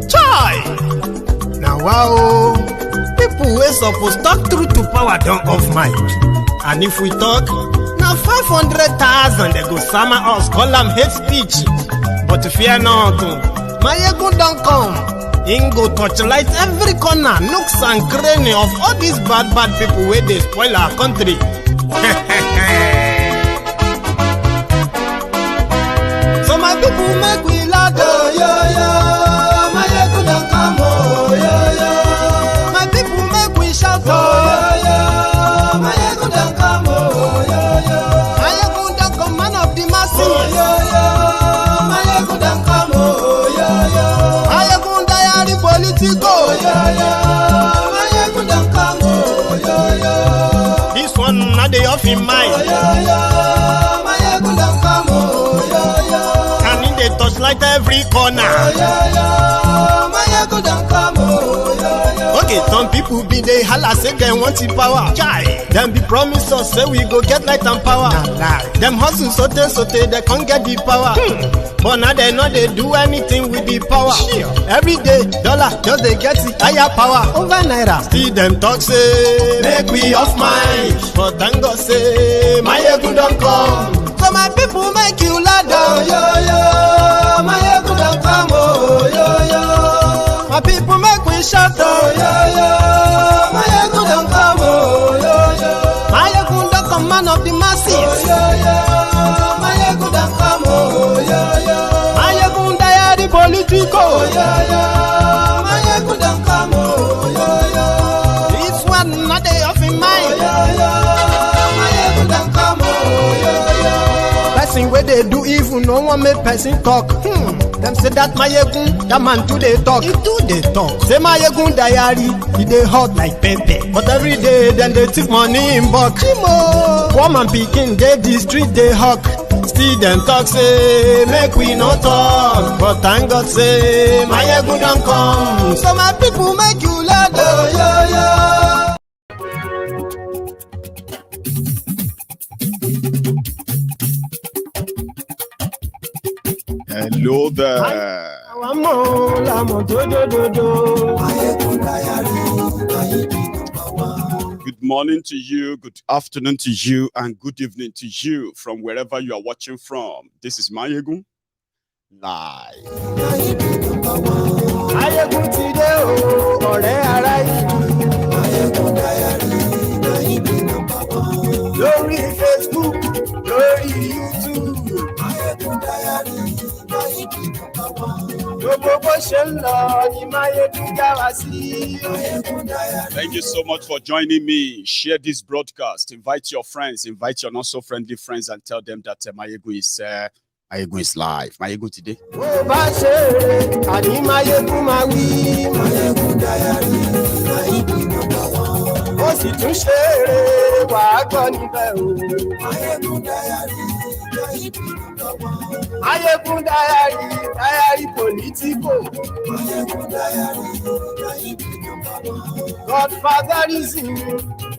Chai! Now wow, people wey suppose talk truth to power don't off mic. And if we talk, now 500,000 they go summer us, call them hate speech. But fear not, Maiyegun don't come. Him go torchlight every corner, nooks and cranny of all these bad people where they spoil our country. So my people make we laugh, oh yo yo. Maiyegun don't come, oh yo yo. My people make we shout, oh yo yo. Maiyegun don't come, oh yo yo. Maiyegun don't come, man of the masses, oh yo yo. Maiyegun don't come, oh yo yo. Maiyegun Diary Politico, oh yo yo. Maiyegun don't come, oh yo yo. This one not the off in mind, oh yo yo. Maiyegun don't come, oh yo yo. Can in the touchlight every corner, oh yo yo. Maiyegun don't come, oh yo yo. Okay, some people be they holla say they want the power. Chai, them be promise us say we go get light and power. Nah. Them hustle sote they can't get the power. But now they know they do anything with the power. Sure. Every day, dollar just they get the higher power over naira. Still them talk say make we off mind. But thank God say Maiyegun don't come. So my people make you loud, oh yo yo. Maiyegun don't come, oh yo yo. My people make we shout, oh yo yo. Maiyegun don't come, oh yo yo. Maiyegun don't come, man of the masses, oh yo yo. Maiyegun don't come, oh yo yo. Maiyegun Diary Politico, oh yo yo. Maiyegun don't come, oh yo yo. This one not they off in mind, oh yo yo. Maiyegun don't come, oh yo yo. Person where they do evil, no one make person talk. Them say that Maiyegun, that man too they talk. He too they talk. Say Maiyegun Diary, he they hot like pepper. But every day then they take money in bulk. Poor man picking, they the street they hawk. Still them talk say make we no talk. But thank God say Maiyegun don't come. So my people make you loud, oh yo yo. Hello there. Good morning to you, good afternoon to you, and good evening to you from wherever you are watching from. This is Maiyegun Live. Maiyegun today, oh, ọ̀rẹ́ ara yìí. Maiyegun Diary, lórí Facebook, lórí YouTube. Maiyegun Diary. Thank you so much for joining me. Share this broadcast. Invite your friends, invite your not so friendly friends, and tell them that Maiyegun is live. Maiyegun today. Maiyegun Diary Politico. Godfatherism,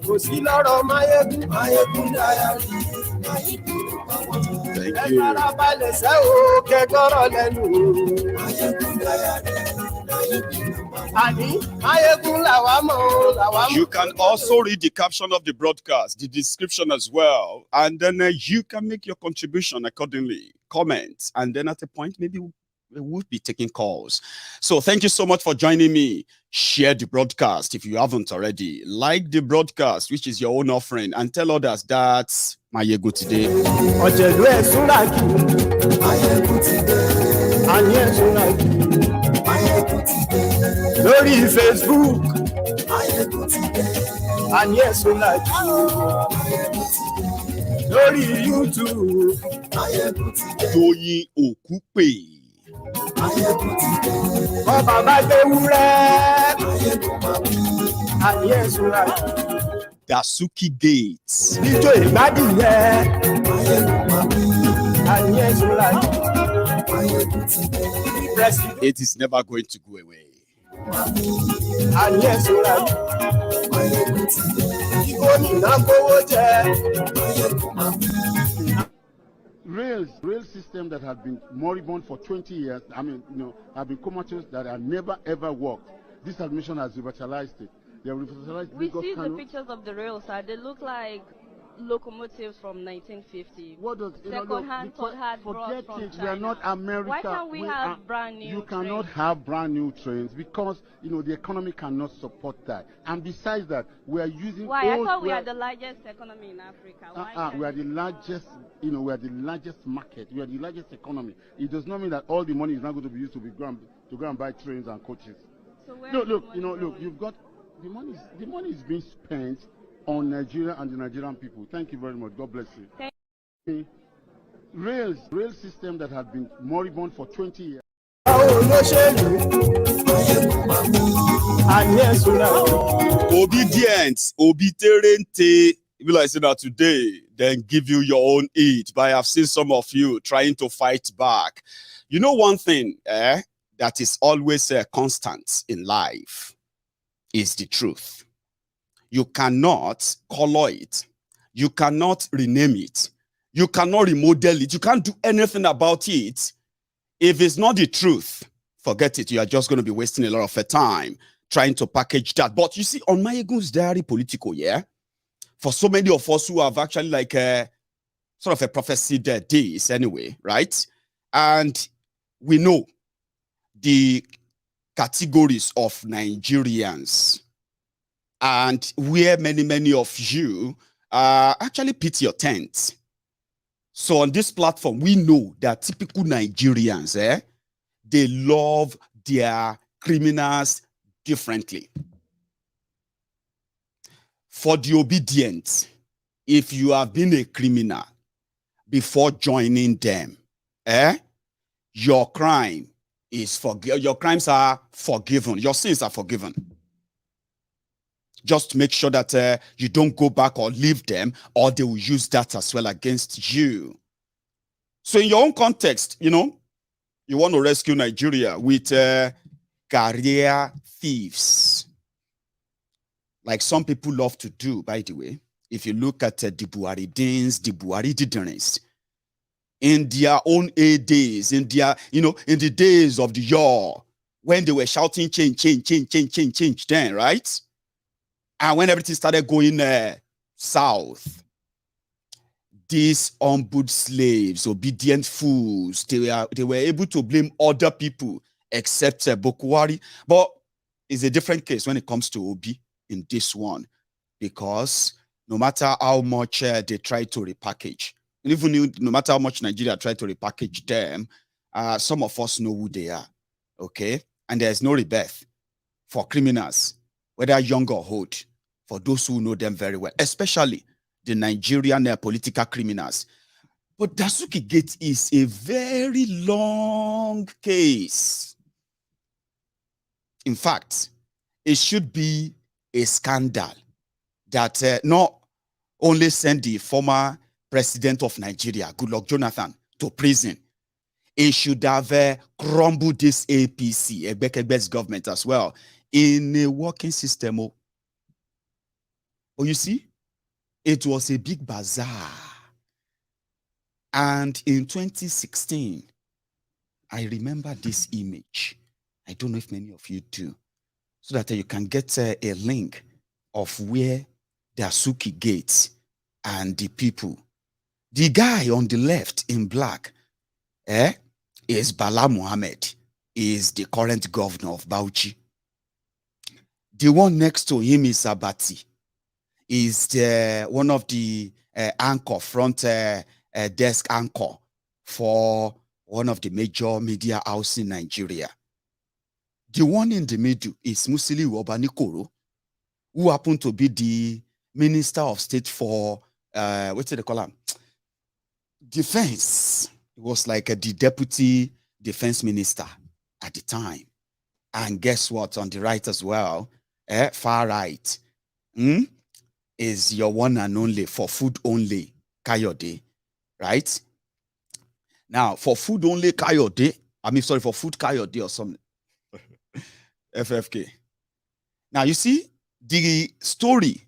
kò sí lọ́rọ̀ Maiyegun Diary. Thank you. You can also read the caption of the broadcast, the description as well, and then you can make your contribution accordingly. Comment, and then at a point maybe we would be taking calls. So thank you so much for joining me. Share the broadcast if you haven't already. Like the broadcast, which is your own offering, and tell others that Maiyegun today. Lórí Facebook, lórí YouTube, Doyin Okupe. Ọba bá gbé wúrẹ́, Dasuki Gate. Ijó ìgbádìyẹ, It is never going to go away. Rail system that has been moribund for 20 years, I mean, have been comatose, that have never ever worked. This administration has revitalized it. They have revitalized. We see the pictures of the rail, sir. They look like locomotives from 1950. What does second-hand, third-hand brought from China. We are not America. Why can't we have brand new You trains? cannot have brand new trains because the economy cannot support that. And besides that, we are using. Why? I thought we are the largest economy in Africa. Why we are the largest. We are the largest market. We are the largest economy. It does not mean that all the money is not going to be used to go and buy trains and coaches. So look, you've got the money. The money is being spent on Nigeria and the Nigerian people. Thank you very much. God bless you. Thank you. Rail system that has been moribund for 20 years. Obedience, obiterente. If you like say that today, then give you your own eat. But I have seen some of you trying to fight back. You know one thing that is always constant in life is the truth. You cannot color it. You cannot rename it. You cannot remodel it. You can't do anything about it. If it's not the truth, forget it. You are just going to be wasting a lot of time trying to package that. But you see, on MaiyegunsDiary Politico, yeah, for so many of us who have actually like sort of a prophecy days anyway, right? And we know the categories of Nigerians and where many of you actually pitch your tent. So on this platform, we know that typical Nigerians, they love their criminals differently. For the obedient, if you have been a criminal before joining them, your crime is your crimes are forgiven. Your sins are forgiven. Just make sure that you don't go back or leave them, or they will use that as well against you. So in your own context, you want to rescue Nigeria with career thieves, like some people love to do, by the way. If you look at the Buharidins, the Buharididins, in their own days, in the days of the year, when they were shouting change then, right? And when everything started going south, these humbled slaves, obedient fools, they were able to blame other people except Bokwari. But it's a different case when it comes to Obi in this one, because no matter how much they try to repackage, and even no matter how much Nigeria try to repackage them, some of us know who they are, okay? And there's no rebirth for criminals, whether young or old, for those who know them very well, especially the Nigerian political criminals. But Dasuki Gate is a very long case. In fact, it should be a scandal that not only send the former president of Nigeria, Goodluck Jonathan, to prison. It should have crumbled this APC, Egbe's government as well, in a working system. Oh, you see, it was a big bazaar. And in 2016, I remember this image. I don't know if many of you do, so that you can get a link of where Dasuki Gate and the people. The guy on the left in black is Bala Mohammed, is the current governor of Bauchi. The one next to him is Abati, is one of the anchor, front desk anchor for one of the major media houses in Nigeria. The one in the middle is Musiliu Obanikoro, who happened to be the Minister of State for, what do they call him? Defense. It was like the Deputy Defense Minister at the time. And guess what? On the right as well, far right, is your one and only, for food only, Kayode, right? Now, for food only Kayode, for food Kayode or something, FFK. Now, you see, the story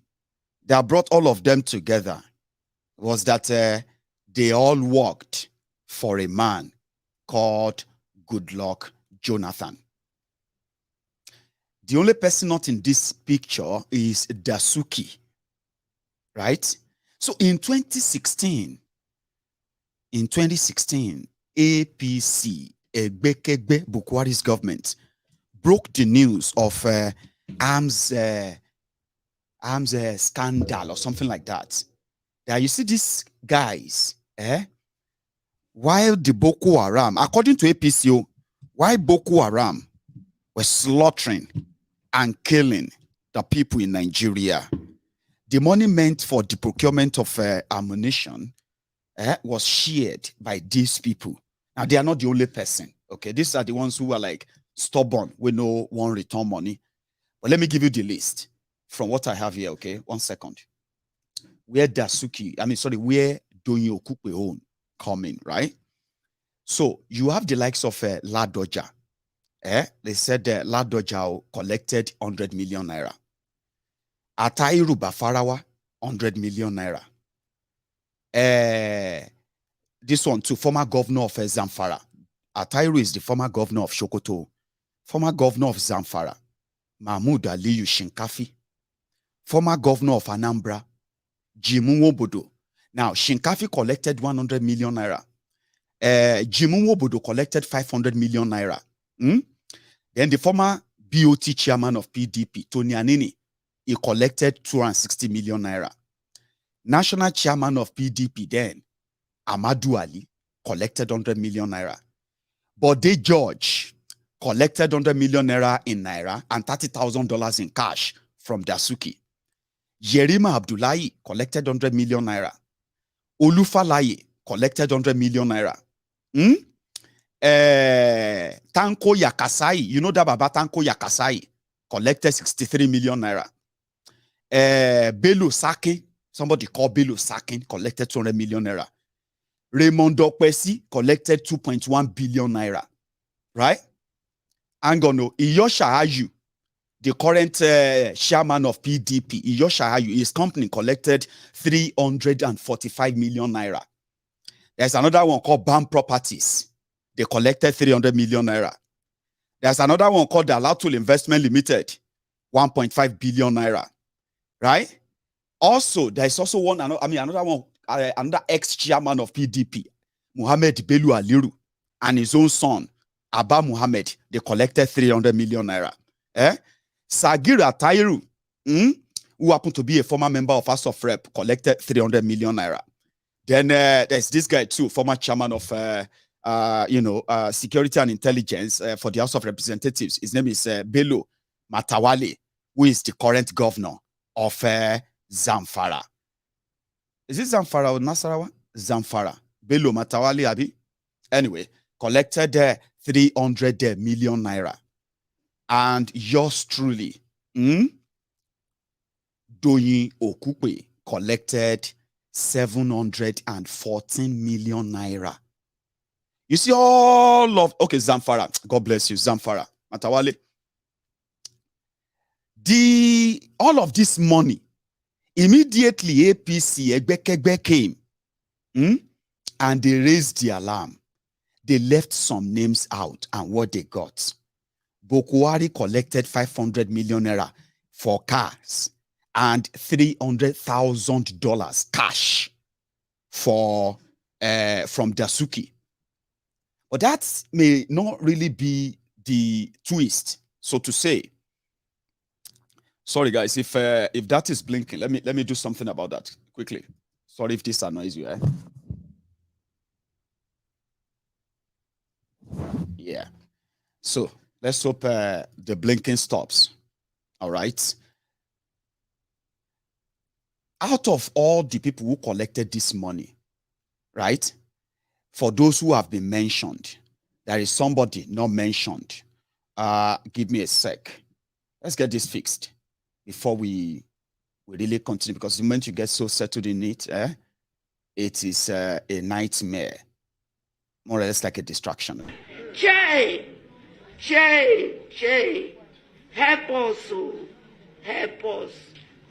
that brought all of them together was that they all worked for a man called Goodluck Jonathan. The only person not in this picture is Dasuki, right? So in 2016, APC, Egbekegbe Bukwari's government, broke the news of arms scandal or something like that. Now you see these guys, while the Boko Haram, according to APCO, why Boko Haram were slaughtering and killing the people in Nigeria, the money meant for the procurement of ammunition was shared by these people. Now, they are not the only person, okay? These are the ones who are like stubborn, we know won't return money. But let me give you the list from what I have here, okay? 1 second. Where Doyin Okupe own coming, right? So you have the likes of Ladoja. They said Ladoja collected 100 million naira. Atairu Bafarawa, 100 million naira. This one too, former governor of Zamfara. Atairu is the former governor of Sokoto. Former governor of Zamfara, Mahmoud Aliyu Shinkafi. Former governor of Anambra, Jimu Wobodo. Now, Shinkafi collected 100 million naira. Jimu Wobodo collected 500 million naira. Then the former BOT chairman of PDP, Tony Anini, he collected 260 million naira. National chairman of PDP then, Amadou Ali, collected 100 million naira. Bode George collected 100 million naira in naira and $30,000 in cash from Dasuki. Yerima Abdullahi collected 100 million naira. Olufalaye collected 100 million naira. Tanko Yakasai, you know that Baba Tanko Yakasai collected 63 million naira. Bello Sakin, somebody called Bello Sakin, collected 200 million naira. Raymond Okwesi collected 2.1 billion naira. Right? Angono, Iyosha Ayu, the current chairman of PDP, Iyosha Ayu, his company collected 345 million naira. There's another one called BAM Properties. They collected 300 million naira. There's another one called the Alatul Investment Limited, 1.5 billion naira. Right? Also, there's also one, another one, another ex-chairman of PDP, Muhammad Bello Aliru, and his own son, Abba Muhammad. They collected 300 million naira. Sagira Tairu, who happened to be a former member of House of Rep, collected 300 million naira. Then there's this guy too, former chairman of security and intelligence for the House of Representatives. His name is Bello Matawale, who is the current governor of Zamfara. Is it Zamfara or Nasarawa? Zamfara. Bello Matawale, Abi. Anyway, collected 300 million naira. And yours truly, Doyin Okupe, collected 714 million naira. You see all of, okay, Zamfara, God bless you, Zamfara, Matawale. All of this money, immediately APC, Egbekegbe came, and they raised the alarm. They left some names out and what they got. Bokwari collected 500 million naira for cars and $300,000 cash for from Dasuki. But that may not really be the twist, so to say. Sorry, guys, if that is blinking, let me do something about that quickly. Sorry if this annoys you. Yeah. So let's hope the blinking stops. All right. Out of all the people who collected this money, right? For those who have been mentioned, there is somebody not mentioned. Give me a sec. Let's get this fixed before we really continue, because the moment you get so settled in it, it is a nightmare, more or less like a distraction. Jay, help us, help us.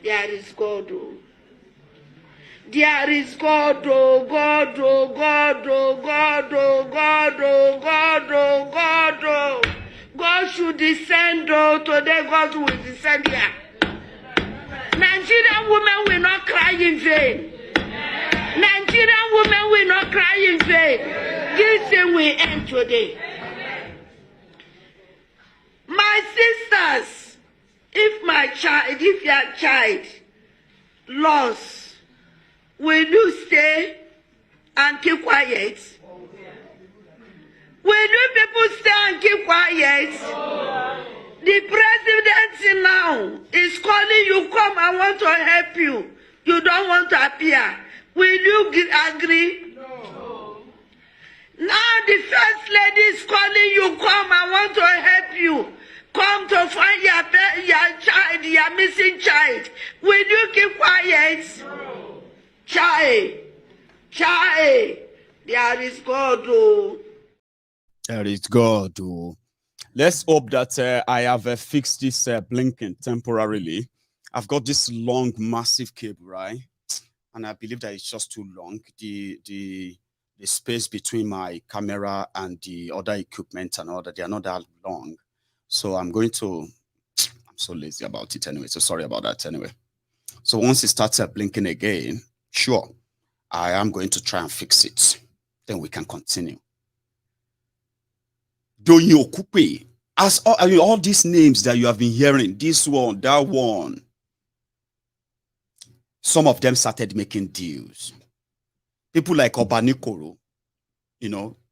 There is God. There is God, oh God, oh God, oh God, oh God, oh God, oh God, oh. God should descend, oh, today God will descend here. Nigerian women will not cry in vain. Nigerian women will not cry in vain. This thing will end today. My sisters, if your child lost, will you stay and keep quiet? Will you people stay and keep quiet? The president now is calling you, come, I want to help you. You don't want to appear. Will you agree? No. Now the first lady is calling you, come, I want to help you. Come to find your child, your missing child. Will you keep quiet? No. Child, there is God, oh. There is God, oh. Let's hope that I have fixed this blinking temporarily. I've got this long, massive cable, right? And I believe that it's just too long. The space between my camera and the other equipment and all that, they are not that long. So I'm so lazy about it anyway. So sorry about that anyway. So once it starts blinking again, sure, I am going to try and fix it. Then we can continue. Doyin, Okupe, as all these names that you have been hearing, this one, that one, some of them started making deals. People like Obanikoro,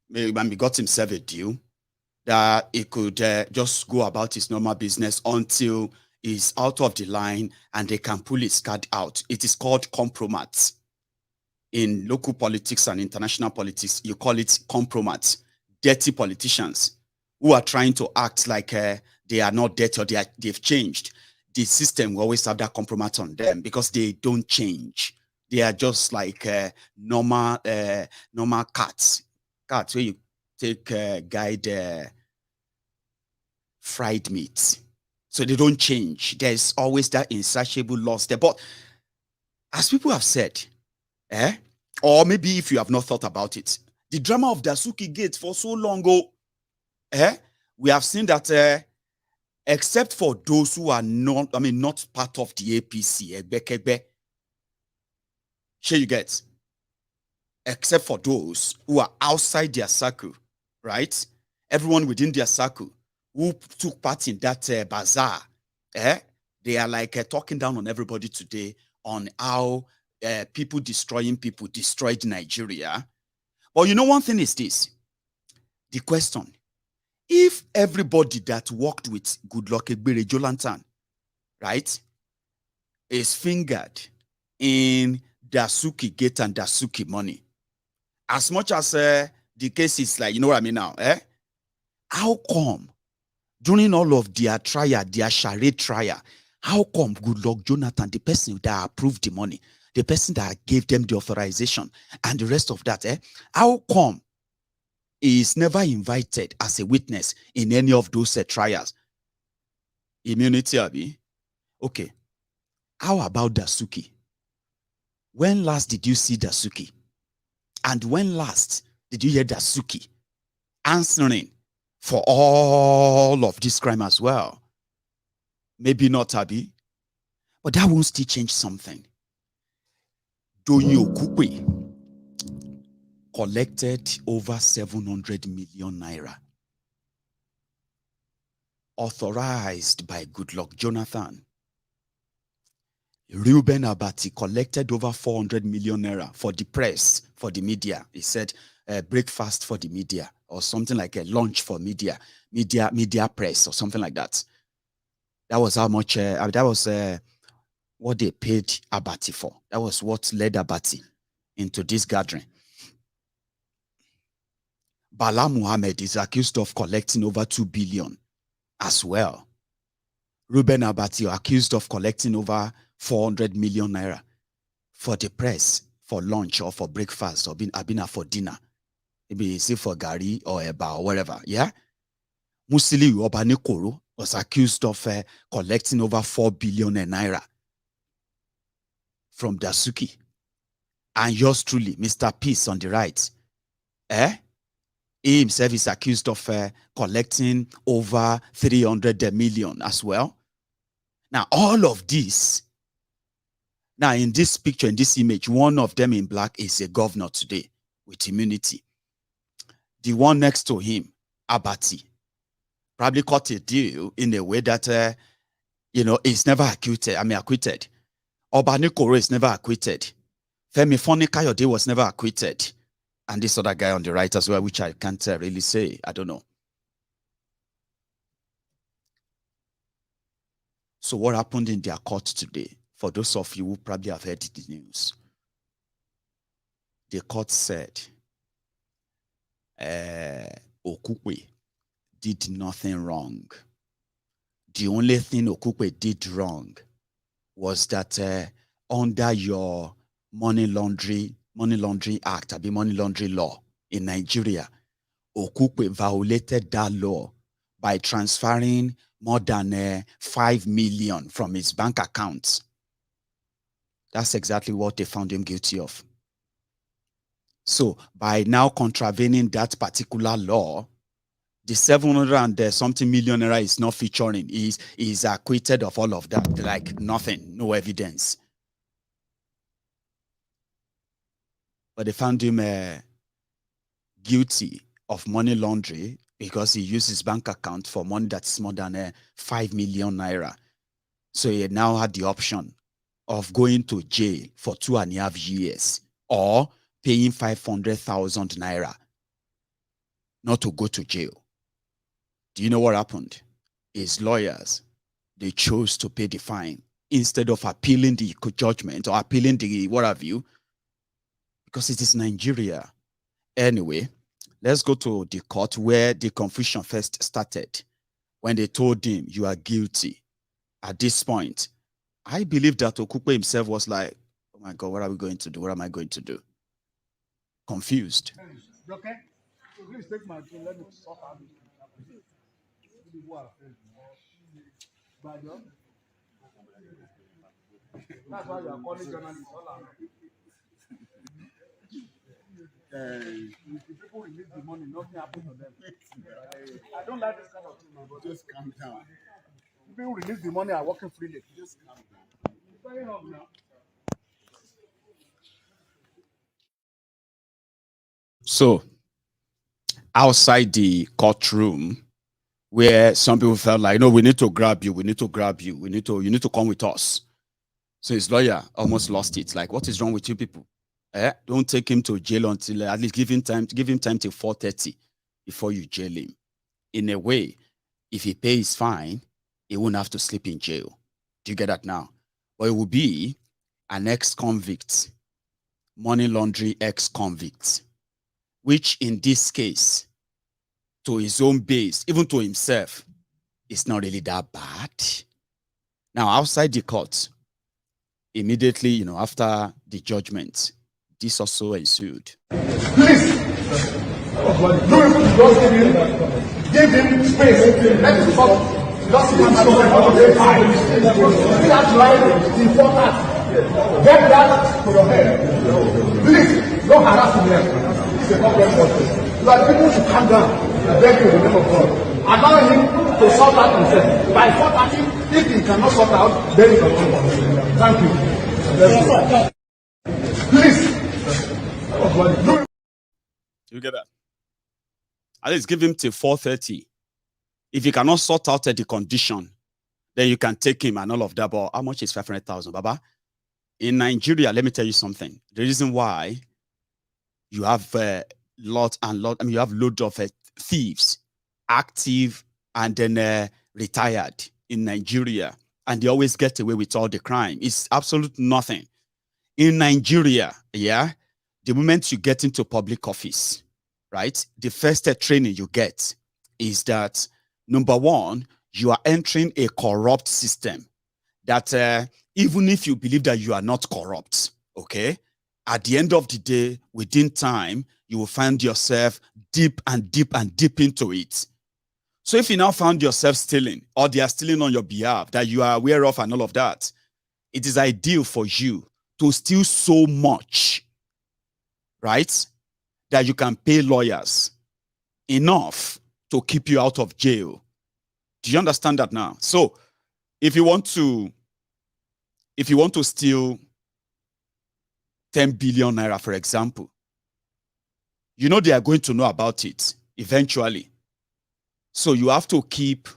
maybe got himself a deal that he could just go about his normal business until he's out of the line and they can pull his card out. It is called compromise. In local politics and international politics, you call it compromise. Dirty politicians who are trying to act like they are not dirty or they've changed. The system will always have that compromise on them because they don't change. They are just like normal cats. Cats where you take guide fried meat. So they don't change. There's always that insatiable loss there. But as people have said, or maybe if you have not thought about it, the drama of Dasuki Gate for so long ago, we have seen that except for those who are not part of the APC, sure you get, except for those who are outside their circle, right? Everyone within their circle who took part in that bazaar, they are like talking down on everybody today on how people destroying people destroyed Nigeria. But one thing is this, the question, if everybody that worked with Goodluck Ebere Jonathan, right, is fingered in Dasuki Gate and Dasuki money, as much as the case is like, you know what I mean now, how come during all of their trial, their charade trial, how come Goodluck Jonathan, the person that approved the money, the person that gave them the authorization and the rest of that, how come he is never invited as a witness in any of those trials? Immunity, Abi. Okay. How about Dasuki? When last did you see Dasuki? And when last did you hear Dasuki answering for all of this crime as well? Maybe not, Abi. But that won't still change something. Doyin Okupe collected over 700 million naira, authorized by Goodluck Jonathan. Reuben Abati collected over 400 million naira for the press, for the media. He said breakfast for the media or something like a lunch for media press or something like that. That was how much, that was what they paid Abati for. That was what led Abati into this gathering. Bala Muhammad is accused of collecting over 2 billion as well. Reuben Abati accused of collecting over 400 million naira for the press, for lunch or for breakfast or abina for dinner. Maybe say for Gary or Eba or whatever. Yeah. Musili Obanikoro was accused of collecting over 4 billion naira from Dasuki. And yours truly, Mr. Peace on the right. He himself is accused of collecting over 300 million as well. Now, all of this, now in this picture, in this image, one of them in black is a governor today with immunity. The one next to him, Abati, probably cut a deal in a way that, is never acquitted. Obanikoro is never acquitted. Femi Kayode was never acquitted. And this other guy on the right as well, which I can't really say. I don't know. So what happened in their court today? For those of you who probably have heard the news, the court said Okupe did nothing wrong. The only thing Okupe did wrong was that under your money laundering act, or money laundering law in Nigeria, Okupe violated that law by transferring more than 5 million from his bank accounts. That's exactly what they found him guilty of. So by now contravening that particular law, the 700 and something million naira is not featuring. Is acquitted of all of that, like nothing, no evidence. But they found him guilty of money laundering because he used his bank account for money that's more than 5 million naira. So he now had the option of going to jail for 2.5 years or paying 500,000 naira not to go to jail. Do you know what happened? His lawyers, they chose to pay the fine instead of appealing the judgment or appealing the what have you, because it is Nigeria. Anyway, let's go to the court where the confusion first started when they told him you are guilty. At this point, I believe that Okupe himself was like, oh my God, what are we going to do? What am I going to do? Confused. Okay? Please take my phone. Let me sort out this. That's why you are calling journalists all around. If people release the money, nothing happens to them. I don't like this kind of thing, but just calm down. People release the money are working freely. Just calm down. It's very long now. So, outside the courtroom, where some people felt like, no, we need to grab you, you need to come with us. So his lawyer almost lost it. Like, what is wrong with you people? Don't take him to jail until at least give him time till 4:30 before you jail him. In a way, if he pays his fine, he won't have to sleep in jail. Do you get that now? But it will be an ex-convict, money laundering ex-convict, which in this case, to his own base, even to himself, it's not really that bad. Now, outside the court, immediately, after the judgment, this also ensued. Please, give him space. Let him talk. Just give him time. That line is important. Get that to your head. Please, don't harass him. It's a problem process. Like people should calm down. Beg you in the name of God. Allow him to sort out himself. By 4:30, if he cannot sort out, then he can come on. Thank you. Please. You get that? At least give him till 4:30. If you cannot sort out the condition, then you can take him and all of that. But how much is 500,000, Baba? In Nigeria, let me tell you something. The reason why you have you have loads of thieves, active and then retired in Nigeria, and they always get away with all the crime. It's absolute nothing. In Nigeria, the moment you get into public office, right, the first training you get is that, number one, you are entering a corrupt system that even if you believe that you are not corrupt, okay, at the end of the day, within time, you will find yourself deep and deep and deep into it. So if you now found yourself stealing, or they are stealing on your behalf that you are aware of and all of that, it is ideal for you to steal so much right? That you can pay lawyers enough to keep you out of jail. Do you understand that now? So if you want to steal 10 billion naira, for example, you know they are going to know about it eventually. So you have to keep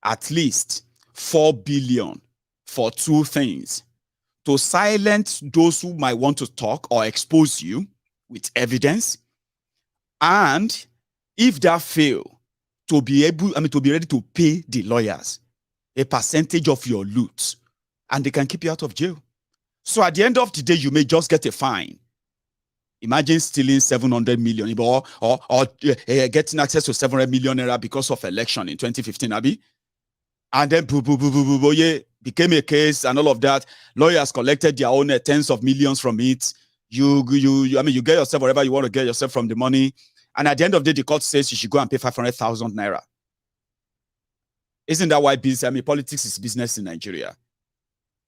at least 4 billion for two things: to silence those who might want to talk or expose you with evidence, and if that fail, to be ready to pay the lawyers a percentage of your loot, and they can keep you out of jail. So at the end of the day, you may just get a fine. Imagine stealing 700 million or getting access to 700 million naira because of election in 2015, Abi. And then became a case and all of that. Lawyers collected their own tens of millions from it. You get yourself whatever you want to get yourself from the money. And at the end of the day, the court says you should go and pay 500,000 naira. Isn't that why politics is business in Nigeria?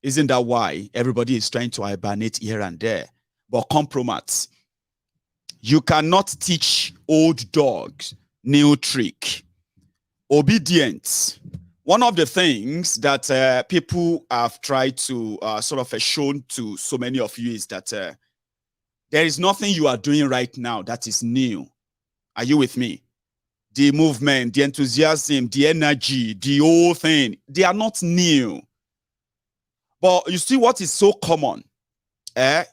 Isn't that why everybody is trying to hibernate here and there? But compromise. You cannot teach old dogs new trick. Obedience. One of the things that people have tried to sort of shown to so many of you is that there is nothing you are doing right now that is new. Are you with me? The movement, the enthusiasm, the energy, the whole thing, they are not new. But you see what is so common, that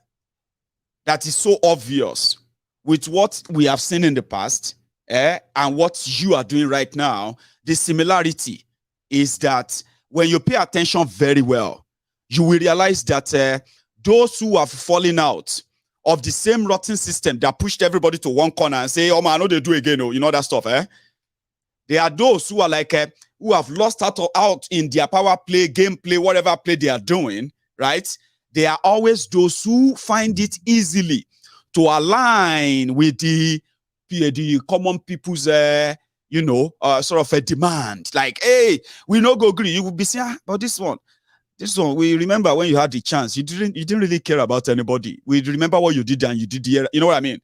is so obvious with what we have seen in the past, and what you are doing right now. The similarity is that when you pay attention very well, you will realize that those who have fallen out of the same rotten system that pushed everybody to one corner and say, oh man, I know they do again, you know that stuff, They are those who are like, who have lost out in their power play, gameplay, whatever play they are doing, right? They are always those who find it easily to align with the common people's, sort of a demand. Like, hey, we no go agree. You will be saying, but this one, we remember when you had the chance, you didn't really care about anybody. We remember what you did and you did here. You know what I mean?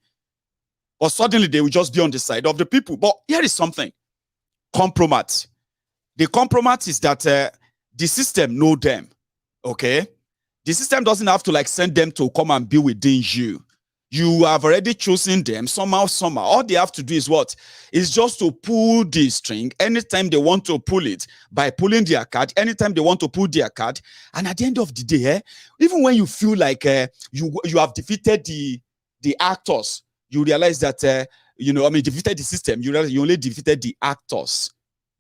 But suddenly they will just be on the side of the people. But here is something. Compromise. The compromise is that the system know them. Okay? The system doesn't have to like send them to come and be within you. You have already chosen them somehow. All they have to do is what? Is just to pull the string anytime they want to pull it by pulling their card, anytime they want to pull their card. And at the end of the day, even when you feel like you have defeated the actors, you realize that, defeated the system. You realize you only defeated the actors,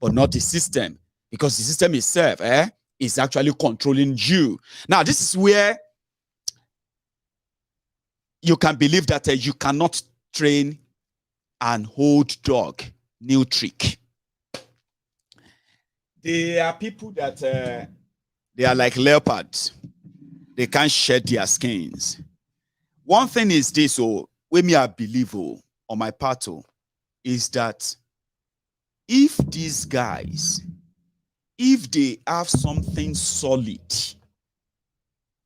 but not the system. Because the system itself is actually controlling you. Now, this is where you can believe that you cannot train an old dog new trick. There are people that they are like leopards. They can't shed their skins. One thing is this, when me I believe on my part is that if these guys, if they have something solid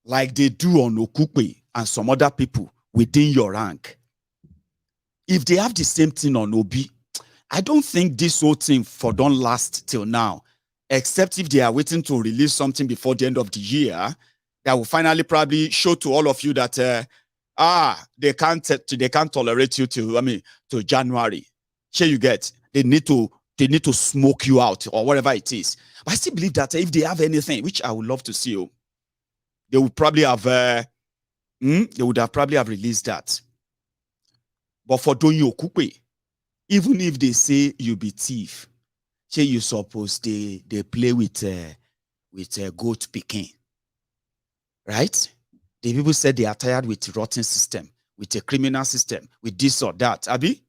like they do on Okupe and some other people within your rank, if they have the same thing on Obi, I don't think this whole thing don't last till now, except if they are waiting to release something before the end of the year that will finally probably show to all of you that they can't tolerate you till January. Sure, you get, they need to smoke you out or whatever it is. But I still believe that if they have anything, which I would love to see, they would probably have they would have probably have released that. But for Doyin Okupe, even if they say you be thief, say you suppose they play with goat picking, right? The people said they are tired with rotten system, with a criminal system, with this or that, Abi.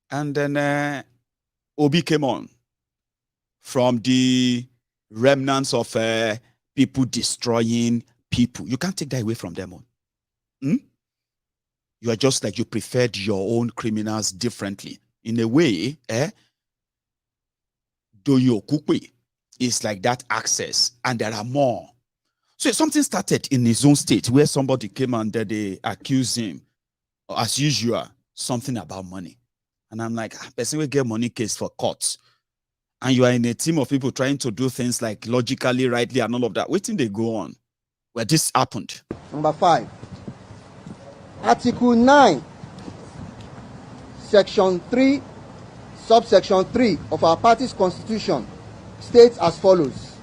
And then Obi came on from the remnants of people destroying people. You can't take that away from them. You are just like you preferred your own criminals differently. In a way, Doyin Okupe is like that access, and there are more. So something started in his own state where somebody came and they accused him, as usual, something about money. And I'm like, person will get money case for courts. And you are in a team of people trying to do things like logically, rightly, and all of that. Waiting they go on. Where this happened. Number 5. Article 9, Section 3, subsection 3 of our party's constitution states as follows.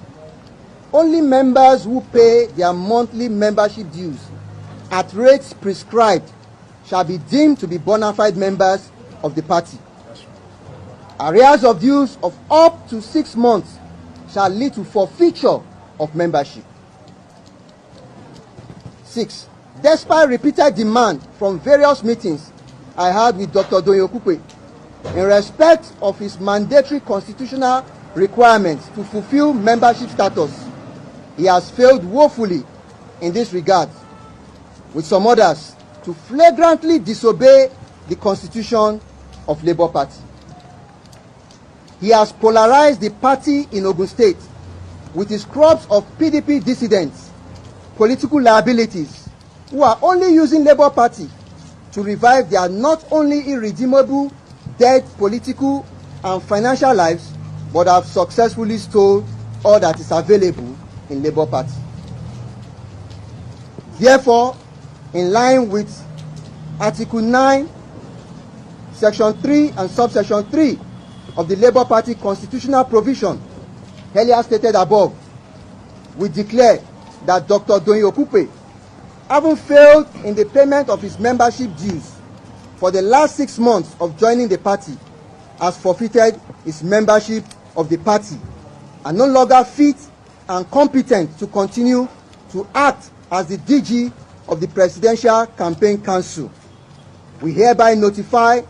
Only members who pay their monthly membership dues at rates prescribed shall be deemed to be bona fide members of the party. Arrears of dues of up to 6 months shall lead to forfeiture of membership. 6. Despite repeated demand from various meetings I had with Dr. Doyin Okupe in respect of his mandatory constitutional requirements to fulfill membership status, he has failed woefully in this regard, with some others to flagrantly disobey the constitution of Labour Party. He has polarized the party in Ogun State with his crops of PDP dissidents, political liabilities, who are only using Labour Party to revive their not only irredeemable dead political and financial lives, but have successfully stole all that is available in Labour Party. Therefore, in line with Article 9, Section 3 and subsection 3 of the Labour Party constitutional provision earlier stated above, we declare that Dr. Doyin Okupe, having failed in the payment of his membership dues for the last 6 months of joining the party, has forfeited his membership of the party and no longer fit and competent to continue to act as the DG of the Presidential Campaign Council. We hereby notify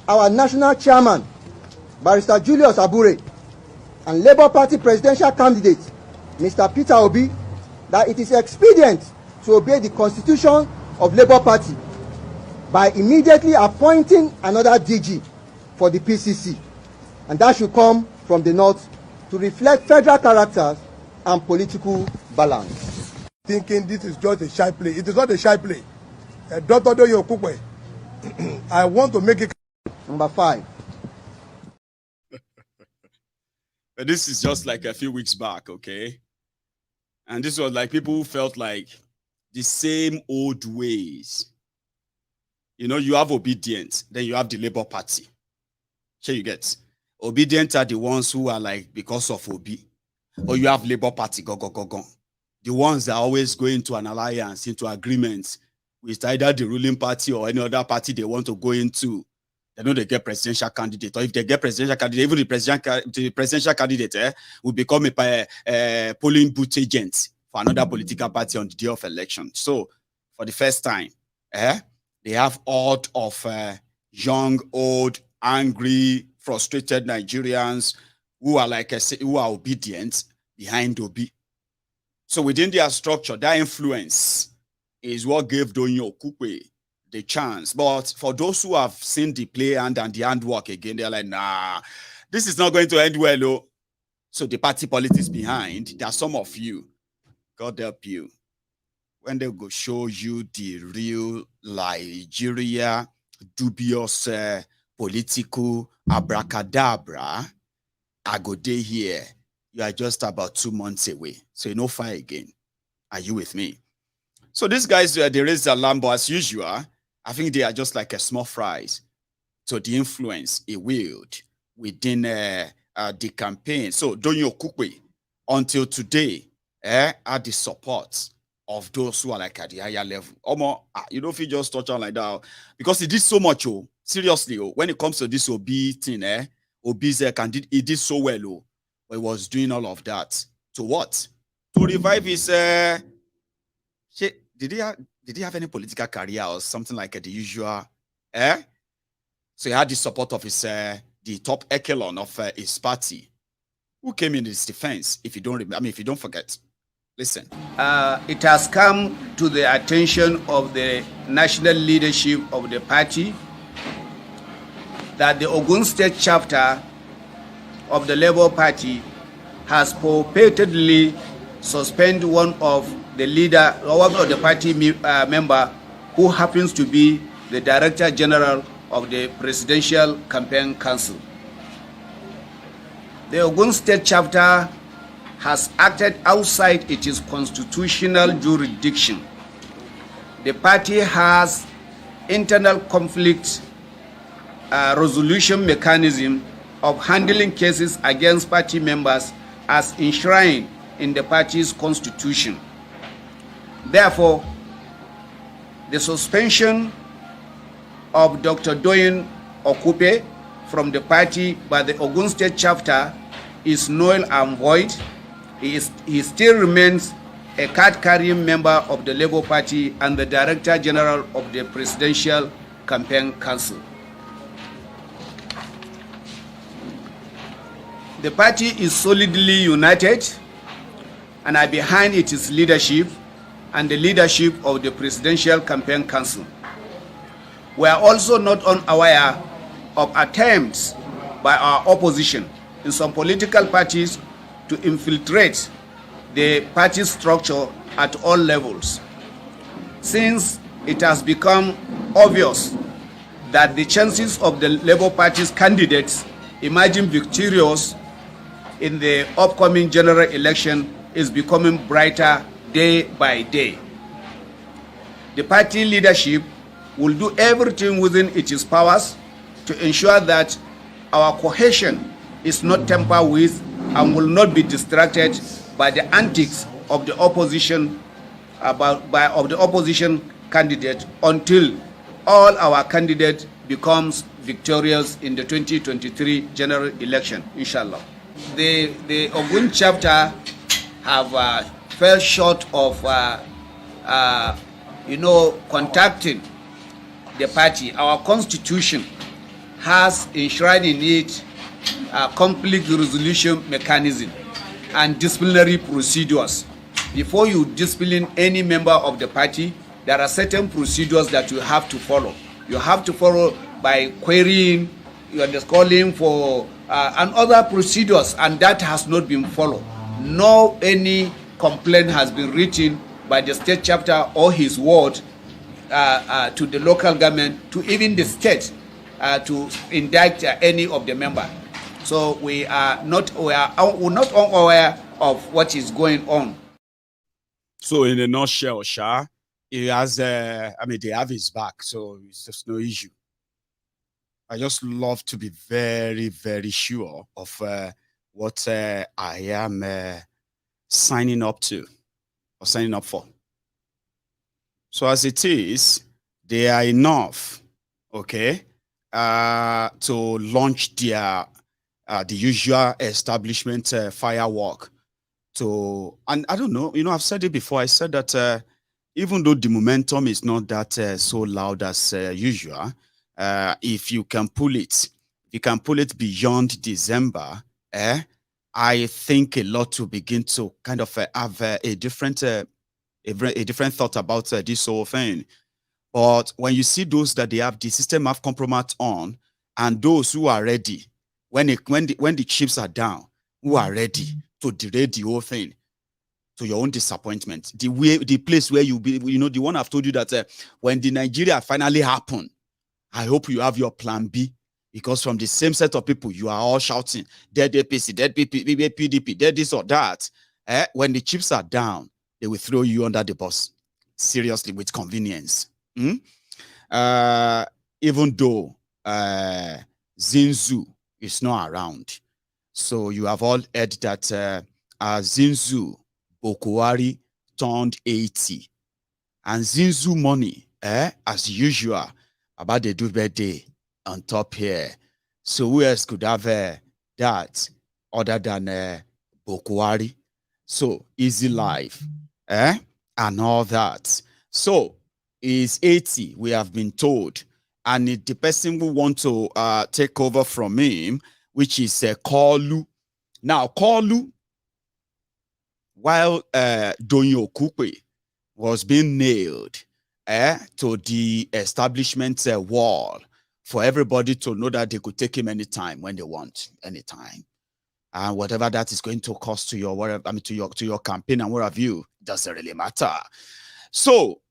our national chairman, Barrister Julius Abure, and Labour Party presidential candidate, Mr. Peter Obi, that it is expedient to obey the constitution of Labour Party by immediately appointing another DG for the PCC, and that should come from the north to reflect federal character and political balance. Thinking this is just a shy play. It is not a shy play. Dr. Doyin Okupe, I want to make it. Number 5. But this is just like a few weeks back, okay? And this was like people who felt like the same old ways. You know, you have Obidients, then you have the Labour Party. Sure, you get. Obidients are the ones who are like because of Obi. Or you have Labour Party, go. The ones that are always going into an alliance, into agreements with either the ruling party or any other party they want to go into. They know they get presidential candidate. Or if they get presidential candidate, even the presidential candidate will become a polling booth agent for another political party on the day of election. So, for the first time, they have all of young, old, angry, frustrated Nigerians who are like who are obedient behind Obi. So within their structure, their influence is what gave Doyin Okupe the chance. But for those who have seen the play and the handwork again, they're like, nah, this is not going to end well. Oh. So the party politics behind, there are some of you, God help you, when they go show you the real Nigeria, dubious political abracadabra, I go day here. You are just about 2 months away. So you know fire again. Are you with me? So these guys, they raise the alarm, but as usual, I think they are just like a small fries. So the influence it wield within the campaign. So Doyin Okupe, until today, are the support of those who are like at the higher level. You don't feel just touch on like that because he did so much. Oh, seriously, when it comes to this Obi thing, Obi's he did so well. But he was doing all of that to what? To revive his. Did he have any political career or something like the usual? So he had the support of his the top echelon of his party, who came in his defense. If you don't remember, I mean, if you don't forget, listen. It has come to the attention of the national leadership of the party that the Ogun State chapter of the Labour Party has purportedly suspend one of the leader or one of the party member who happens to be the Director General of the Presidential Campaign Council. The Ogun State chapter has acted outside its constitutional jurisdiction. The party has internal conflict resolution mechanism of handling cases against party members as enshrined in the party's constitution. Therefore, the suspension of Dr. Doyin Okupe from the party by the Ogun State chapter is null and void. He still remains a card-carrying member of the Labour Party and the Director General of the Presidential Campaign Council. The party is solidly united and are behind its leadership and the leadership of the Presidential Campaign Council. We are also not unaware of attempts by our opposition in some political parties to infiltrate the party structure at all levels. Since it has become obvious that the chances of the Labour Party's candidates emerging victorious in the upcoming general election is becoming brighter day by day. The party leadership will do everything within its powers to ensure that our cohesion is not tampered with and will not be distracted by the antics of the opposition candidate until all our candidates becomes victorious in the 2023 general election, inshallah. The Ogun chapter have fell short of contacting the party. Our constitution has enshrined in it a conflict resolution mechanism and disciplinary procedures. Before you discipline any member of the party, there are certain procedures that you have to follow. You have to follow by querying, you are just calling for and other procedures, and that has not been followed. No any complaint has been written by the state chapter or his ward to the local government, to even the state, to indict any of the member. So we are not unaware of what is going on. So in a nutshell, Sha, he has, they have his back, so it's just no issue. I just love to be very, very sure of what I am signing up to or signing up for. So as it is, they are enough, okay, to launch their the usual establishment firework. And I don't know, I've said it before. I said that even though the momentum is not that so loud as usual, if you can pull it, beyond December, I think a lot to begin to kind of have a different thought about this whole thing. But when you see those that they have the system have compromised on, and those who are ready, when the chips are down, who are ready to derail the whole thing to your own disappointment, the place where you be, the one I've told you that when the Nigeria finally happen, I hope you have your plan B, because from the same set of people, you are all shouting, dead APC, dead PDP, dead this or that. When the chips are down, they will throw you under the bus, seriously, with convenience. Even though Zinzu is not around. So you have all heard that Zinzu Bokuwari turned 80. And Zinzu money, as usual, about the do birthday on top here. So who else could have that other than Bokuwari? So easy life, and all that. So is 80, we have been told, and the person who want to take over from him, which is Kolu. Now Kolu, while Doyin Okupe was being nailed to the establishment wall for everybody to know that they could take him anytime when they want, anytime. And whatever that is going to cost to your whatever, I mean, to your campaign and what have you, doesn't really matter. So,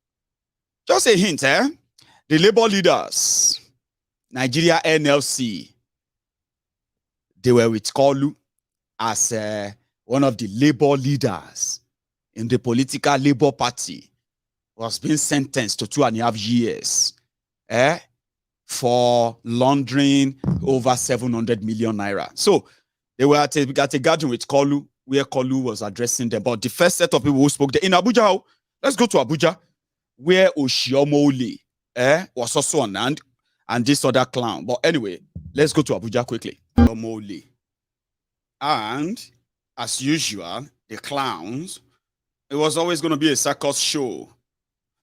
just a hint, the labor leaders, Nigeria NLC, they were with Kolu as one of the labor leaders in the political Labour Party, was being sentenced to 2.5 years for laundering over 700 million naira. So they were at a gathering with Kolu, where Kolu was addressing them. But the first set of people who spoke there in Abuja, let's go to Abuja, where Oshiomole was also on hand, and this other clown. But anyway, let's go to Abuja quickly. Oshiomole. And as usual, the clowns, it was always going to be a circus show.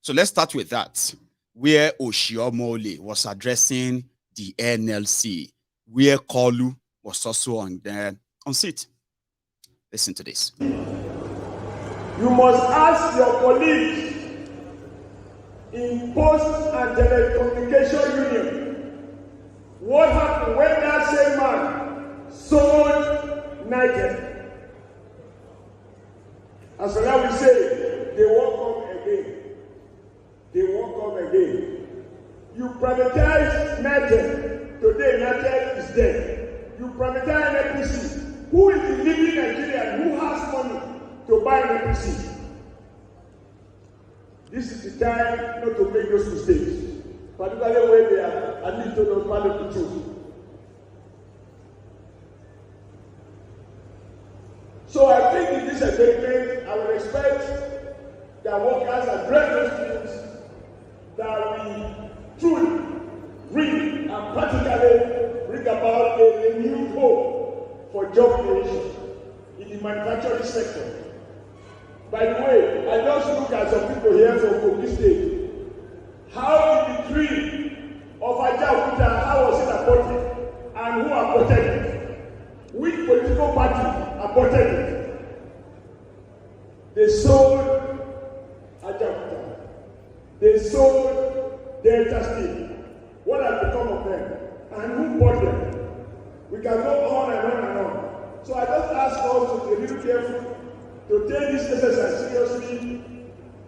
So let's start with that, where Oshiomole was addressing the NLC, where Kolu was also on seat. Listen to this. You must ask your colleagues in Post and Telecommunication Union what happened when that same man sold Niger. As for now, we say they won't come again. They won't come again. You privatize Niger. Today, Niger is dead. You privatize NPC. Who is the living Nigerian who has money to buy NPC? This is the time not to make those mistakes, particularly when they are admitted to those part of the truth. So I think in this engagement, I would expect that workers address those things that we truly, really, and practically bring about a renewed hope for job creation in the manufacturing sector. By the way, I just look at some people here from Kogi State. How did the tree of Ajaokuta, how was it aborted? And who aborted it? Which political party aborted it? They sold Ajaokuta. They sold Delta State. What has become of them? And who bought them? We can go on and on and on. So I just ask us to be really careful, to take this exercise seriously,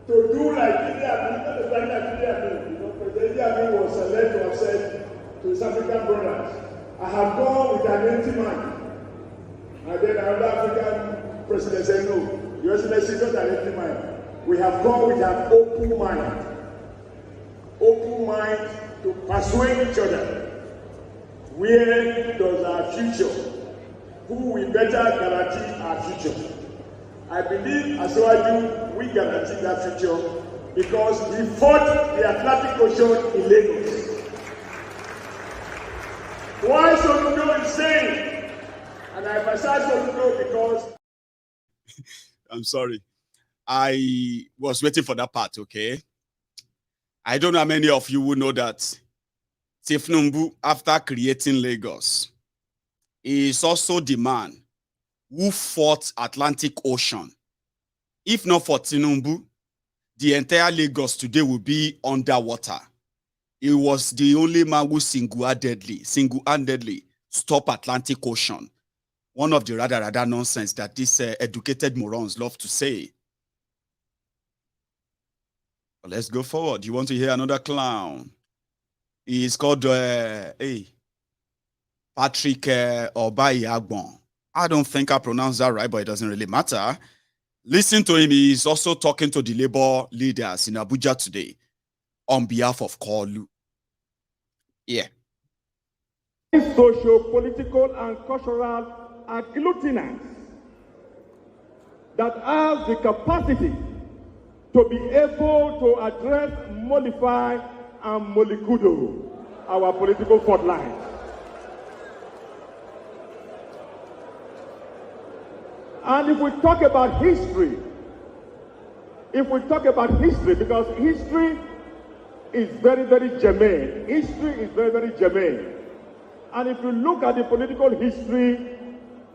to do like Idi Amin, not the like Idi Amin. You know, President Idi Amin was led to have said to his African brothers, I have gone with an empty mind. And then another African president said, no, Your Excellency, not an empty mind. We have gone with an open mind. Open mind to persuade each other. Where does our future? Who will better guarantee our future? I believe, as we guarantee that future because we fought the Atlantic Ocean in Lagos. Why Soludo is saying, and I emphasize Soludo because I'm sorry, I was waiting for that part. Okay, I don't know how many of you will know that Tinubu, after creating Lagos, is also the man who fought Atlantic Ocean. If not for Tinubu, the entire Lagos today will be underwater. He was the only man who single-handedly stopped Atlantic Ocean. One of the rather nonsense that these educated morons love to say. But let's go forward. You want to hear another clown? He's called Patrick Obayagbon. I don't think I pronounced that right, but it doesn't really matter. Listen to him. He's also talking to the labor leaders in Abuja today on behalf of Kolu. Yeah. Social, political, and cultural agglutinants that have the capacity to be able to address, mollify, and molikudo our political fault lines. And if we talk about history, because history is very, very germane. History is very, very germane. And if you look at the political history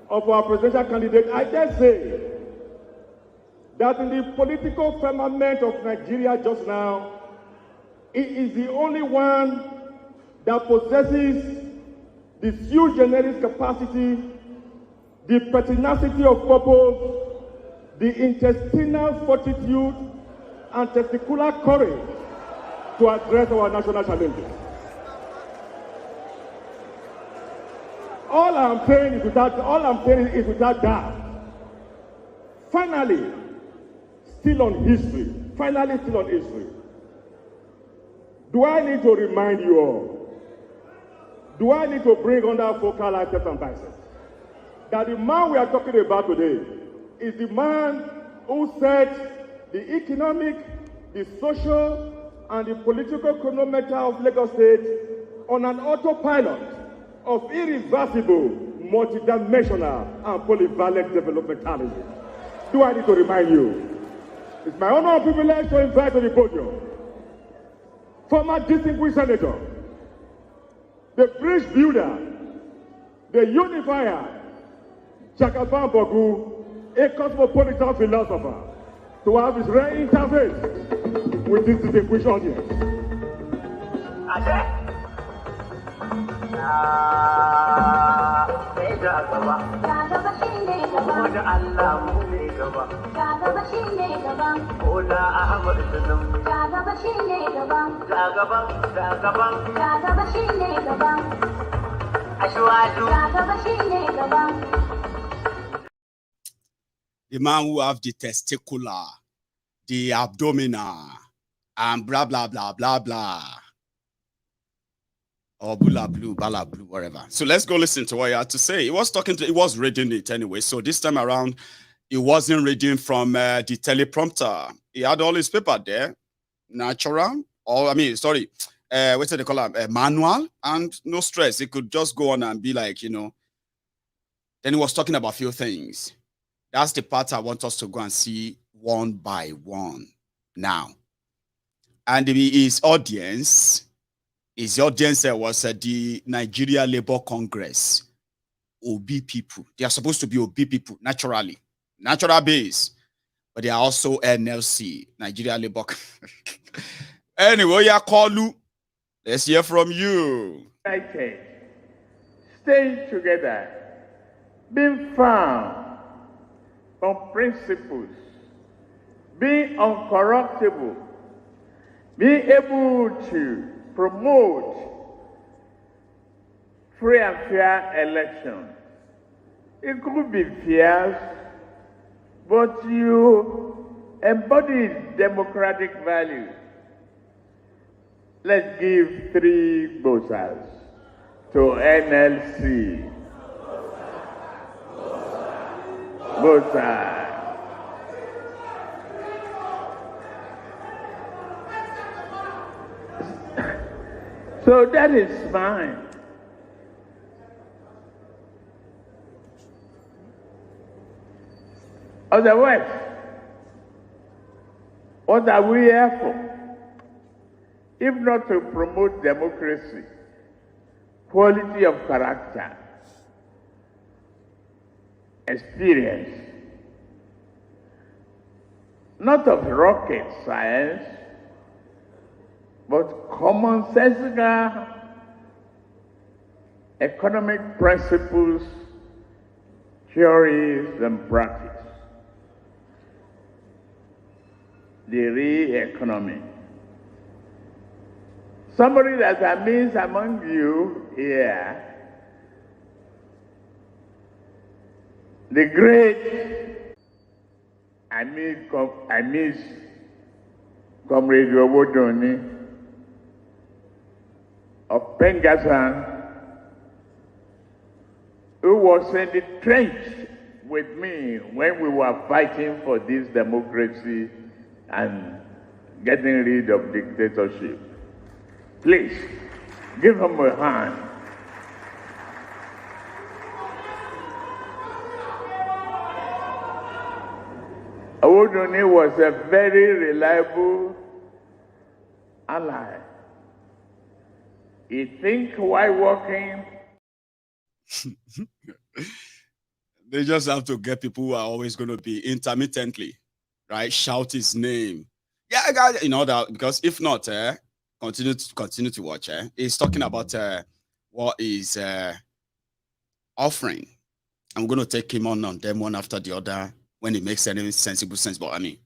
of our presidential candidate, I dare say that in the political firmament of Nigeria just now, he is the only one that possesses the sui generis capacity the pertinacity of purpose, the intestinal fortitude, and testicular courage to address our national challenges. All I'm saying is without doubt. Finally, still on history. Do I need to remind you all? Do I need to bring under focal items and biceps that the man we are talking about today is the man who set the economic, the social, and the political chronometer of Lagos State on an autopilot of irreversible, multidimensional, and polyvalent developmentalism? Do I need to remind you? It's my honor and privilege to invite to the podium former distinguished senator, the bridge builder, the unifier, Jagaban Bogu, a cosmopolitan philosopher, to have his rare interface with this distinguished audience. The man who have the testicular, the abdominal, and blah, blah, blah, blah, blah. Or bula blue, bala blue, whatever. So let's go listen to what he had to say. He was reading it anyway. So this time around, he wasn't reading from the teleprompter. He had all his paper there, natural, what's it they call it? Manual, and no stress. He could just go on and be like, Then he was talking about a few things. That's the part I want us to go and see one by one now. And his audience was the Nigeria Labour Congress, OB people. They are supposed to be OB people, naturally, natural base, but they are also NLC, Nigeria Labour. Anyway, Yakolu, let's hear from you. United, staying together, being firm on principles, being uncorruptible, being able to promote free and fair election. It could be fierce, but you embody democratic values. Let's give 3 bosses to NLC. Bosa. So that is fine. Otherwise, what are we here for? If not to promote democracy, quality of character, experience, not of rocket science, but commonsensical economic principles, theories, and practice. The real economy. Somebody that I miss among you here, the great, I miss Comrade Obodoni of Pengasan, who was in the trench with me when we were fighting for this democracy and getting rid of dictatorship. Please, give him a hand. Obodoni was a very reliable ally. He thinks while working. They just have to get people who are always going to be intermittently, right? Shout his name. Yeah, guys, that, because if not, continue to watch. He's talking about what is offering. I'm going to take him on them one after the other when it makes any sensible sense. But I mean,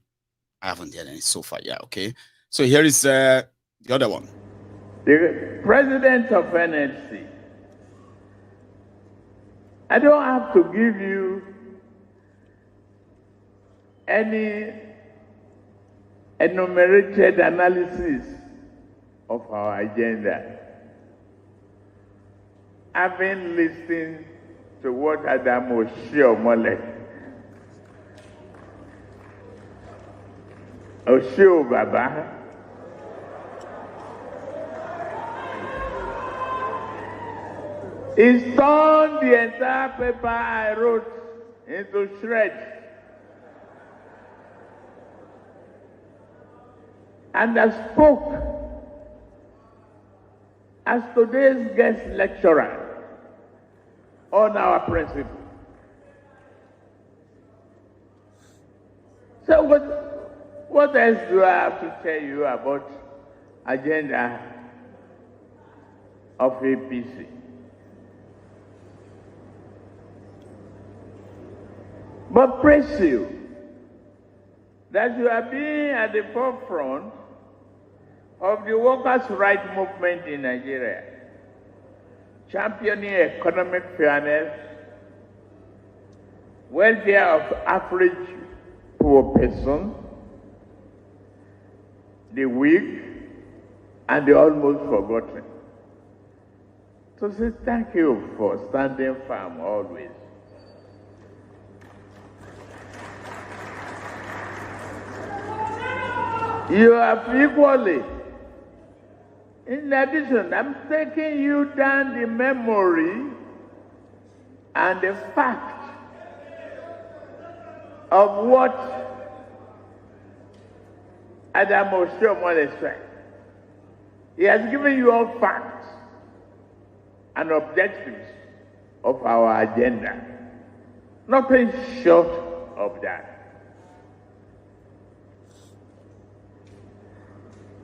I haven't done any so far. Yeah, okay. So here is the other one. The president of NLC. I don't have to give you any enumerated analysis of our agenda. Having listened to what Adam Oshiomole, Oshio Baba, he turned the entire paper I wrote into shreds. And I spoke as today's guest lecturer on our principle. So what else do I have to tell you about agenda of APC? But praise you that you are being at the forefront of the workers' rights movement in Nigeria, championing economic fairness, welfare of average poor person, the weak, and the almost forgotten. So say thank you for standing firm always. You have equally. In addition, I'm taking you down the memory and the fact of what Adam Oshiomole said. He has given you all facts and objectives of our agenda. Nothing short of that.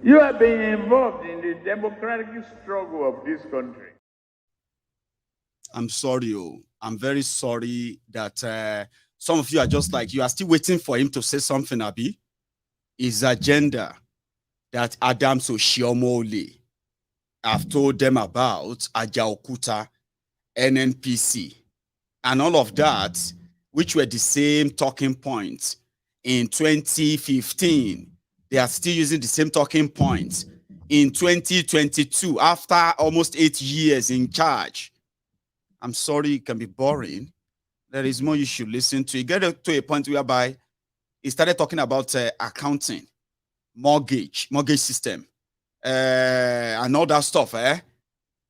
You have been involved in the democratic struggle of this country. I'm sorry, I'm very sorry that some of you are just like, you are still waiting for him to say something, Abi. His agenda that Adam Oshiomole have told them about, Ajaokuta, NNPC, and all of that, which were the same talking points in 2015. They are still using the same talking points in 2022, after almost 8 years in charge. I'm sorry, it can be boring. There is more you should listen to. You get to a point whereby he started talking about accounting, mortgage system, and all that stuff.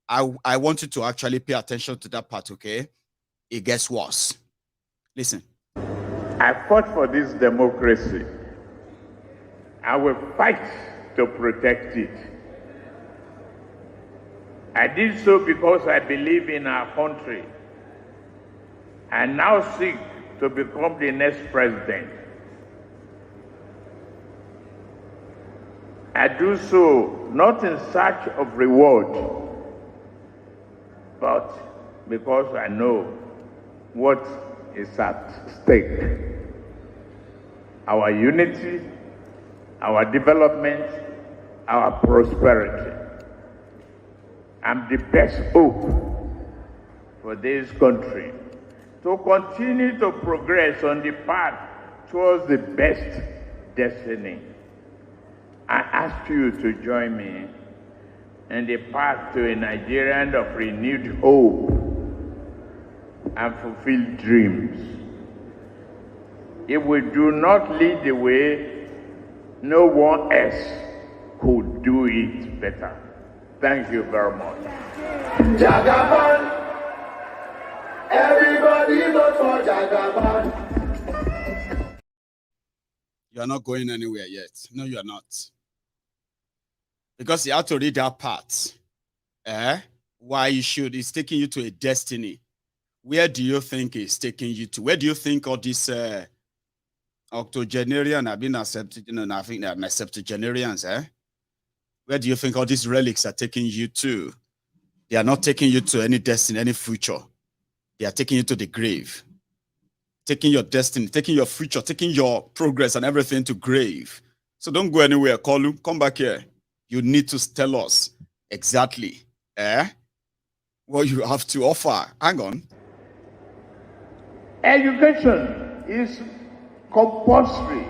I want you to actually pay attention to that part, okay? It gets worse. Listen. I fought for this democracy. I will fight to protect it. I did so because I believe in our country. I now seek to become the next president. I do so not in search of reward, but because I know what is at stake. Our unity, our development, our prosperity. I'm the best hope for this country to continue to progress on the path towards the best destiny. I ask you to join me in the path to a Nigeria of renewed hope and fulfilled dreams. If we do not lead the way, no one else could do it better. Thank you very much. Jagaban, everybody vote for Jagaban. You are not going anywhere yet. No, you are not. Because you have to read that part. Why you should. It's taking you to a destiny. Where do you think it's taking you to? Where do you think all this octogenarian have been accepted? I think they're septuagenarians, Where do you think all these relics are taking you to? They are not taking you to any destiny, any future. they are taking you to the grave, taking your destiny, taking your future, taking your progress and everything to grave. So don't go anywhere. Kolu, come back here. You need to tell us exactly what you have to offer. Hang on. Education is compulsory,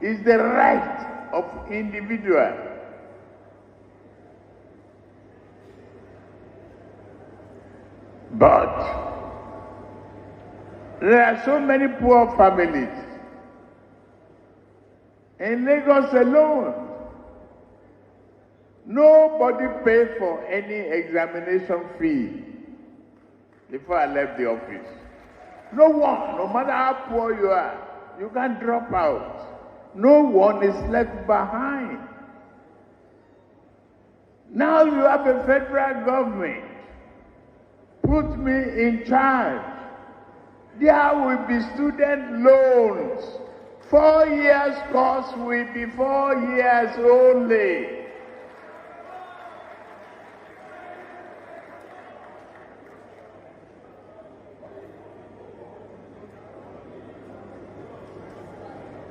is the right of individual. But there are so many poor families in Lagos alone. Nobody paid for any examination fee before I left the office. No one, no matter how poor you are, you can drop out. No one is left behind. Now you have a federal government. Put me in charge. There will be student loans. 4 years course will be 4 years only.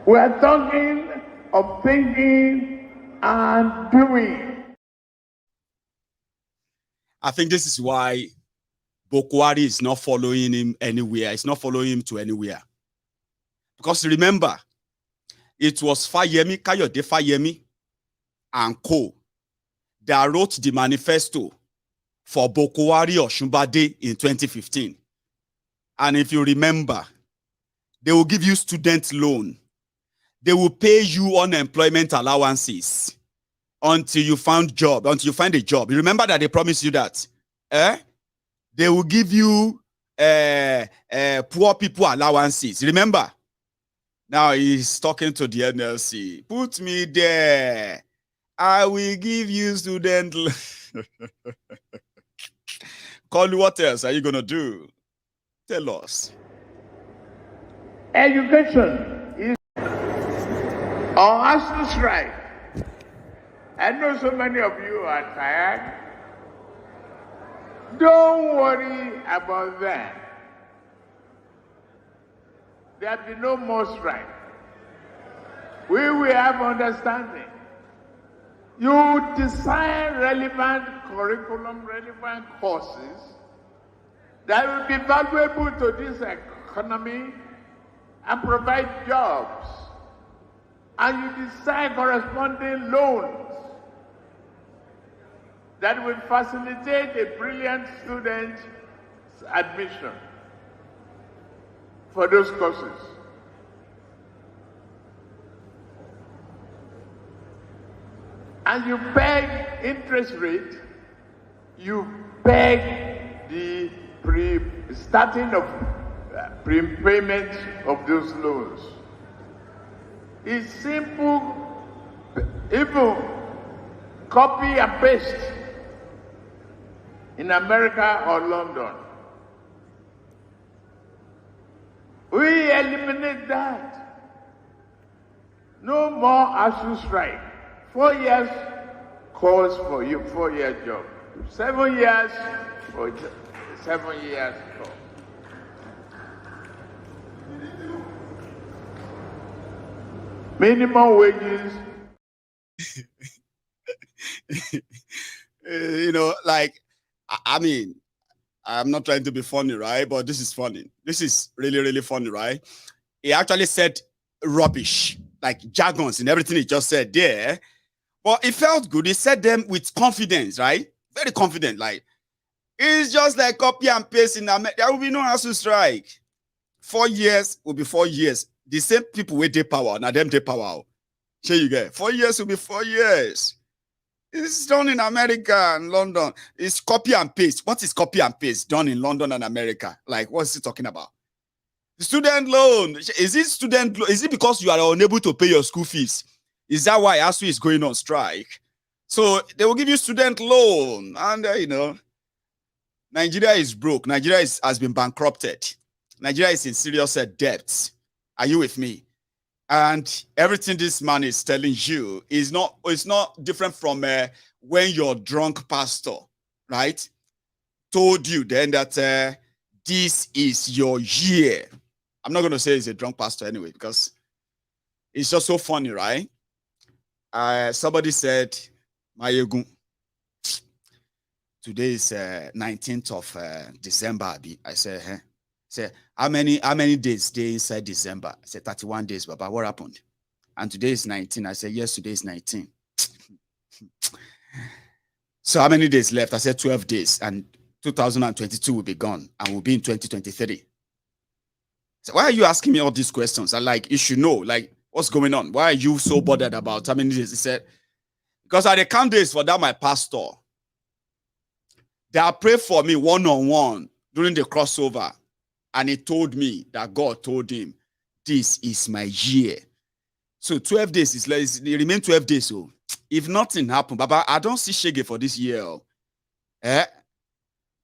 We are talking of thinking and doing. I think this is why Bokwari is not following him anywhere. It's not following him to anywhere. Because remember, it was Fayemi, Kayode Fayemi and co that wrote the manifesto for Bokwari Osunbade in 2015. And if you remember, they will give you student loan. They will pay you unemployment allowances until you find a job. You remember that they promised you that? They will give you poor people allowances. Remember? Now he's talking to the NLC. Put me there. I will give you student loan. Call you, what else are you going to do? Tell us. Education is on ASU strike. I know so many of you are tired. Don't worry about that. There will be no more strike. We will have understanding. You design relevant curriculum, relevant courses that will be valuable to this economy and provide jobs. And you design corresponding loans that will facilitate a brilliant student's admission for those courses. And you peg interest rate, you peg the starting of prepayment of those loans. It's simple, even copy and paste in America or London. We eliminate that. No more ASU strike. 4 years calls for you, 4-year job. 7 years for 7 years job. Minimum wages. You know, like, I mean, I'm not trying to be funny, right? But this is funny. This is really, really funny, right? He actually said rubbish, like jargons and everything he just said there. But it felt good. He said them with confidence, right? Very confident. Like, it's just like copy and paste in America. There will be no ASU strike. 4 years will be 4 years. The same people with their power, now them their power. Here you get 4 years will be 4 years. It's done in America and London. It's copy and paste. What is copy and paste done in London and America? Like, what's he talking about? Student loan. Is it student loan? Is it because you are unable to pay your school fees? Is that why ASU is going on strike? So they will give you student loan. And, you know, Nigeria is broke. Nigeria has been bankrupted. Nigeria is in serious debt. Are you with me? And everything this man is telling you is it's not different from when your drunk pastor, right, told you then that this is your year. I'm not going to say he's a drunk pastor anyway, because it's just so funny, right? Somebody said, Maiyegun, today is 19th of December. I said, huh? Say, how many days stay inside December? I said 31 days, Baba. What happened? And today is 19. I said, yes, today is 19. So how many days left? I said 12 days, and 2022 will be gone, and we'll be in 2023. So why are you asking me all these questions? I like, you should know, like, what's going on? Why are you so bothered about how many days? He said, because I count days for that, my pastor. They are prayed for me one-on-one during the crossover. And he told me that God told him, this is my year. So 12 days is less, it remain 12 days. So if nothing happened, Baba, I don't see shege for this year.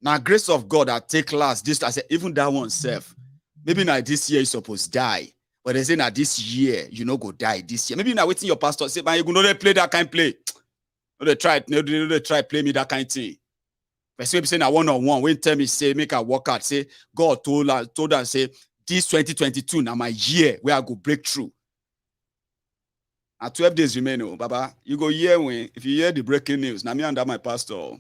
Now, grace of God, I take last. This, I said, even that one self. Maybe now this year you supposed to die. But they say now this year, you know, go die this year. Maybe now waiting your pastor say, man, you know they play that kind of play. No, they try play me that kind of thing. But say saying I one-on-one, when tell me say make a work out, say God told us say this 2022 now my year where I go break through. And 12 days remain, oh, Baba. You go hear when if you hear the breaking news, now me and that my pastor.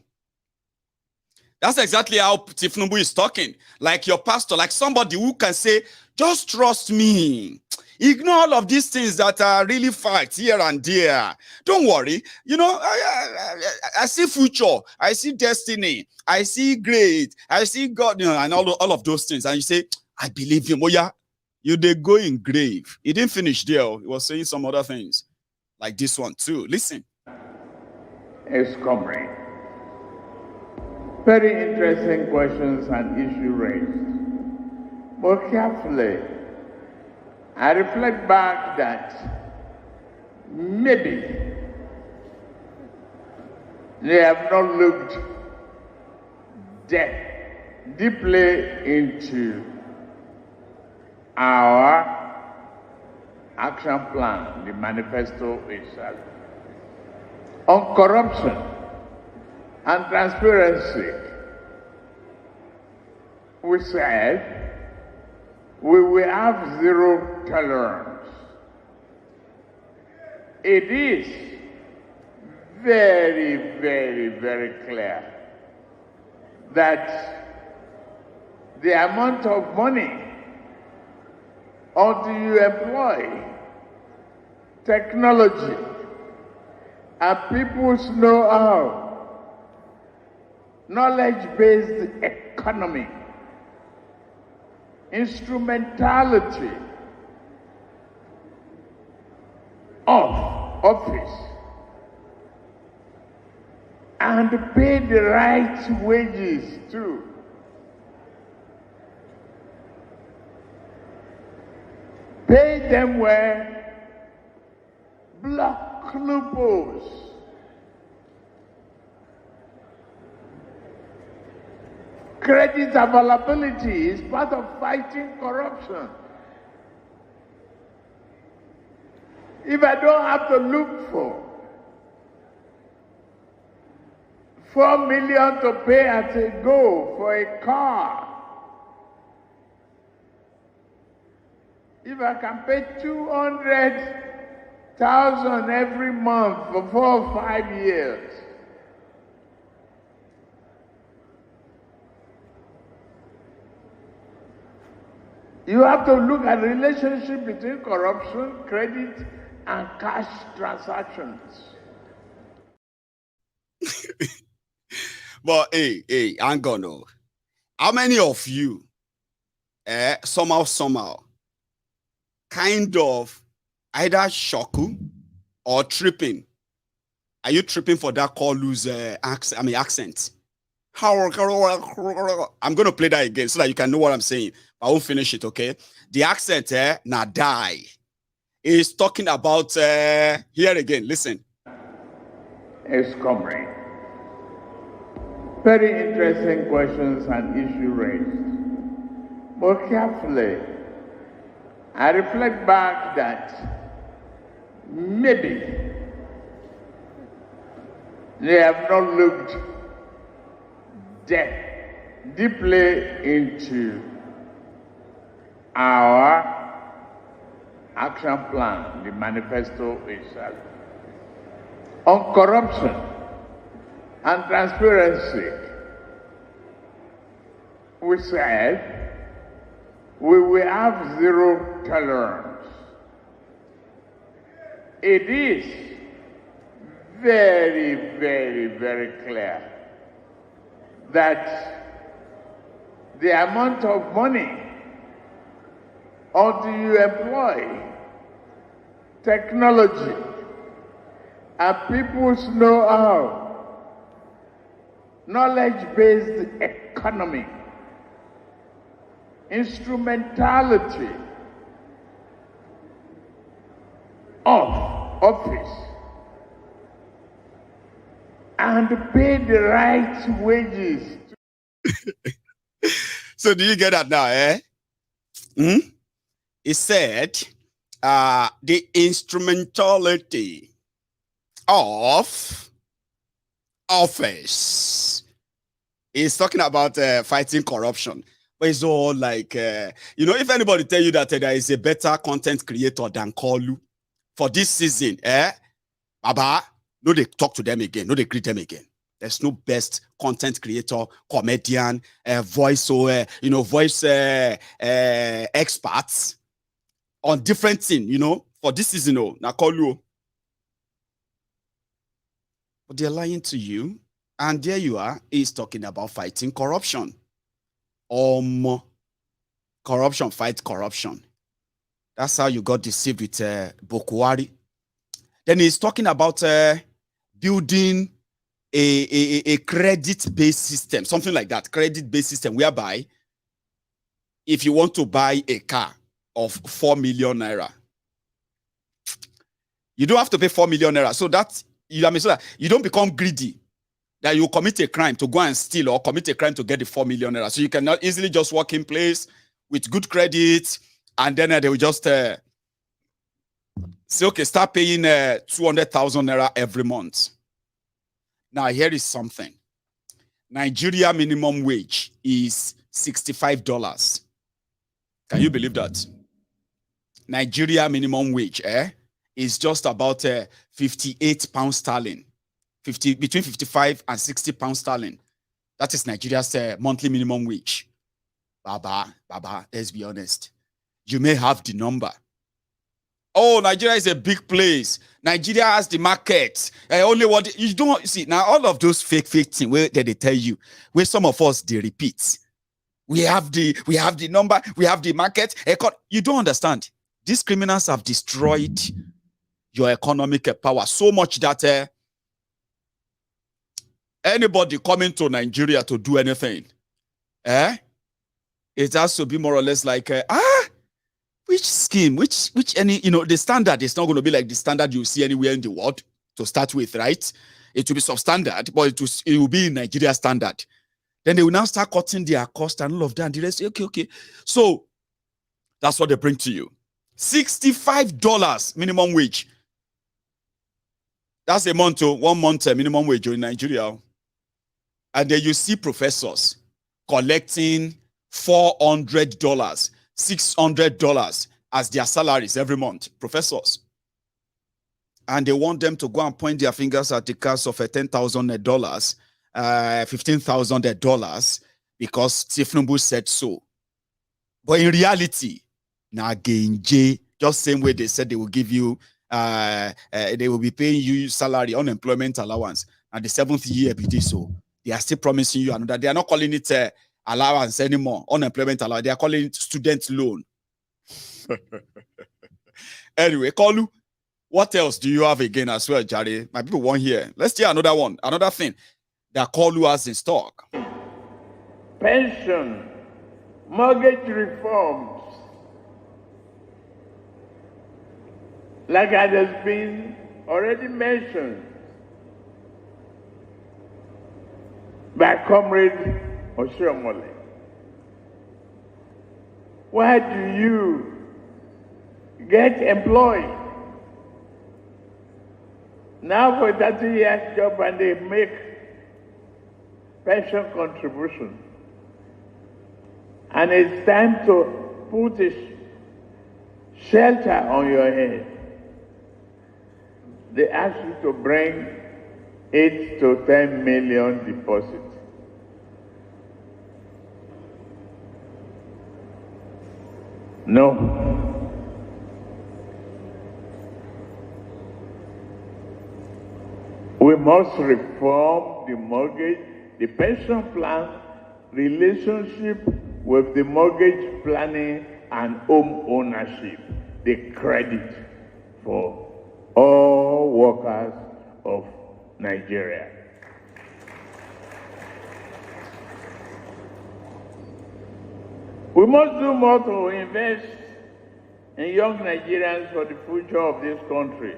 That's exactly how Tinubu is talking. Like your pastor, like somebody who can say, just trust me. Ignore all of these things that are really facts here and there. Don't worry. You know, I see future. I see destiny. I see great. I see God, you know, and all of those things. And you say, I believe him. Oh, yeah. You they go in grave. He didn't finish there. He was saying some other things. Like this one too. Listen. It's coming. Very interesting questions and issue raised. But carefully, I reflect back that maybe they have not looked deeply into our action plan, the manifesto itself, on corruption and transparency. We said we will have zero tolerance. It is very, very, very clear that the amount of money until you employ technology and people's know-how, knowledge-based economy, instrumentality of office, and pay the right wages too. Pay them where block loopholes. Credit availability is part of fighting corruption. If I don't have to look for 4 million to pay at a go for a car, if I can pay 200,000 every month for 4 or 5 years, you have to look at the relationship between corruption, credit, and cash transactions. But hey, I'm gonna. How many of you, somehow, kind of either shoku or tripping? Are you tripping for that call loose accent? I'm gonna play that again so that you can know what I'm saying. I won't finish it, okay? The accent, na die, is talking about here again. Listen. It's coming. Very interesting questions and issue raised. But carefully, I reflect back that maybe they have not looked deeply into our action plan, the manifesto itself, on corruption and transparency. We said we will have zero tolerance. It is very, very, very clear that the amount of money until you employ technology and people's know-how, knowledge-based economy, instrumentality of office, and pay the right wages. So do you get that now, eh? He said the instrumentality of office. He's talking about fighting corruption. But it's all like, if anybody tell you that there is a better content creator than Kolu for this season, Baba, no, they talk to them again. No, they greet them again. There's no best content creator, comedian, voice experts on different things, for this season, na Kolu. But they're lying to you. And there you are, he's talking about fighting corruption. Corruption, fight corruption. That's how you got deceived with Bokuwari. Then he's talking about building a credit-based system, something like that, credit-based system, whereby if you want to buy a car of 4 million naira, you don't have to pay 4 million naira. So that you don't become greedy, that you commit a crime to go and steal or commit a crime to get the 4 million naira. So you cannot easily just walk in place with good credit, and then they will just say, okay, start paying 200,000 naira every month. Now, here is something. Nigeria minimum wage is $65. Can you believe that? Nigeria minimum wage is just about 58 pounds sterling. Between 55 and 60 pounds sterling. That is Nigeria's monthly minimum wage. Baba, let's be honest. You may have the number. Oh, Nigeria is a big place. Nigeria has the market. Only what you don't see now. All of those fake things where they tell you, where some of us they repeat. We have the number. We have the market. You don't understand. These criminals have destroyed your economic power so much that anybody coming to Nigeria to do anything, it has to be more or less like which scheme, which any, the standard is not going to be like the standard you see anywhere in the world to start with, right? It will be substandard, but it will be in Nigeria standard. Then they will now start cutting their cost and all of that. And the rest, okay. So that's what they bring to you. $65 minimum wage. That's a month, 1 month minimum wage in Nigeria. And then you see professors collecting $400, $600 as their salaries every month, professors. And they want them to go and point their fingers at the cost of $10,000, $15,000 because Tinubu said so. But in reality, just same way they said they will give you, they will be paying you salary, unemployment allowance, and the 7th year be this so. They are still promising you another. They are not calling it allowance anymore, unemployment allowance. They are calling it student loan. Anyway, Kolu, what else do you have again as well, Jare? My people want here. Let's hear another one, another thing that Kolu has in stock. Pension, mortgage reforms, like it has been already mentioned by Comrade Oshiomole. Why do you get employed now for 30 years job and they make pension contribution? and it's time to put a shelter on your head. They ask you to bring 8 to 10 million deposit. No. We must reform the mortgage, the pension plan, relationship with the mortgage planning and home ownership, the credit for all workers of Nigeria. We must do more to invest in young Nigerians for the future of this country.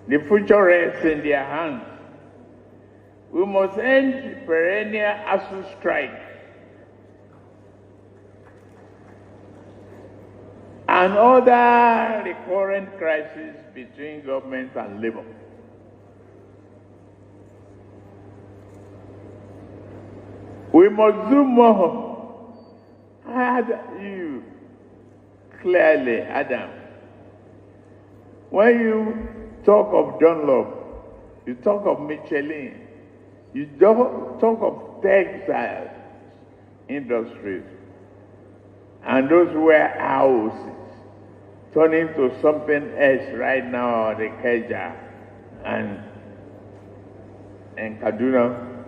The future rests in their hands. We must end perennial ASU strike and other recurrent crises between government and labor. We must do more. I had you clearly, Adam. When you talk of Dunlop, you talk of Michelin, you don't talk of textile industries, and those warehouses turning to something else right now, the Keja and Kaduna.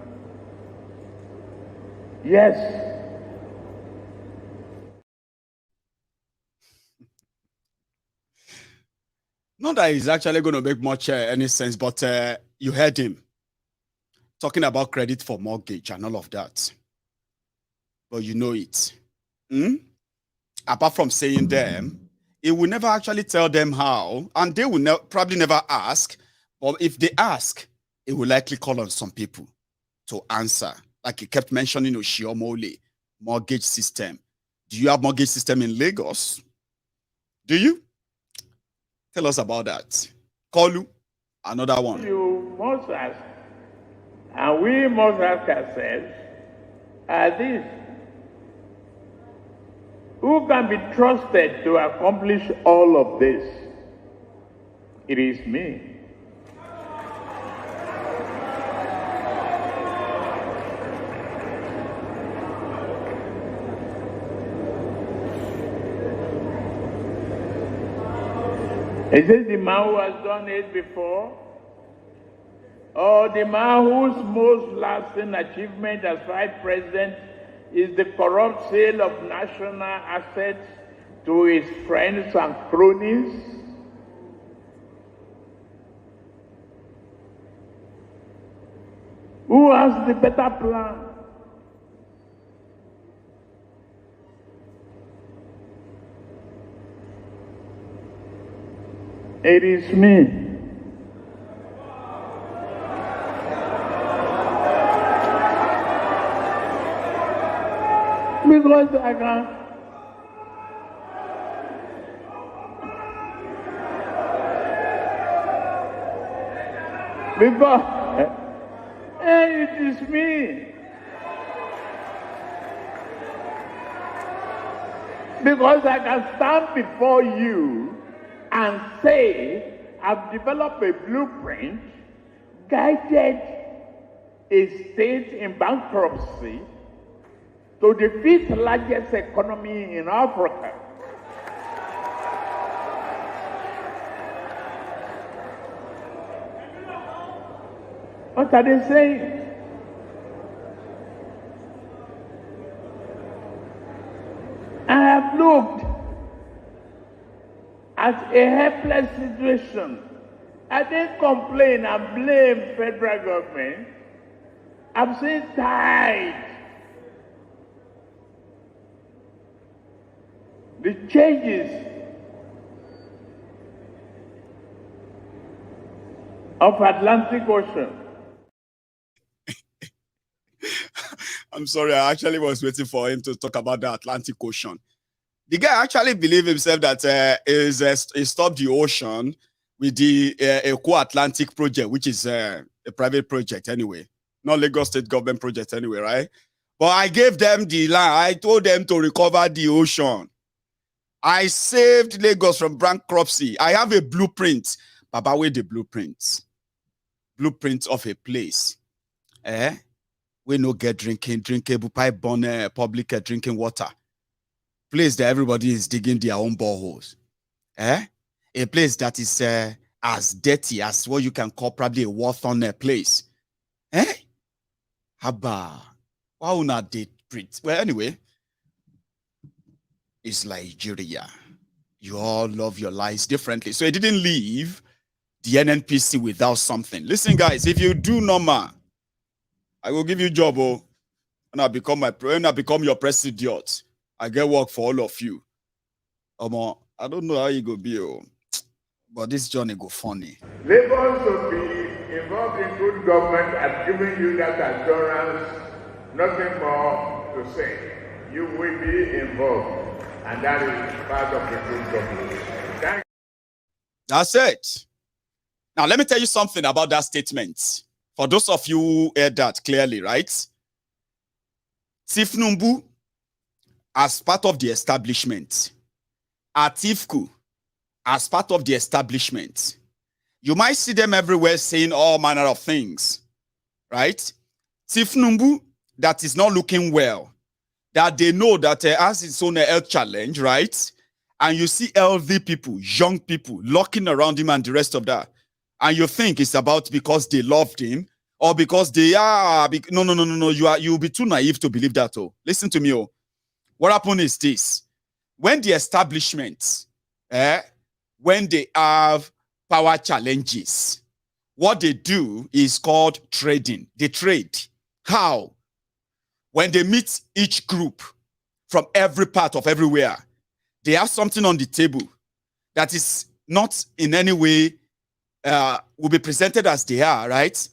Yes. Not that it's actually going to make much any sense, but you heard him talking about credit for mortgage and all of that. But you know it. Apart from saying them, it will never actually tell them how, and they will probably never ask. But if they ask, it will likely call on some people to answer. Like he kept mentioning Oshiomole, mortgage system. Do you have mortgage system in Lagos? Do you? Tell us about that. Kolu, another one. You must ask, and we must ask ourselves, this, who can be trusted to accomplish all of this? It is me. Is it the man who has done it before? Or the man whose most lasting achievement as vice president is the corrupt sale of national assets to his friends and cronies? Who has the better plan? It is me. Because I can. Because it is me. Because I can stand before you and say, I've developed a blueprint, guided a state in bankruptcy to defeat the largest economy in Africa. What are they saying? I have looked at a helpless situation. I didn't complain and blame federal government. I'm saying tired. The changes of Atlantic Ocean. I'm sorry, I actually was waiting for him to talk about the Atlantic Ocean. The guy actually believed himself that he stopped the ocean with the Atlantic project, which is a private project anyway, not Lagos state government project anyway, right? But I gave them the land. I told them to recover the ocean. I saved Lagos from bankruptcy. I have a blueprint. Baba, where the blueprints? Blueprint of a place. We no get drinkable pipe burn, public drinking water. Place that everybody is digging their own boreholes. A place that is as dirty as what you can call probably a war-torn place. Haba. Why not did print? Well, anyway, it's Nigeria. You all love your lives differently. So it didn't leave the NNPC without something. Listen, guys, if you do normal, I will give you a job, and I become your president. I get work for all of you. I don't know how you go be, but this journey go funny. Labour should be involved in good government and giving you that assurance. Nothing more to say. You will be involved, and that is part of the good government. That's it. Now, let me tell you something about that statement. For those of you who heard that clearly, right? Tinubu, as part of the establishment, Atiku, as part of the establishment, you might see them everywhere saying all manner of things, right? Tinubu, that is not looking well, that they know that has its own health challenge, right? And you see healthy people, young people, locking around him and the rest of that. And you think it's about because they loved him or because they are. No. You'll be too naive to believe that. Listen to me. What happened is this. When the establishment, when they have power challenges, what they do is called trading. They trade. How? When they meet each group from every part of everywhere, they have something on the table that is not in any way will be presented as they are, right?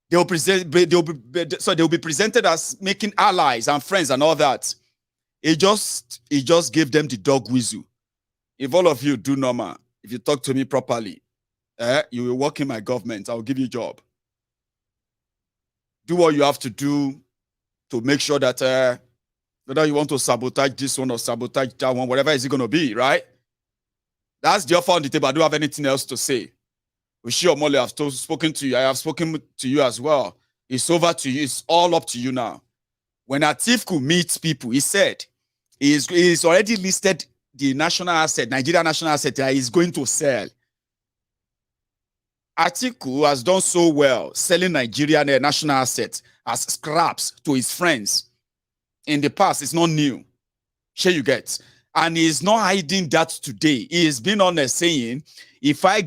They'll be presented as making allies and friends and all that. It just gave them the dog whistle. If all of you do normal, if you talk to me properly, you will work in my government. I'll give you a job. Do what you have to do to make sure that whether you want to sabotage this one or sabotage that one, whatever is it going to be, right? That's the offer on the table. I don't have anything else to say. Ushi Omole, I've spoken to you. I have spoken to you as well. It's over to you. It's all up to you now. When Atiku meets people, he said he's already listed the national asset, Nigeria national asset that he's going to sell. Atiku has done so well selling Nigerian national assets as scraps to his friends. In the past, it's not new. Sure you get. And he's not hiding that today. He has been honest saying, if I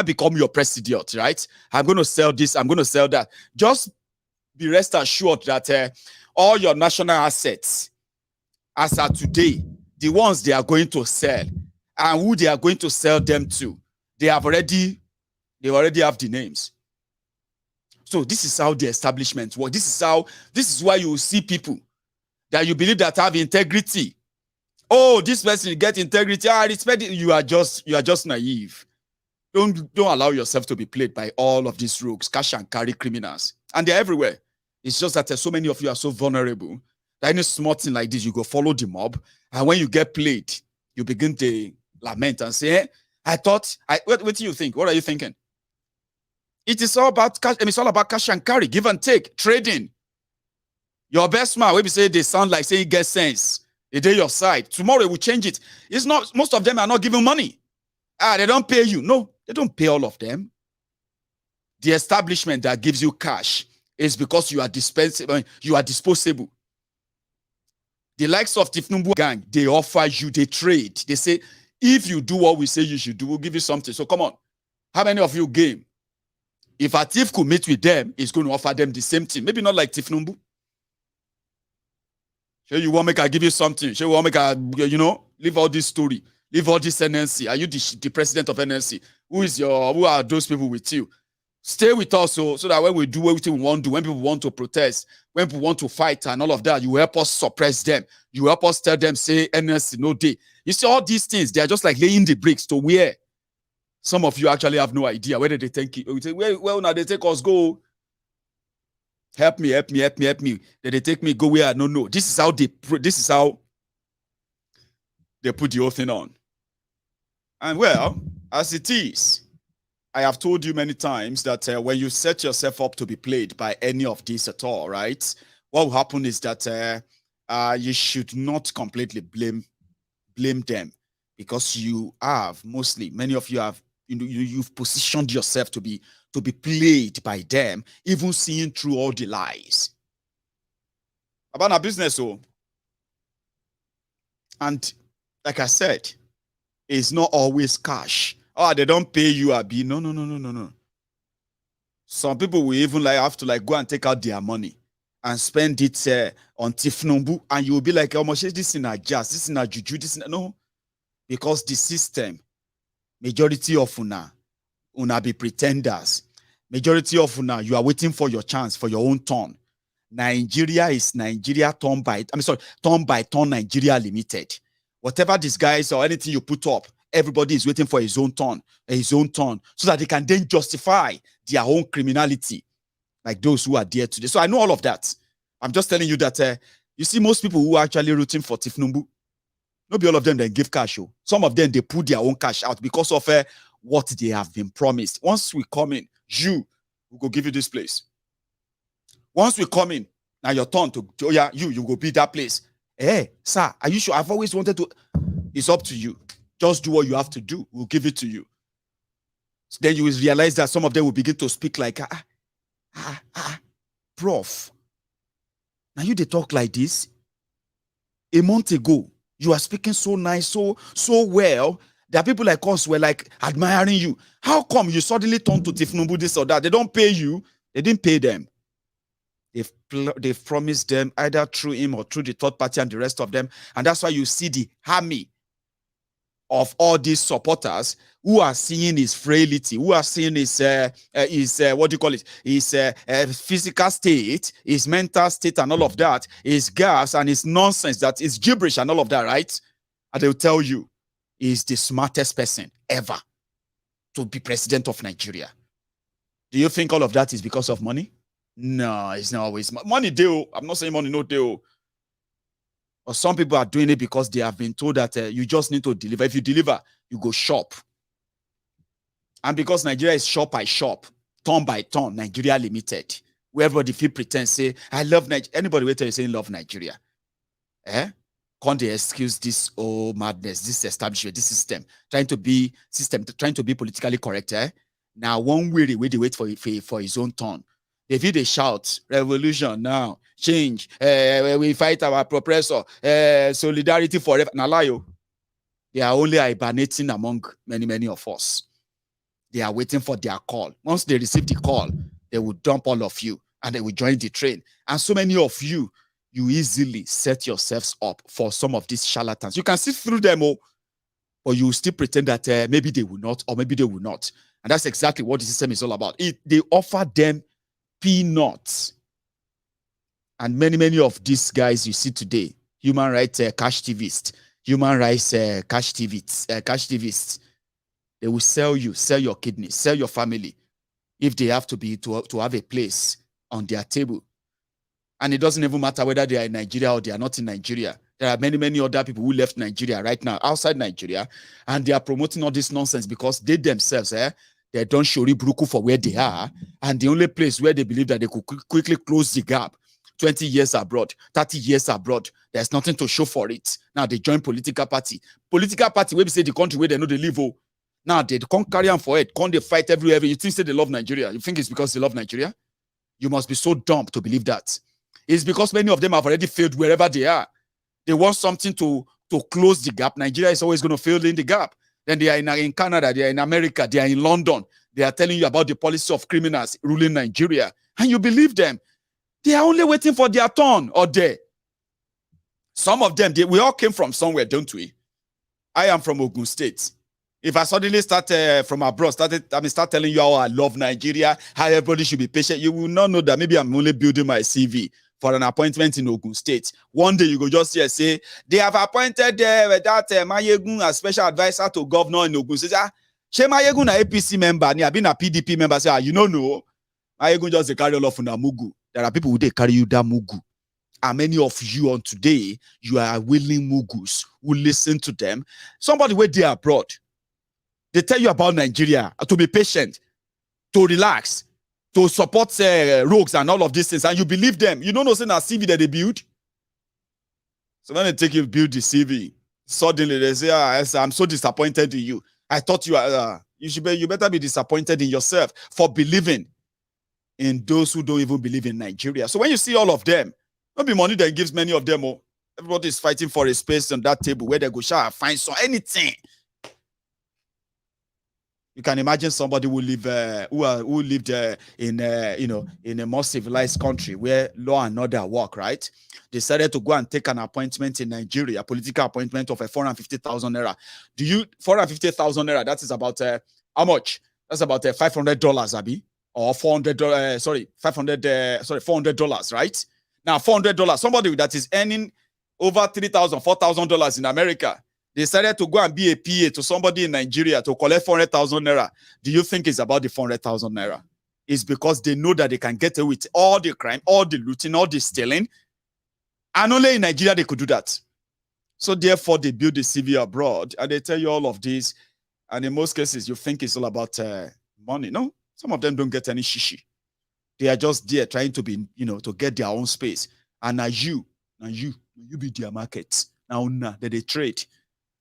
become your president, right, I'm going to sell this, I'm going to sell that. Just be rest assured that all your national assets, as of today, the ones they are going to sell and who they are going to sell them to, they already have the names. So this is how the establishment works. This is why you see people that you believe that have integrity. Oh, this person get integrity. I respect it. You are just naive. Don't allow yourself to be played by all of these rogues, cash and carry criminals. And they're everywhere. It's just that so many of you are so vulnerable that any small thing like this, you go follow the mob. And when you get played, you begin to lament and say, what do you think? What are you thinking? It is all about cash. It's all about cash and carry, give and take, trading. Your best man, when we say they sound like say he gets sense. The day your side. Tomorrow we change it. It's not, most of them are not giving money. They don't pay you. No, they don't pay all of them. The establishment that gives you cash is because you are dispensable, you are disposable. The likes of Tinubu gang, they offer you, they trade. They say, if you do what we say you should do, we'll give you something. So come on. How many of you game? If Atif could meet with them, he's going to offer them the same thing. Maybe not like Tinubu. Sure, you want me to give you something. Sure, you want me to, leave all this story. Leave all this NNC. Are you the president of NNC? Who are those people with you? Stay with us so that when we do everything we want to do, when people want to protest, when people want to fight and all of that, you help us suppress them. You help us tell them, say NNC, no day. You see, all these things, they are just like laying the bricks to where some of you actually have no idea. Where did they think it? Well, now they take us go. Help me. Then they take me, go where I don't know. This is how they put the whole thing on. And well, as it is, I have told you many times that when you set yourself up to be played by any of these at all, right? What will happen is that you should not completely blame them, because you have many of you have you've positioned yourself to be played by them, even seeing through all the lies about our business. And like I said, it's not always cash. Oh, they don't pay you, Abi. No. Some people will even have to go and take out their money and spend it on Tinubu, and you will be like, oh, this in a jazz, this in a juju, this in a... No. Because the system, majority of una be pretenders. Majority of una, you are waiting for your chance, for your own turn. Nigeria is Nigeria turn by turn Nigeria Limited. Whatever disguise or anything you put up, everybody is waiting for his own turn, so that they can then justify their own criminality, like those who are there today. So I know all of that. I'm just telling you that you see most people who are actually rooting for Tinubu, not be all of them that give cash. Some of them, they put their own cash out because of what they have been promised. Once we come in, we go give you this place. Once we come in, now your turn to you go be that place. Hey, sir, are you sure? I've always wanted to. It's up to you. Just do what you have to do. We'll give it to you. So then you will realize that some of them will begin to speak like, prof. Now they talk like this. A month ago, you are speaking so nice, so well. There are people like us who were admiring you. How come you suddenly turn to Tinubu this or that? They don't pay you. They didn't pay them. They've promised them either through him or through the third party and the rest of them. And that's why you see the army of all these supporters who are seeing his frailty, who are seeing his physical state, his mental state and all of that, his gas and his nonsense, that is gibberish and all of that, right? And they'll tell you he's the smartest person ever to be president of Nigeria. Do you think all of that is because of money? No, it's not always money. I'm not saying money no deal. Or some people are doing it because they have been told that you just need to deliver. If you deliver, you go shop. And because Nigeria is shop by shop, turn by turn, Nigeria Limited, where everybody feel pretend, say, I love Nigeria. Anybody wait till you say love Nigeria? Can't they excuse this madness, this establishment, this system, trying to be politically correct? Now, one way they wait for his own turn. If they shout, revolution now, change, we fight our oppressor, solidarity forever. Nalayo, they are only hibernating among many of us. They are waiting for their call. Once they receive the call, they will dump all of you and they will join the train. And so many of you, you easily set yourselves up for some of these charlatans. You can see through them, but you still pretend that maybe they will not, or maybe they will not. And that's exactly what the system is all about. They offer them peanuts. And many of these guys you see today, human rights cash activists, human rights cash activists, they will sell you, sell your kidneys, sell your family if they have to have a place on their table. And it doesn't even matter whether they are in Nigeria or they are not in Nigeria. There are many other people who left Nigeria right now, outside Nigeria, and they are promoting all this nonsense because they themselves, they don't show Bruku for where they are, and the only place where they believe that they could quickly close the gap, 20 years abroad, 30 years abroad, there's nothing to show for it. Now they join political party. Political party, where we say the country where they know they live. Now they can't carry on for it. Can't they fight everywhere? You think they love Nigeria? You think it's because they love Nigeria? You must be so dumb to believe that. It's because many of them have already failed wherever they are. They want something to close the gap. Nigeria is always going to fill in the gap. Then they are in Canada, they are in America, they are in London. They are telling you about the policy of criminals ruling Nigeria. And you believe them. They are only waiting for their turn or day. Some of them, we all came from somewhere, don't we? I am from Ogun State. If I suddenly start from abroad, start telling you how I love Nigeria, how everybody should be patient, you will not know that maybe I'm only building my CV for an appointment in Ogun State. One day you go just here say, they have appointed that Maiyegun as special advisor to governor in Ogun State. She Maiyegun a APC member, ni have been a PDP member. Say, you don't know. Maiyegun just carry all of Mugu. There are people who they carry you that mugu. And many of you on today, you are willing mugus who listen to them. Somebody where they are abroad, they tell you about Nigeria, to be patient, to relax, to support rogues and all of these things, and you believe them. You don't know saying that CV that they build. So when they take you build the CV, suddenly they say, I'm so disappointed in you. I thought you better be disappointed in yourself for believing in those who don't even believe in Nigeria. So when you see all of them, not be money that gives many of them. Oh, everybody is fighting for a space on that table where they go shall find so anything. You can imagine somebody who lived in in a more civilized country where law and order work, right? Decided to go and take an appointment in Nigeria, a political appointment of a 450,000 naira. 450,000 naira? That is about how much? That's about $500, Abi, or $400. $400, right? Now $400. Somebody that is earning over $3,000, $4,000 in America decided to go and be a PA to somebody in Nigeria to collect 400,000 naira. Do you think it's about the 400,000 naira? It's because they know that they can get away with all the crime, all the looting, all the stealing. And only in Nigeria they could do that. So therefore, they build the CV abroad and they tell you all of this. And in most cases, you think it's all about money. No, some of them don't get any shishi. They are just there trying to be, to get their own space. And now you be their market. Now that they trade.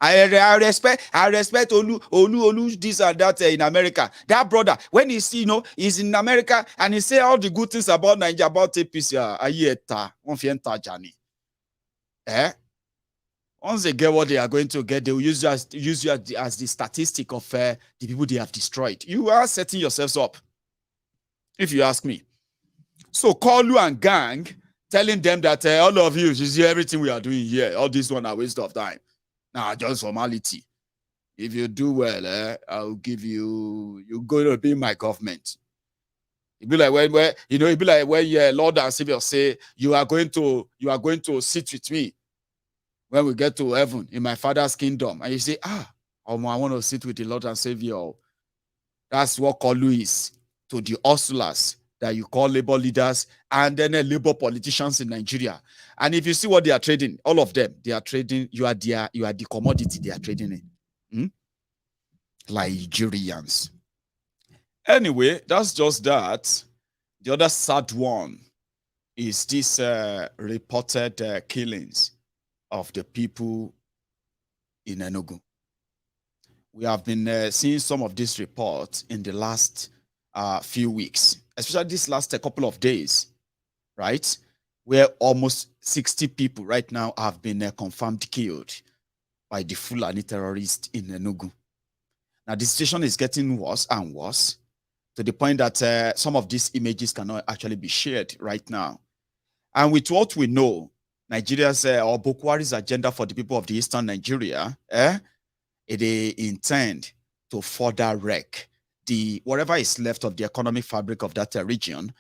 I respect Olu this and that in America. That brother, when he's he's in America and he say all the good things about Nigeria, about APC, once they get what they are going to get, they will use you as the statistic of the people they have destroyed. You are setting yourselves up, if you ask me. So Kolu and gang telling them that all of you should see everything we are doing here. All this one are waste of time. Nah, just formality. If you do well, I'll give you. You're going to be in my government. It'd be like when Lord and Savior say you are going to sit with me when we get to heaven in my Father's kingdom, and you say, I want to sit with the Lord and Savior. That's what Kolu is to the hustlers that you call labor leaders and then labor politicians in Nigeria. And if you see what they are trading, all of them, they are trading, you are the commodity they are trading in. Nigerians. Anyway, that's just that. The other sad one is this reported killings of the people in Enugu. We have been seeing some of these reports in the last few weeks, especially this last couple of days, right? Where almost 60 people right now have been confirmed killed by the Fulani terrorists in Enugu. Now, the situation is getting worse and worse to the point that some of these images cannot actually be shared right now. And with what we know, Nigeria's or Boko Haram's agenda for the people of the eastern Nigeria, they intend to further wreck whatever is left of the economic fabric of that region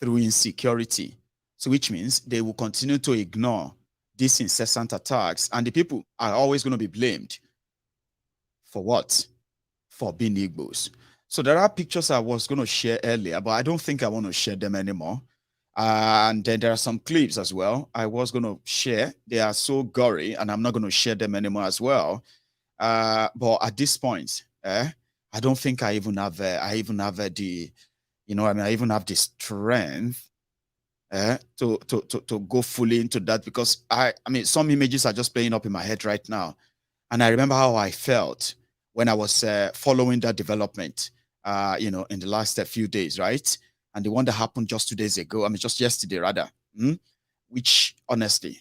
through insecurity. So which means they will continue to ignore these incessant attacks, and the people are always going to be blamed for what? For being Igbos. So there are pictures I was going to share earlier, but I don't think I want to share them anymore. And then there are some clips as well I was going to share. They are so gory, and I'm not going to share them anymore as well. But at this point, I don't think I even have the, I even have the strength to go fully into that, because I mean, some images are just playing up in my head right now. And I remember how I felt when I was following that development, in the last few days, right? And the one that happened just 2 days ago, just yesterday rather, which honestly,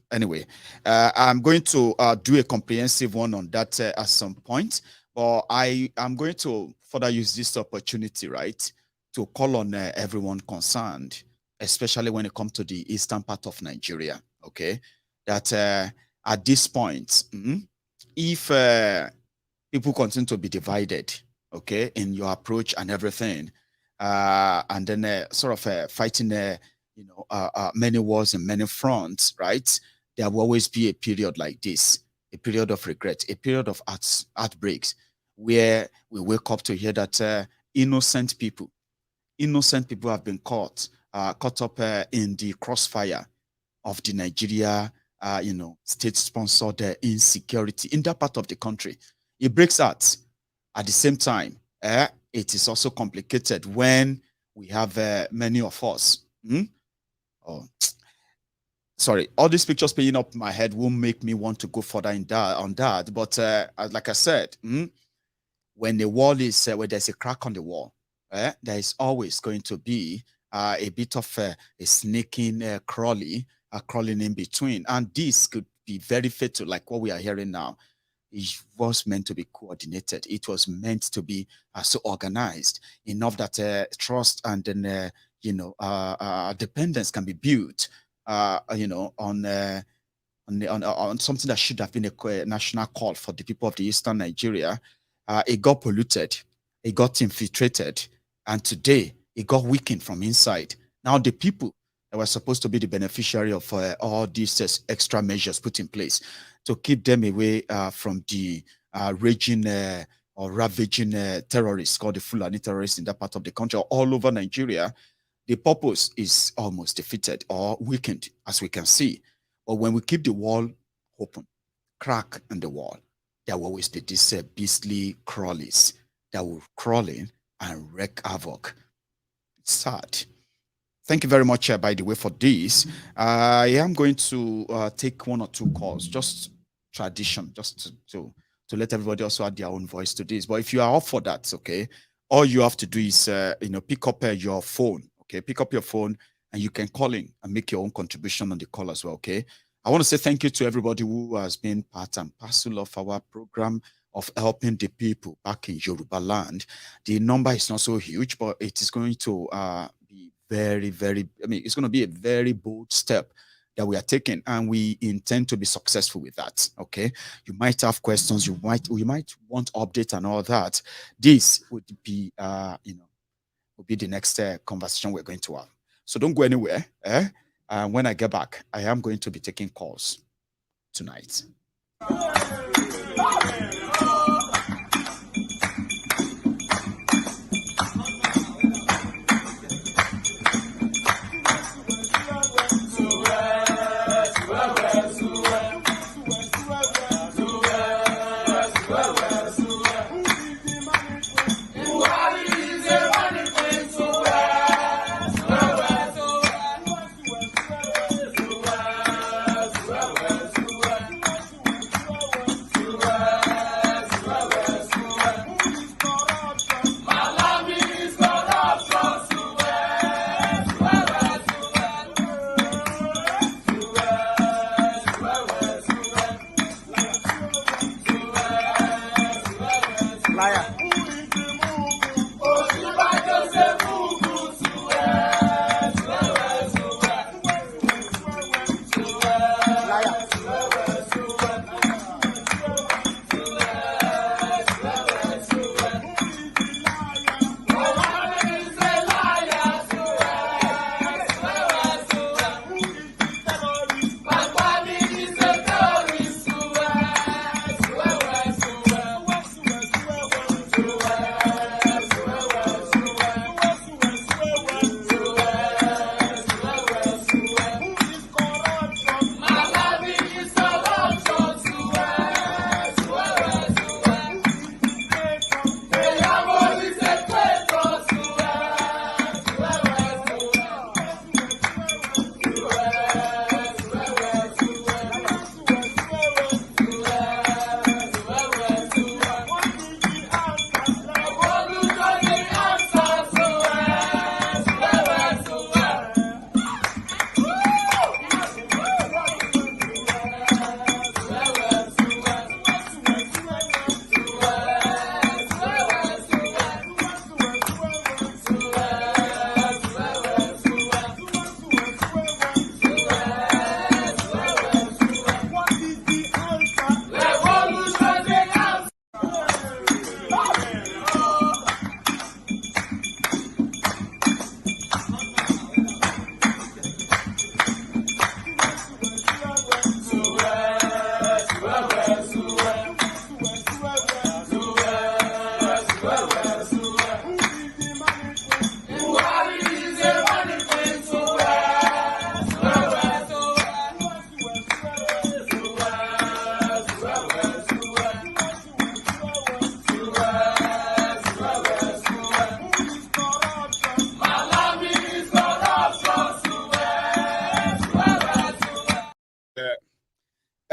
anyway, I'm going to do a comprehensive one on that at some point, but I am going to further use this opportunity, right, to call on everyone concerned, especially when it comes to the eastern part of Nigeria, okay, that at this point, if people continue to be divided, okay, in your approach and everything, and then sort of fighting, many wars and many fronts, right, there will always be a period like this, a period of regret, a period of heartbreaks, where we wake up to hear that innocent people, innocent people have been caught up in the crossfire of the Nigeria, state-sponsored insecurity in that part of the country. It breaks out. At the same time, it is also complicated when we have many of us. Sorry, all these pictures playing up my head won't make me want to go further on that. But like I said, when the wall is, where there's a crack on the wall, there is always going to be a bit of a sneaking, crawling in between. And this could be very fatal, like what we are hearing now. It was meant to be coordinated. It was meant to be so organized enough that trust and then, dependence can be built, on something that should have been a national call for the people of the Eastern Nigeria. It got polluted, it got infiltrated, and today it got weakened from inside. Now the people that were supposed to be the beneficiary of all these extra measures put in place to keep them away from the raging or ravaging terrorists called the Fulani terrorists in that part of the country or all over Nigeria, the purpose is almost defeated or weakened, as we can see. But when we keep the wall open, crack in the wall, there will always be these beastly crawlies that will crawl in and wreak havoc. It's sad. Thank you very much, by the way, for this. I am going to take one or two calls, just tradition, just to let everybody also add their own voice to this. But if you are up for that, okay, all you have to do is, pick up your phone, okay? Pick up your phone and you can call in and make your own contribution on the call as well, okay? I want to say thank you to everybody who has been part and parcel of our program of helping the people back in Yoruba land. The number is not so huge, but it is going to be very, very, it's going to be a very bold step that we are taking, and we intend to be successful with that. Okay, you might have questions, you might want updates and all that. This would be will be the next conversation we're going to have. So don't go anywhere. When I get back, I am going to be taking calls tonight.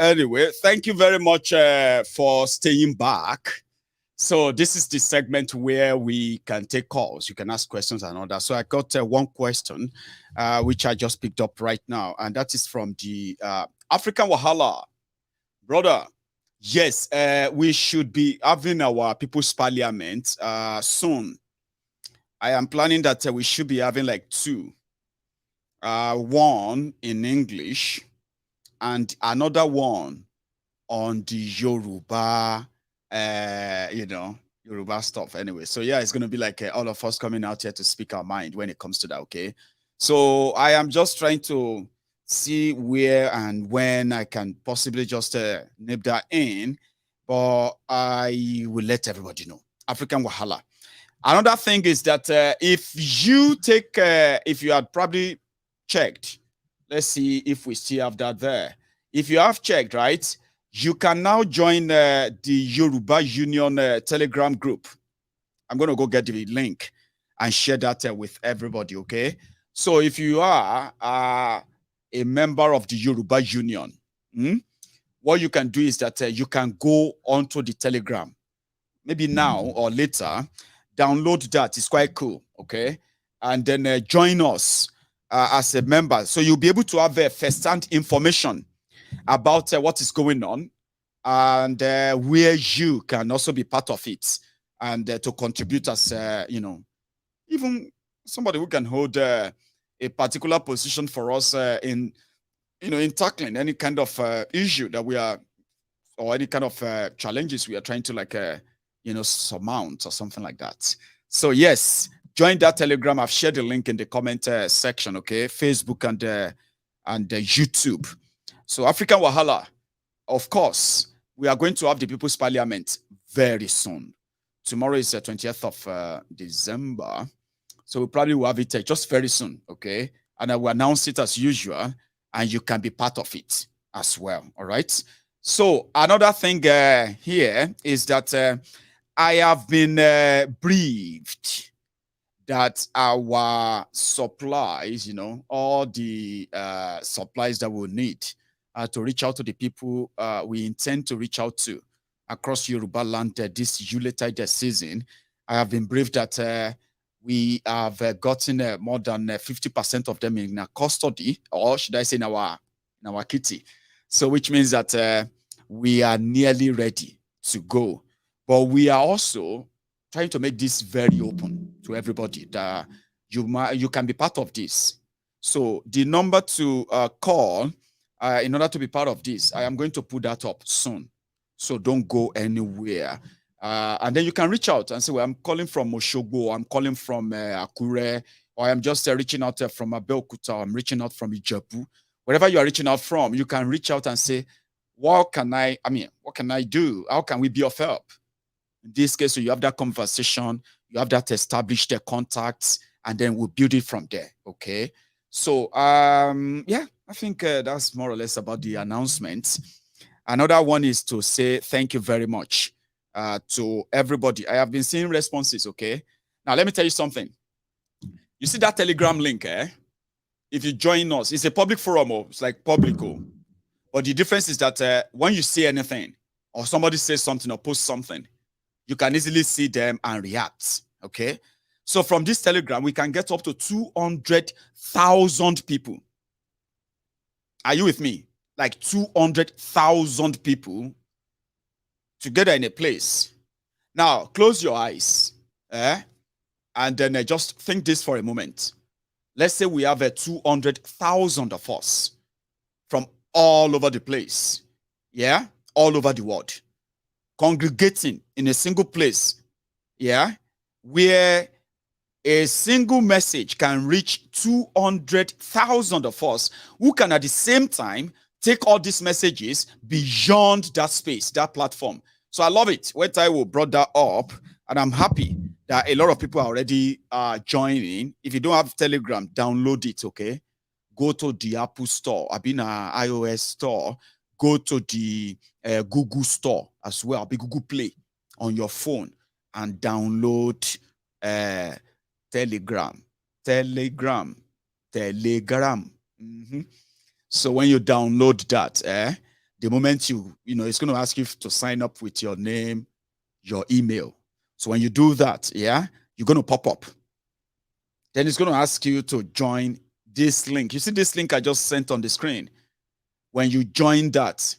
Anyway, thank you very much for staying back. So this is the segment where we can take calls. You can ask questions and all that. So I got one question, which I just picked up right now, and that is from the African Wahala. Brother, yes, we should be having our People's Parliament soon. I am planning that we should be having like two. One in English and another one on the Yoruba, Yoruba stuff anyway. So yeah, it's going to be like all of us coming out here to speak our mind when it comes to that, okay? So I am just trying to see where and when I can possibly just nip that in, but I will let everybody know. African Wahala. Another thing is that if you had probably checked, let's see if we still have that there. If you have checked, right, you can now join the Yoruba Union Telegram group. I'm going to go get the link and share that with everybody, okay? So if you are a member of the Yoruba Union, what you can do is that you can go onto the Telegram, maybe now or later, download that. It's quite cool, okay? And then join us as a member. So you'll be able to have first-hand information about what is going on and where you can also be part of it and to contribute as, even somebody who can hold a particular position for us in tackling any kind of issue that we are, or any kind of challenges we are trying to surmount or something like that. So yes, join that Telegram. I've shared the link in the comment section, okay? Facebook and YouTube. So African Wahala, of course, we are going to have the People's Parliament very soon. Tomorrow is the 20th of December. So we probably will have it just very soon, okay? And I will announce it as usual, and you can be part of it as well, all right? So another thing here is that I have been briefed that our supplies, all the supplies that we'll need to reach out to the people we intend to reach out to across Yoruba land this Yuletide season, I have been briefed that we have gotten more than 50% of them in our custody, or should I say in our kitty. So which means that we are nearly ready to go. But we are also trying to make this very open to everybody that you can be part of this. So the number to call in order to be part of this, I am going to put that up soon. So don't go anywhere. And then you can reach out and say, well, I'm calling from Oshogbo, I'm calling from Akure, or I'm just reaching out from Abeokuta, or I'm reaching out from Ijebu. Wherever you are reaching out from, you can reach out and say, what can I do? How can we be of help? In this case, so you have that conversation, you have that established contacts, and then we'll build it from there, okay? So, yeah, I think that's more or less about the announcements. Another one is to say thank you very much to everybody. I have been seeing responses, okay? Now, let me tell you something. You see that Telegram link, if you join us, it's a public forum, it's like Politico. But the difference is that when you say anything, or somebody says something or posts something, you can easily see them and react, okay? So from this Telegram, we can get up to 200,000 people. Are you with me? Like 200,000 people together in a place. Now, close your eyes, and then just think this for a moment. Let's say we have 200,000 of us from all over the place, yeah, all over the world, congregating in a single place, yeah, where a single message can reach 200,000 of us who can at the same time take all these messages beyond that space, that platform. So I love it when Taiwo brought that up, and I'm happy that a lot of people are already joining. If you don't have Telegram, download it, okay? Go to the Apple Store, I've been an iOS store, go to the Google Store as well, be Google Play on your phone, and download Telegram. So when you download that, The moment it's going to ask you to sign up with your name, your email. So when you do that, yeah, you're going to pop up. Then it's going to ask you to join this link. You see this link I just sent on the screen? When you join that,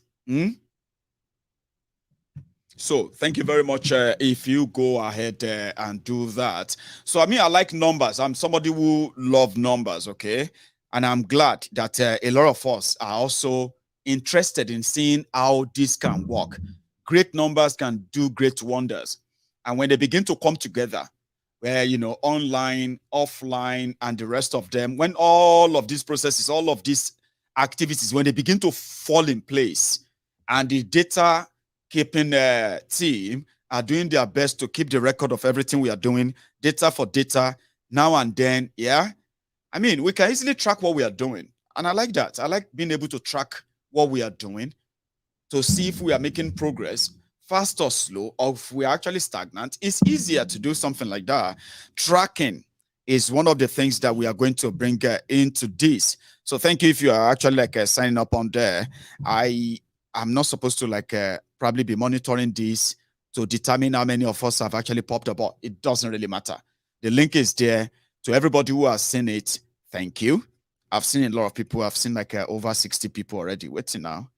So thank you very much if you go ahead and do that. So I mean, I like numbers. I'm somebody who love numbers, okay? And I'm glad that a lot of us are also interested in seeing how this can work. Great numbers can do great wonders. And when they begin to come together, where, online, offline, and the rest of them, when all of these processes, all of these activities, when they begin to fall in place, and the data keeping team are doing their best to keep the record of everything we are doing, data for data, now and then, yeah? I mean, we can easily track what we are doing. And I like that. I like being able to track what we are doing to see if we are making progress, fast or slow, or if we are actually stagnant. It's easier to do something like that. Tracking is one of the things that we are going to bring into this. So thank you if you are actually signing up on there. I'm not supposed to probably be monitoring this to determine how many of us have actually popped up. It doesn't really matter. The link is there. To everybody who has seen it, thank you. I've seen a lot of people. I've seen over 60 people already waiting now.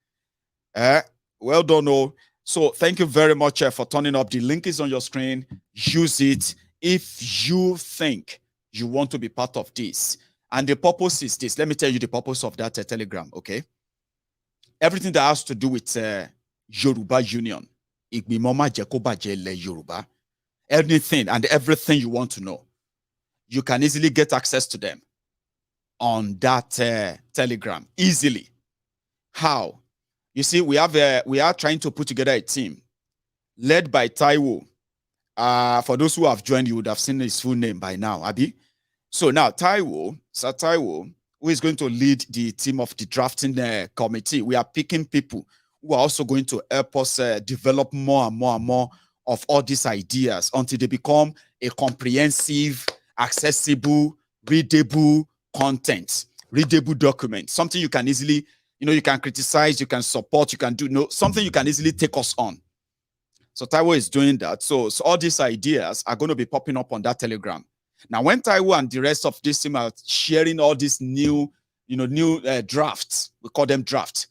Well done, all. So thank you very much for turning up. The link is on your screen. Use it if you think you want to be part of this. And the purpose is this. Let me tell you the purpose of that Telegram, okay? Everything that has to do with Yoruba Union, Yoruba, anything and everything you want to know, you can easily get access to them on that Telegram easily. How? You see, we are trying to put together a team led by Taiwo. For those who have joined, you would have seen his full name by now, Abi. So now Taiwo, Sir Taiwo, who is going to lead the team of the drafting committee. We are picking people who are also going to help us develop more and more and more of all these ideas until they become a comprehensive, accessible, readable content, readable document, something you can easily, you can criticize, you can support, you can do, something you can easily take us on. So Taiwo is doing that. So all these ideas are going to be popping up on that Telegram. Now, when Taiwo and the rest of this team are sharing all these new drafts, we call them draft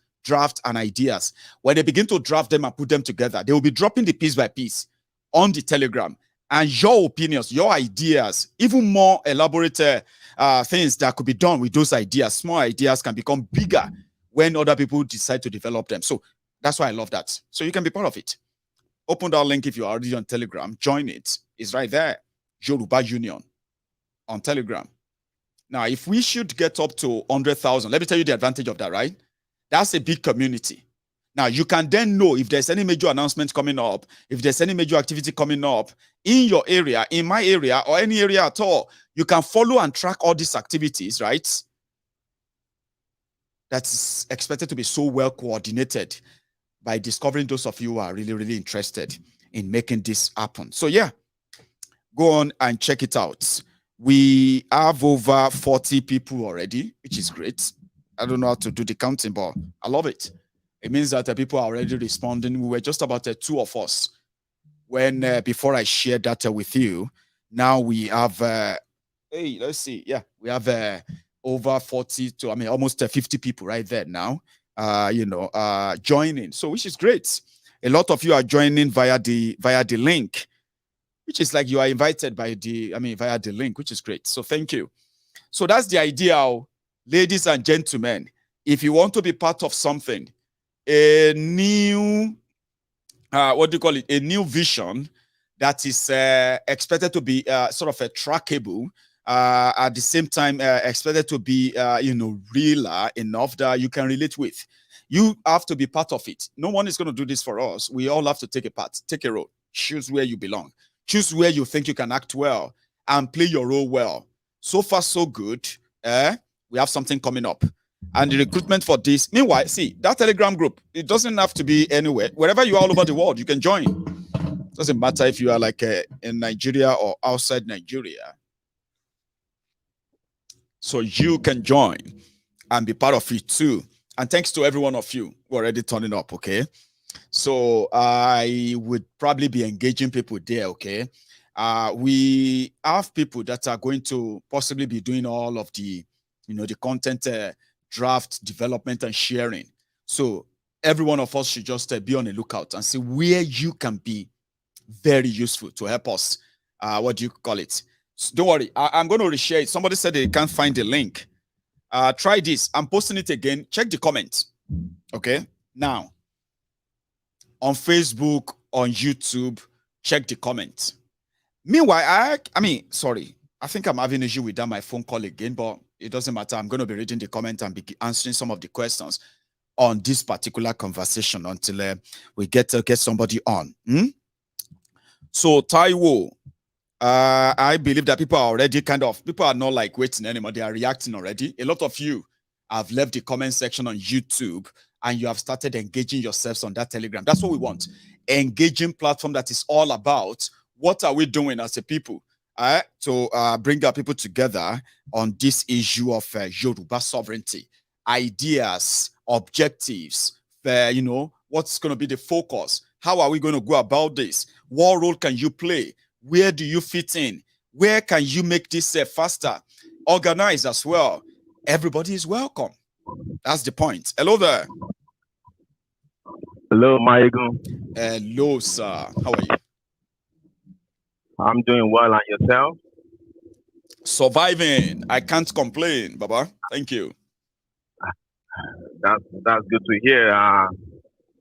and ideas. When they begin to draft them and put them together, they will be dropping the piece by piece on the Telegram. And your opinions, your ideas, even more elaborate things that could be done with those ideas, small ideas can become bigger when other people decide to develop them. So that's why I love that. So you can be part of it. Open that link if you're already on Telegram. Join it. It's right there. Yoruba Union on Telegram. Now, if we should get up to 100,000, let me tell you the advantage of that, right? That's a big community. Now, you can then know if there's any major announcement coming up, if there's any major activity coming up in your area, in my area, or any area at all. You can follow and track all these activities, right? That's expected to be so well coordinated by discovering those of you who are really, really interested in making this happen. So yeah, go on and check it out. We have over 40 people already, which is great. I don't know how to do the counting, but I love it. It means that people are already responding. We were just about two of us when before I shared that with you. Now we have, hey, let's see. Yeah, we have over 40 to, almost 50 people right there now, joining. So, which is great. A lot of you are joining via the link, which is like you are invited by via the link, which is great. So thank you. So that's the idea, ladies and gentlemen. If you want to be part of something, a new, a new vision that is expected to be sort of a trackable, at the same time expected to be, realer enough that you can relate with. You have to be part of it. No one is going to do this for us. We all have to take a part, take a role, choose where you belong. Choose where you think you can act well and play your role well. So far, so good. We have something coming up. And the recruitment for this. Meanwhile, see, that Telegram group, it doesn't have to be anywhere. Wherever you are all over the world, you can join. It doesn't matter if you are in Nigeria or outside Nigeria. So you can join and be part of it too. And thanks to every one of you who are already turning up, okay? So I would probably be engaging people there, okay? We have people that are going to possibly be doing all of the, the content draft development and sharing. So every one of us should just be on the lookout and see where you can be very useful to help us. What do you call it? So don't worry, I'm going to reshare it. Somebody said they can't find the link. Try this. I'm posting it again. Check the comments. Okay. Now, on Facebook, on YouTube, check the comments. Meanwhile, sorry. I think I'm having an issue with that, my phone call again, but it doesn't matter. I'm going to be reading the comments and be answering some of the questions on this particular conversation until we get somebody on. So, Taiwo, I believe that people are already people are not like waiting anymore. They are reacting already. A lot of you have left the comment section on YouTube and you have started engaging yourselves on that Telegram. That's what we want. Engaging platform that is all about what are we doing as a people to bring our people together on this issue of Yoruba sovereignty, ideas, objectives, what's going to be the focus? How are we going to go about this? What role can you play? Where do you fit in? Where can you make this faster? Organize as well. Everybody is welcome. That's the point. Hello there. Hello, Maiyegun. Hello, sir. How are you? I'm doing well, and yourself? Surviving. I can't complain, Baba. Thank you. That's good to hear.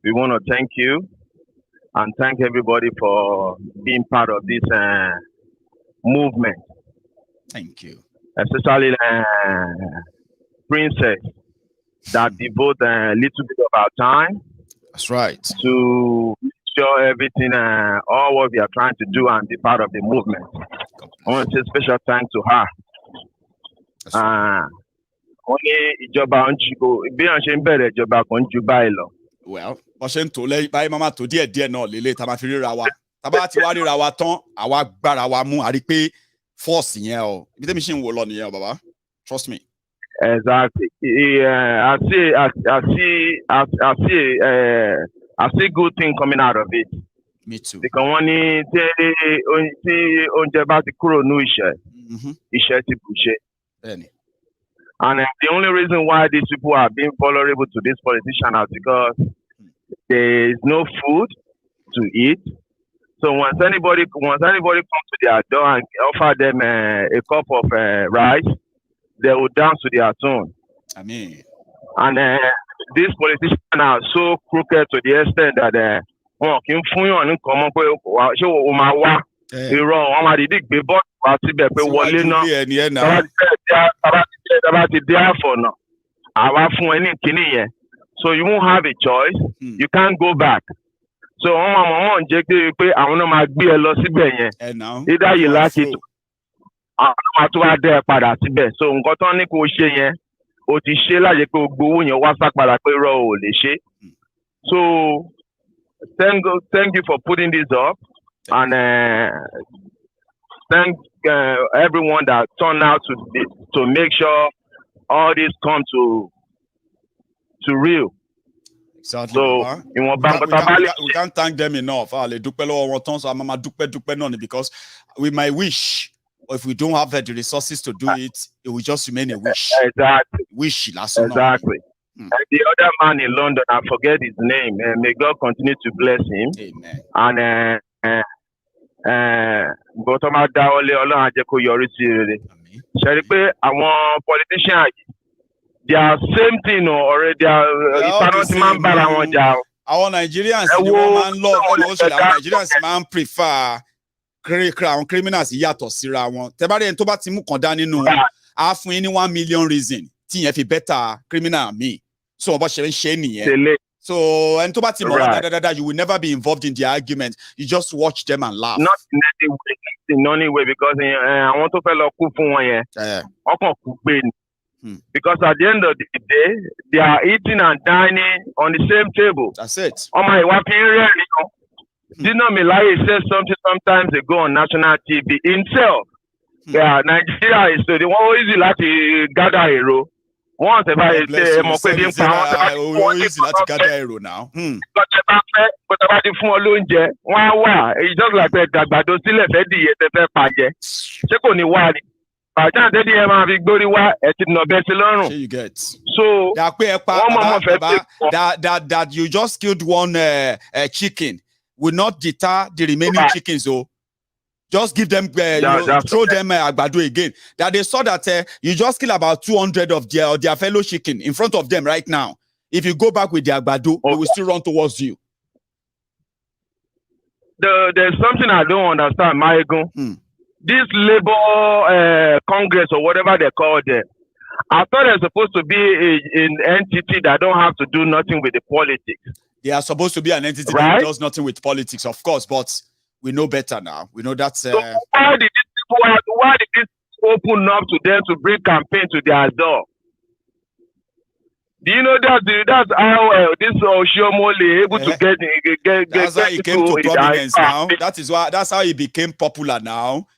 We want to thank you and thank everybody for being part of this movement. Thank you. Especially Princess that devote a little bit of our time. That's right. To sure everything, all what we are trying to do and be part of the movement. I want to say special thanks to her. Well, mama to dear no lele ta ma fi rira wa. Ta ba ti wa rira wa tan, àwa gbara wa mu ari pe force yen o. Ibi te mi se nwo lo niyen o baba. Trust me. Exactly. I see good thing coming out of it. Me too. Because when onje ba ti kúrò nu iṣẹ́ ti bùṣe. And the only reason why these people are being vulnerable to this politician is because there is no food to eat. So once anybody comes to their door and offer them a cup of rice, they will dance to their tune. I mean, and these politicians are so crooked to the extent that so you won't have a choice. You can't go back. So either you like it. So so thank you for putting this up, and thank everyone that turned out to make sure all this come to real. Exactly. So we can't thank them enough. Because we might wish, or if we don't have the resources to do it, it will just remain a wish. Exactly. Wish. Exactly. And the other man in London, I forget his name. May God continue to bless him. Amen. And politicians, they are same thing already. Our Nigerians, Nigerians man prefer criminals yàtọ̀ síra wọn. Tẹ́bárẹ̀ ẹni tó bá ti mú kan dání nínú wọn, á fún yín ní 1 million reason tí yẹn fi better criminal mi. So ọba ṣe ń ṣe nìyẹn. So ẹni tó bá ti mọ̀ dáadáa, you will never be involved in the argument. You just watch them and laugh. Not in any way, because àwọn tó fẹ́ lọ kú fún wọn yẹn, ọkàn kú gbé ni. Because at the end of the day, they are eating and dining on the same table. That's it. Oh my, Dino Milai said something sometimes ago on national TV himself. Yeah, Nigeria is so they want easy like to gather a row. Once if I say you said it's easy to gather hero now. But about the phone lunge, it's just like that, but those still have the pageant. Second, why? Sure you get. So that you just killed one chicken will not deter the remaining chickens. So just give them, throw them agbado again. That they saw that you just kill about 200 of their fellow chicken in front of them right now. If you go back with the agbado, they will still run towards you. There's something I don't understand, Maiyegun. This Labour Congress or whatever they call it, I thought they're supposed to be an entity that don't have to do nothing with the politics. They are supposed to be an entity that does nothing with politics, of course, but we know better now. We know that's... So why did this open up to them to bring campaign to their door? Do you know that's how this Oshiomhole able to get that's how he came to prominence now. That's how he became popular now.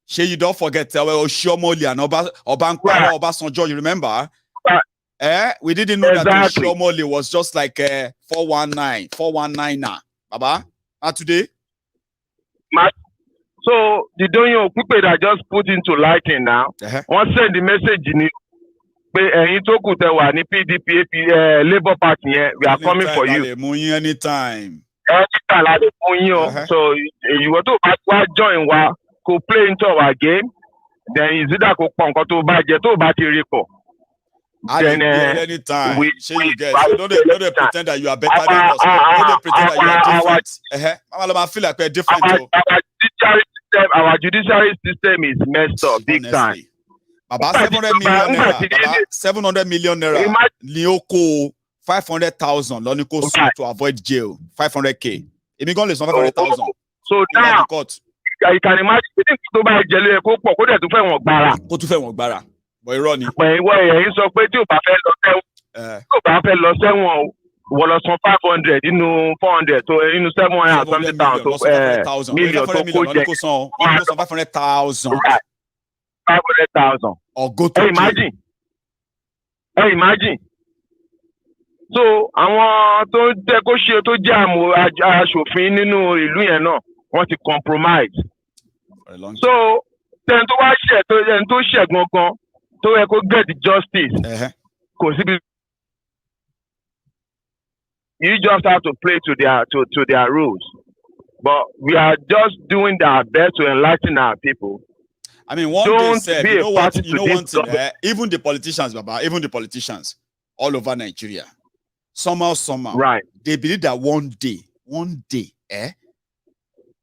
You don't forget Oshiomhole and Obankwawa Obasanjo, you remember? We didn't know that Oshiomhole was just like 419 now. Baba, not today. So the Doyin Okupe that just put into lighting now, once send the message in PDP, Labour Party, we are coming for you. Anytime. So you want to join go play into our game, then is it that go to budget to battery report? Then anytime. You don't pretend that you are better than us. You don't pretend that you are different. I feel like we're different. Our judiciary system is messed up big time. About 700 million naira. 700 million naira. Lioko 500,000. Loniko to avoid jail. 500K. If you go less than 500,000. So now you can imagine to buy jelly go to fe won gbara. Go to fe won gbara. Boy running. When you sọ pé tí o bá fẹ́ lọ sẹ́wọ̀n wọ́n lọ san 500 inú 400 to inú 700,000 million to kó jẹ. 500,000. 500,000. Or go to imagine. Imagine. So àwọn tó jẹ́ kó ṣe tó jẹ́ aṣòfin nínú ìlú yẹn náà wọ́n ti compromise. So then to wá ṣe tó ṣe gangan tó yẹ kó get the justice. Kò síbi. You just have to play to their rules. But we are just doing our best to enlighten our people. I mean, one day said, you know one thing, even the politicians, Baba, even the politicians all over Nigeria, somehow, right? They believe that one day,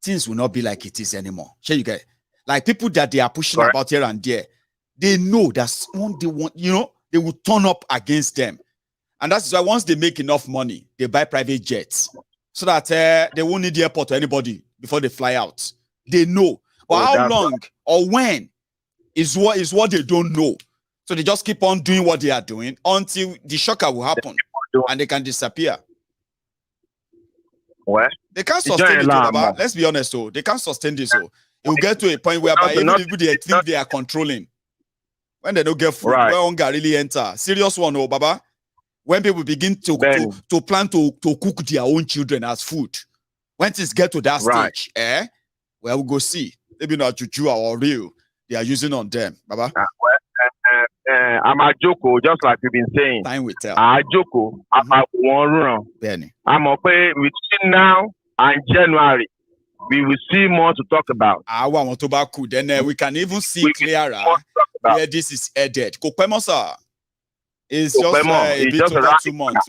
things will not be like it is anymore. Sure, you get like people that they are pushing about here and there. They know that one day, they will turn up against them. And that's why once they make enough money, they buy private jets so that they won't need the airport to anybody before they fly out. They know. But how long or when is what they don't know. So they just keep on doing what they are doing until the shocker will happen and they can disappear. What? They can't sustain it. Let's be honest, though. They can't sustain this. So it will get to a point whereby even if they think they are controlling, when they don't get food, where hunger really enter. Serious one, oh, Baba. When people begin to plan to cook their own children as food, when things get to that stage, well, we'll go see. Maybe not juju or real. They are using on them, Baba. I'm a joko, just like you've been saying. Time will tell. I'm a joko. I'm a one run. Benny. I'm a pay between now and January. We will see more to talk about. I want to back. Then we can even see clearer where this is headed. Kopemosa is just a bit over 2 months.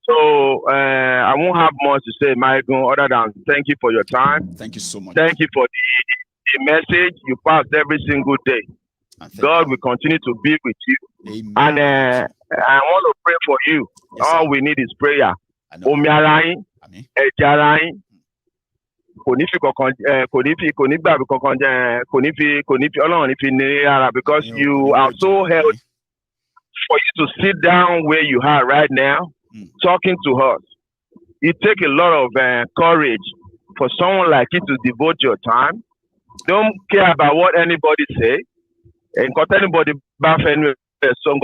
So I won't have much to say, Maiyegun, other than thank you for your time. Thank you so much. Thank you for the message you pass every single day. God will continue to be with you. Amen. And I want to pray for you. Yes, all we need is prayer. Omiarayin, ejarayin, because you are so healthy for you to sit down where you are right now, talking to us. It takes a lot of courage for someone like you to devote your time. Don't care about what anybody say. And got anybody So some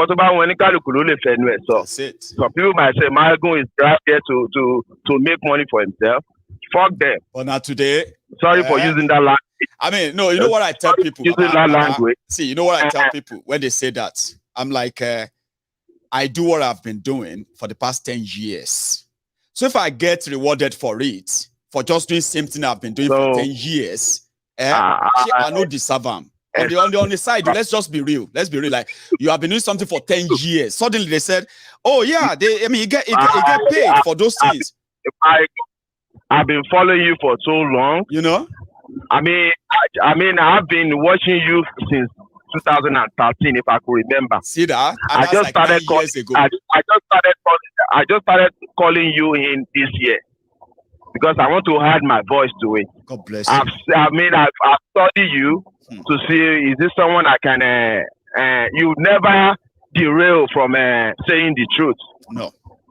people might say Maiyegun is out there to make money for himself. Fuck them. But not today. Sorry for using that language. I mean, no, you know what I tell people using that language. See, you know what I tell people when they say that? I'm like, I do what I've been doing for the past 10 years. So if I get rewarded for it, for just doing the same thing I've been doing for 10 years, I know deserve them. On the side, let's just be real. Let's be real. Like, you have been doing something for 10 years. Suddenly they said, oh yeah, you get paid for those things. I've been following you for so long. You know? I mean, I've been watching you since 2013, if I could remember. See that? I just started calling. I just started calling you in this year because I want to add my voice to it. God bless you. I've studied you to see, is this someone I can? You never derail from saying the truth. No.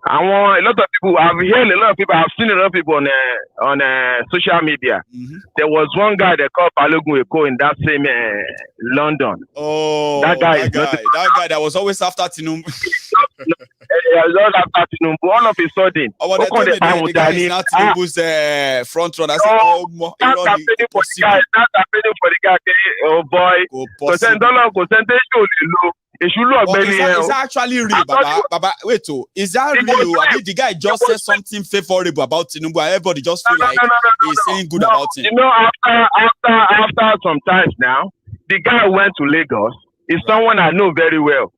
I want a lot of people. I've heard a lot of people. I've seen a lot of people on social media. There was one guy they called Balogun Eko in that same London. Oh, that guy that was always after Tinubu. All of a sudden, the guy is not Tinubu's front runner. I said, that's happening for the guy. Oh boy, is that actually real, Baba? Wait, is that real? I mean, the guy just said something favorable about Tinubu, and everybody just feel like he's saying good about him. You know, after some times now, the guy went to Lagos. He's someone I know very well.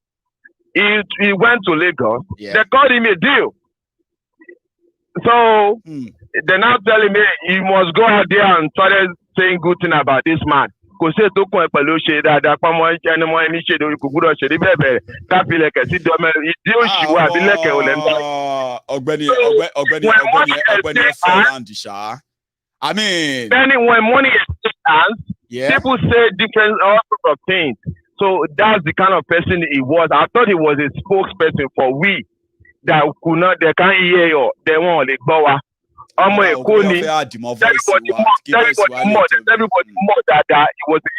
He went to Lagos. Yeah. They called him a deal. So they're now telling me you must go out there and started saying good thing about this man. Kò sí ètò kan pẹ̀lú ṣe dáadáa pamọ́ ẹni mọ́ ẹni ṣe lórí kò gbúdọ̀ ṣe ní bẹ́ẹ̀ káfílẹ̀kẹ̀ sí dọ́mẹ́ ìdí òṣìwò àbílẹ̀kẹ̀ ò lẹ́nu. ọ̀gbẹ́ni Referendum ṣá. I mean, then when money is hands, people say different all sorts of things. So that's the kind of person he was. I thought he was a spokesperson for we that could not, they can't hear you, they won't let go. Everybody more that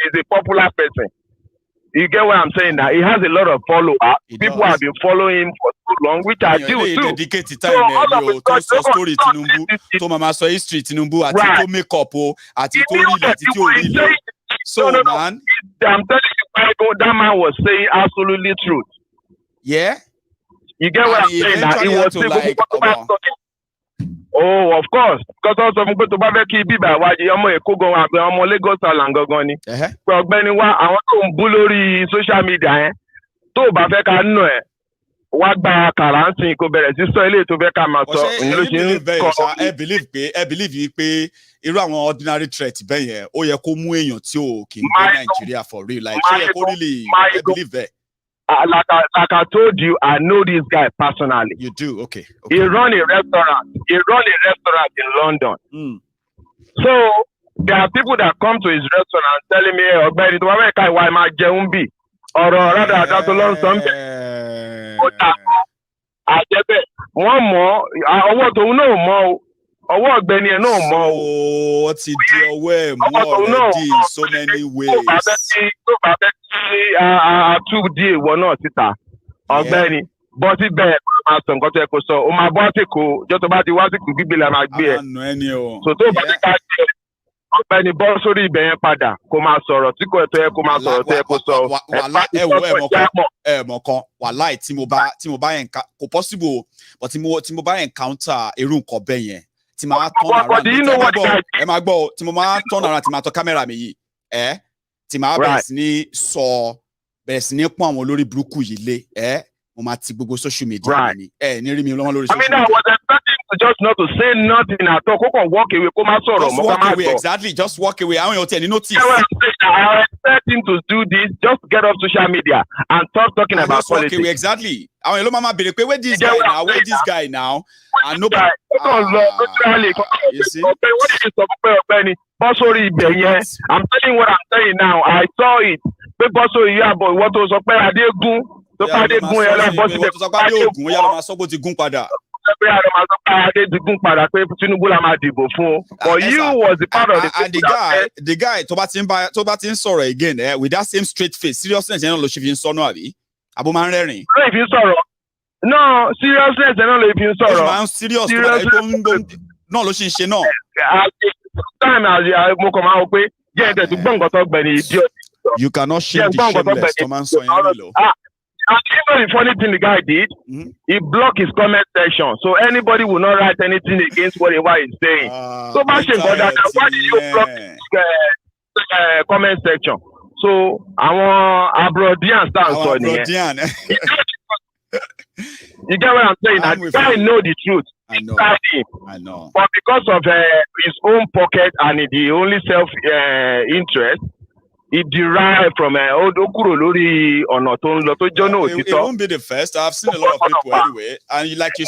he's a popular person. You get what I'm saying now? He has a lot of followers. People have been following him for so long, which I do too. Dedicated time to story Tinubu, to mama so history Tinubu, ati to make up, ati to read, ati to read. So man, I'm telling you, that man was saying absolutely truth. Yeah. You get what I'm saying now? He was like, oh, of course. Because also, I'm going to buy key biba. Why you am Eko go? I'm Lagos Alango goni. But ọ̀gbẹ́ni wa, àwọn tó ń bú lórí social media, tó bá fẹ́ ká nù ẹ, wá gba kàrántì kó bẹ̀rẹ̀ sí sọ ilé tó fẹ́ ká máa sọ. Ẹ believe yìí pé irú àwọn ordinary threat bẹ́ẹ̀ yẹn, ó yẹ kó mú èèyàn tí ò kì í gbé Nàìjíríà for real. Like, ṣé yẹ kó really believe that? Like I told you, I know this guy personally. You do? Okay. He run a restaurant. In London. So there are people that come to his restaurant telling me, "Ọ̀gbẹ́ni, tó bá fẹ́ ká ìwà ẹ̀ máa jẹun bí ọ̀rọ̀ rádà àdá tó lọ sọ ń bẹ̀." Ó dà àjẹbẹ̀ wọ́n mọ̀ ọwọ́ tòun náà mọ̀ o. Ọwọ́ ọ̀gbẹ́ni ẹ̀ náà mọ̀ o. Ó ti di ọwọ́ ẹ̀ mú already in so many ways. Tó bá fẹ́ kí àtúndì ìwọ náà síta ọ̀gbẹ́ni bọ́ sí bẹ́ẹ̀ máa sọ nǹkan tó yẹ kó sọ o máa bọ́ àsìkò jọ́ tó bá ti wá àsìkò gbígbé la máa gbé ẹ̀. So tó bá ti ká jẹ́ ọ̀gbẹ́ni bọ́ sórí ibẹ̀ yẹn padà kó máa sọ̀rọ̀ tí kò tó yẹ kó máa sọ̀rọ̀ tó yẹ kó sọ. Ẹ̀mọ̀ kan wàláì tí mo bá yẹn kò possible but tí mo bá encounter irú nǹkan bẹ́ẹ̀ yẹn tí máa turn around ẹ máa gbọ́ tí mo máa turn around tí máa tọ́ kámẹ́rà mi yìí tí máa bẹ̀rẹ̀ sí ní pọ́n àwọn olórí burúkú yìí lé mo máa ti gbogbo social media ni ní rí mi lọ́wọ́ lórí social media. I was expecting to just not to say nothing at all kókò walk away kó má sọ̀rọ̀ mọ́ ká má sọ. Exactly, just walk away àwọn èèyàn tí ẹni notice. I expect him to do this, just get off social media and stop talking about politics. Walk away, exactly. àwọn èèyàn ló máa bèrè pé where this guy now and nobody. You see? Ọ̀gbẹ́ni bọ́ sórí ibẹ̀ yẹn I'm telling you what I'm saying now I saw it pé bọ́ sórí ìyá àbọ̀ ìwọ́n tó sọ pé Adégún tó bá Adégún yẹn láì bọ́ síbẹ̀ tó sọ pé Adégún yẹn lọ máa sọ pé ó ti gún padà. Pé àrẹ máa sọ pé Adégún padà pé Tinubu la máa dìbò fún o. But you was the part of the people the guy tó bá ti ń sọ̀rọ̀ again with that same straight face seriousness yẹn náà ló ṣe fi ń sọnù àbí Abomanrẹ́rìn. No, if you sorrow. No, seriousness, no, if you sorrow. Man, serious. No, lo ṣe no. Time as mo come out pé jẹ́ ẹ̀dẹ̀ tó gbọ́ nǹkan tó gbẹ̀ ní idiot. You cannot shame the shameless. Tó máa ń sọ yẹn nílò. And even the funny thing the guy did, he blocked his comment section. So anybody will not write anything against whatever he's saying. So why did you block his comment section? So Obidients stand on it. You get what I'm saying? That guy know the truth. I know. But because of his own pocket and the only self-interest, it derived from Okuro Lori or not. It won't be the first. I've seen a lot of people anyway. And like you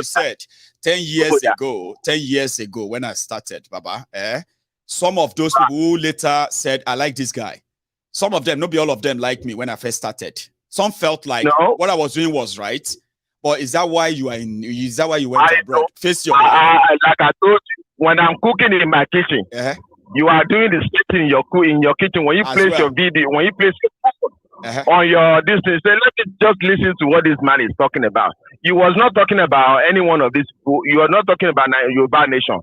said, 10 years ago when I started, Baba, some of those people who later said, I like this guy. Some of them, not be all of them like me when I first started. Some felt like what I was doing was right. But is that why you are in? Is that why you went abroad? Face your life. Like I told you, when I'm cooking in my kitchen, you are doing the same in your kitchen. When you place your video, when you place your food on your distance, say, let me just listen to what this man is talking about. You was not talking about any one of these people. You are not talking about Yoruba nation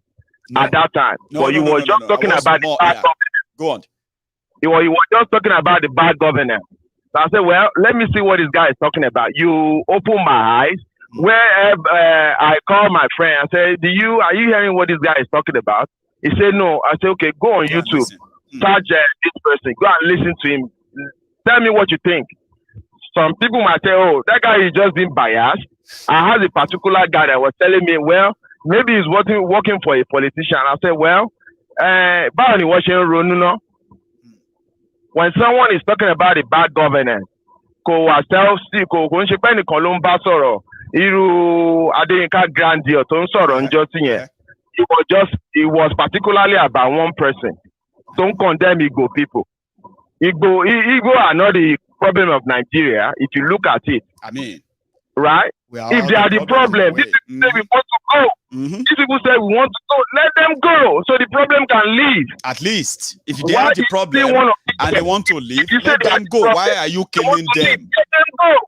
at that time. But you were just talking about the bad governance. Go on. You were just talking about the bad governance. So I said, well, let me see what this guy is talking about. You open my eyes. Where I call my friend and say, are you hearing what this guy is talking about? He said, no. I said, okay, go on YouTube. Search this person. Go and listen to him. Tell me what you think. Some people might say, oh, that guy is just being biased. I had a particular guy that was telling me, well, maybe he's working for a politician. I said, well, when someone is talking about the bad governance, it was particularly about one person. Don't condemn Igbo people. Igbo are not the problem of Nigeria, if you look at it. I mean, right? If they are the problem, these people say we want to go. These people say we want to go. Let them go so the problem can leave. At least, if they are the problem and they want to leave, let them go. Why are you killing them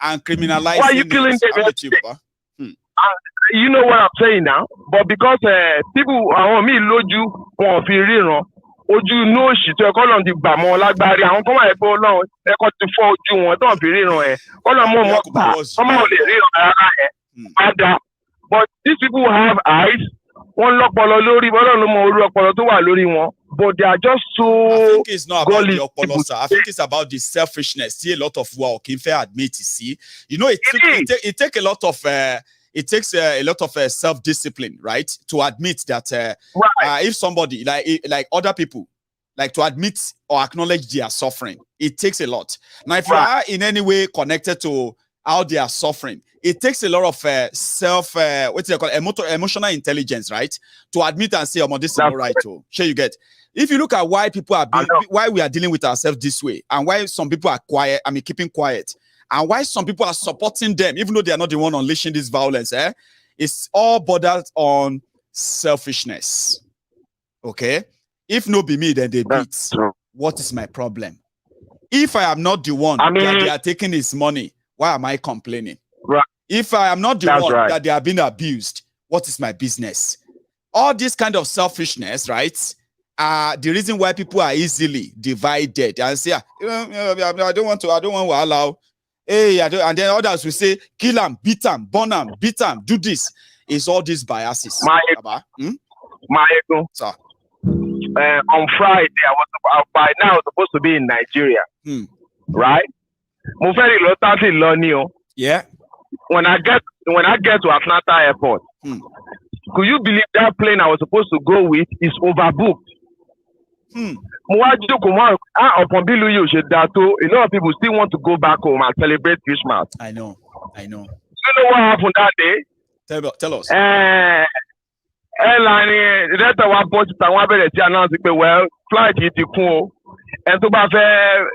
and criminalizing? Why are you killing them? You know what I'm saying now? But because people around me lójú wọn fi ríran ojú no òṣì tó ẹ̀kọ́ lọ́n ti gbà mọ́ lágbárí àwọn kan wà pé Ọlọ́run ẹ̀kọ́ ti fọ́ ojú wọn tó ń fi ríran ẹ̀ Ọlọ́run mọ̀ mọ́ gbà ọmọ ò lè ríran rárá ẹ̀ padà. But these people have eyes. Wọ́n lọ́pọlọ lórí Ọlọ́run ló mọ orí ọpọlọ tó wà lórí wọn. But they are just so. I think it's not about the ọpọlọ, sir. I think it's about the selfishness. See a lot of work. In fact, admit you see. You know, it takes a lot of. It takes a lot of self-discipline, right? To admit that if somebody, like other people, like to admit or acknowledge they are suffering, it takes a lot. Now, if you are in any way connected to how they are suffering, it takes a lot of emotional intelligence, right? To admit and say, oh, this is not right. Sure, you get. If you look at why people are why we are dealing with ourselves this way, and why some people are quiet, keeping quiet, and why some people are supporting them, even though they are not the one unleashing this violence, it's all bordered on selfishness. Okay? If no be me, then they beat. What is my problem? If I am not the one that they are taking his money, why am I complaining? Right. If I am not the one that they are being abused, what is my business? All this kind of selfishness, right? The reason why people are easily divided and say, I don't want to allow. Hey, and then others will say, kill him, beat him, burn him, beat him, do this. It's all these biases. Maiyegun, sir. On Friday, by now I was supposed to be in Nigeria. Right? Yeah. When I get to Atlanta Airport, could you believe that plane I was supposed to go with is overbooked? A lot of people still want to go back home and celebrate Christmas. I know. You know what happened that day? Tell us. Airline, the data was posted and one better announced well, flight is cool. And to decide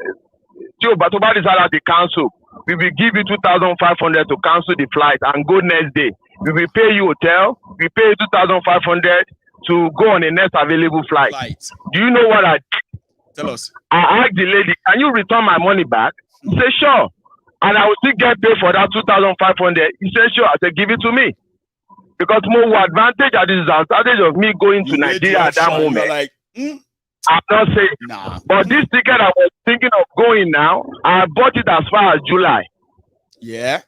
to cancel. We will give you 2,500 to cancel the flight and go next day. We will pay you hotel. We pay you 2,500 to go on the next available flight. Do you know what I did? Tell us. I asked the lady, can you return my money back? She said, sure. and I will still get paid for that 2,500. He said, sure. I said, give it to me. Because more advantage at this advantage of me going to Nigeria at that moment. Like, I'm not saying. Nah. But this ticket I was thinking of going now, I bought it as far as July. Yeah.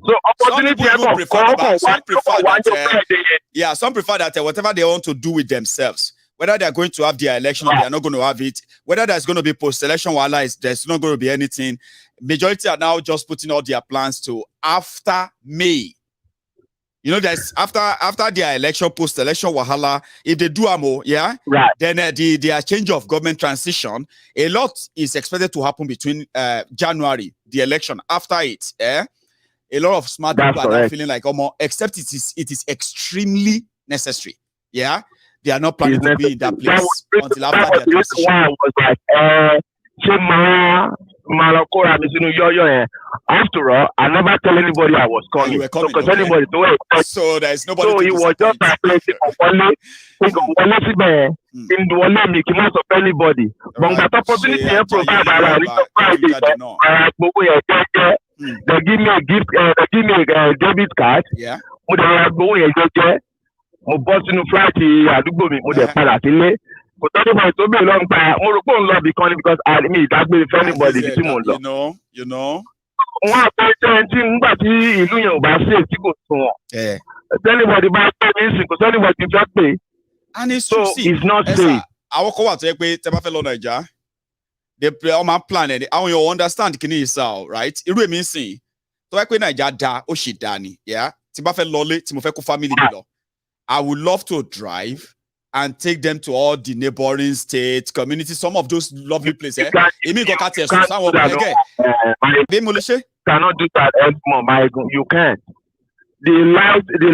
So opportunity some prefer that whatever they want to do with themselves, whether they're going to have their election or they are not going to have it, whether there's going to be post-election there's not going to be anything. Majority are now just putting all their plans to after May. You know, there's after their election, post-election wahala, if they do amo, yeah, right. Then their change of government transition, a lot is expected to happen between January, the election. After it, a lot of smart people are now feeling like, except it is extremely necessary. Yeah, they are not planning to be in that place until after their transition. After all, I never tell anybody I was coming. Because anybody so there's nobody. So it was just like anybody. But that opportunity they give me a gift, they give me a debit card. Yeah. But anybody to be a long time, because I mean that be anybody. You know. Anybody buy because anybody just pay. And it's so it's not safe. I will go out to Naija. They play on my plan and I will understand kini isao, right? It really means see. So I Naija da o shi dani, yeah. Tibafe lole, timofeko family lo. I would love to drive and take them to all the neighboring states, communities, some of those lovely places. You cannot do that anymore, Maiyegun. You can't. The life in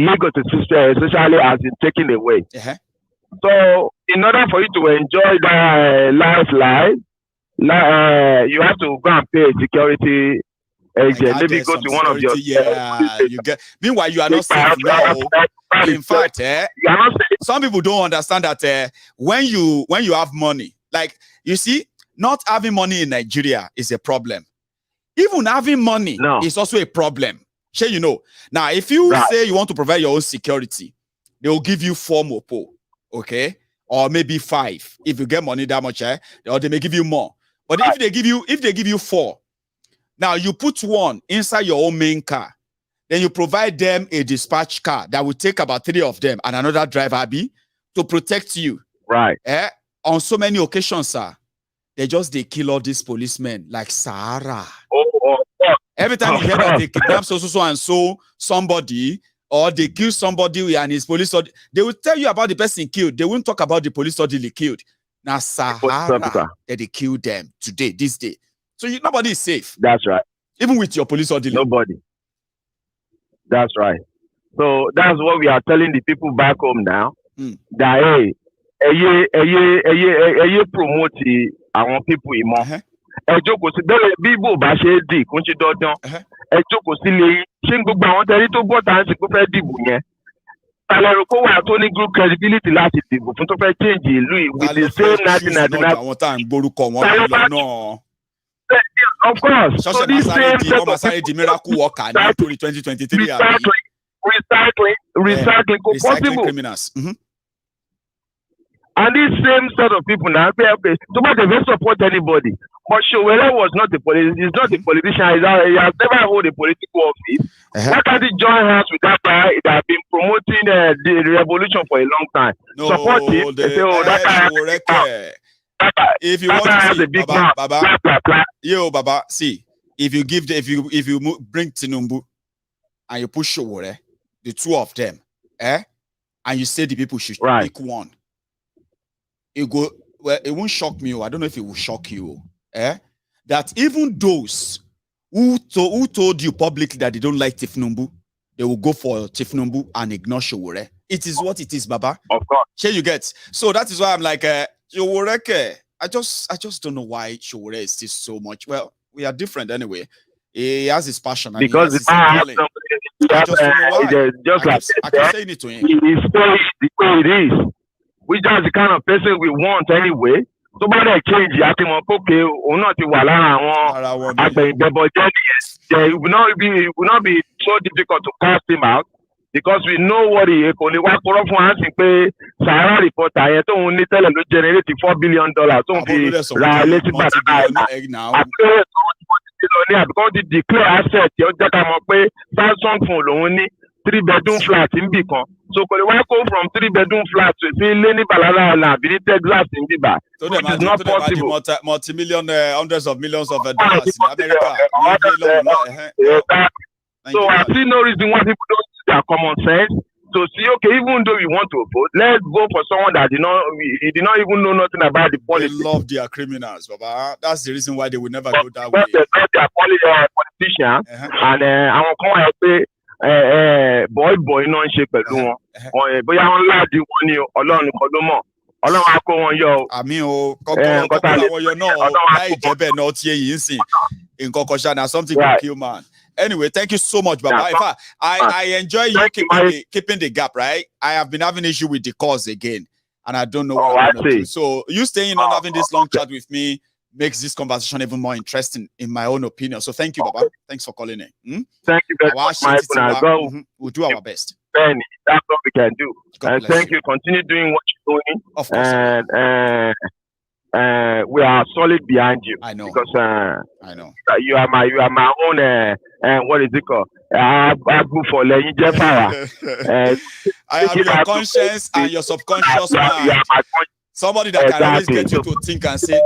Lagos, especially, has been taken away. So, in order for you to enjoy the life, you have to go and pay a security agent. Maybe go to one of your you get. Meanwhile, you are not safe now. In fact, some people don't understand that when you have money, like you see, not having money in Nigeria is a problem. Even having money is also a problem. Sure, you know. Now, if you say you want to provide your own security, they will give you 4 mopo, okay, or maybe 5 if you get money that much, or they may give you more. But if they give you 4, now you put 1 inside your own main car. Then you provide them a dispatch car that will take about 3 of them and another driver to protect you. Right. On so many occasions, sir, they kill all these policemen like Sahara. Every time you hear that they kidnap so and so somebody, or they kill somebody and his police, they will tell you about the person killed. They won't talk about the police orderly killed. Now Sahara, that they killed them today, this day. So nobody is safe. That's right. Even with your police orderly. Nobody. That's right. So that's what we are telling the people back home now. That promote our people more. Ejoko si bele bibo ba se di kun ti dandan. Ejoko si le se gbogbo àwọn teri to bota nsi ko fe dìbò yẹn. Talero ko wa to ni group credibility láti dìbò fún tó fẹ́ change ìlú with the same 1999. Àwọn tá ń gborúkọ wọn lọ náà. Of course. So this same set of the miracle worker ní 2023 recycling possible criminals. And this same set of people now, so much they don't support anybody. But Showere was not a politician. He's not a politician. He has never held a political office. Why can't he join hands with that guy that has been promoting the revolution for a long time? No, support him. If you want to see, Baba, see, if you bring Tinubu and you push Showere, the 2 of them, and you say the people should pick one. It won't shock me. I don't know if it will shock you. That even those who told you publicly that they don't like Tinubu, they will go for Tinubu and ignore Showore. It is what it is, Baba. Of course. Here you get. So that is why I'm like, Showore. I just don't know why Showore is still so much. Well, we are different anyway. He has his passion. And because he has his I can say it to him. It's the way it is. Which is the kind of person we want anyway. tó bá dẹ̀ change àti mọ̀ pókè òun náà ti wà lára àwọn agbẹ̀yìnbẹ̀bọ̀ jẹ́ it will not be so difficult to cast him out because we know what he kò lè wá kúrọ́ fún hansi pé Sahara reporter yẹn tóun ní tẹ́lẹ̀ ló generate $4 billion tóun fi ra létí bàtà àbíkọ́ ti declare asset yẹn ó jẹ́ ká mọ̀ pé Samsung phone lòun ní 3-bedroom flat níbì kan so kò lè wá kó from 3-bedroom flat to sí ilé ní Balala Island àbí ní Texas níbà which is not possible. Multi-million, hundreds of millions of dollars in America. So I see no reason why people don't use their common sense to see, okay, even though we want to vote, let's vote for someone that did not even know nothing about the politics. They love their criminals, Baba. That's the reason why they will never go that way. They love their politicians, and I will come and say, boy, no one shape pẹ̀lú wọn. Bóyá wọn láàdì wọn ni Ọlọ́run kọ́ ló mọ̀. Ọlọ́run á kó wọn yọ. Àmín o, kọ́kọ́ àwọn yọ náà láì jẹ́ bẹ́ẹ̀ náà tí èyí ń sìn. Nǹkan kan ṣáà na something to kill man. Anyway, thank you so much, Baba. In fact, I enjoy you keeping the gap, right? I have been having issue with the cause again, and I don't know what I'm going to do. So you staying on having this long chat with me makes this conversation even more interesting, in my own opinion. So thank you, Baba. Thanks for calling in. Thank you very much, Maiyegun. We'll do our best. Benny, that's what we can do. Thank you. Continue doing what you're doing. Of course. And we are solid behind you. I know. Because I know. You are my own. What is it called? I have your conscience and your subconscious mind. Somebody that can always get you to think and say,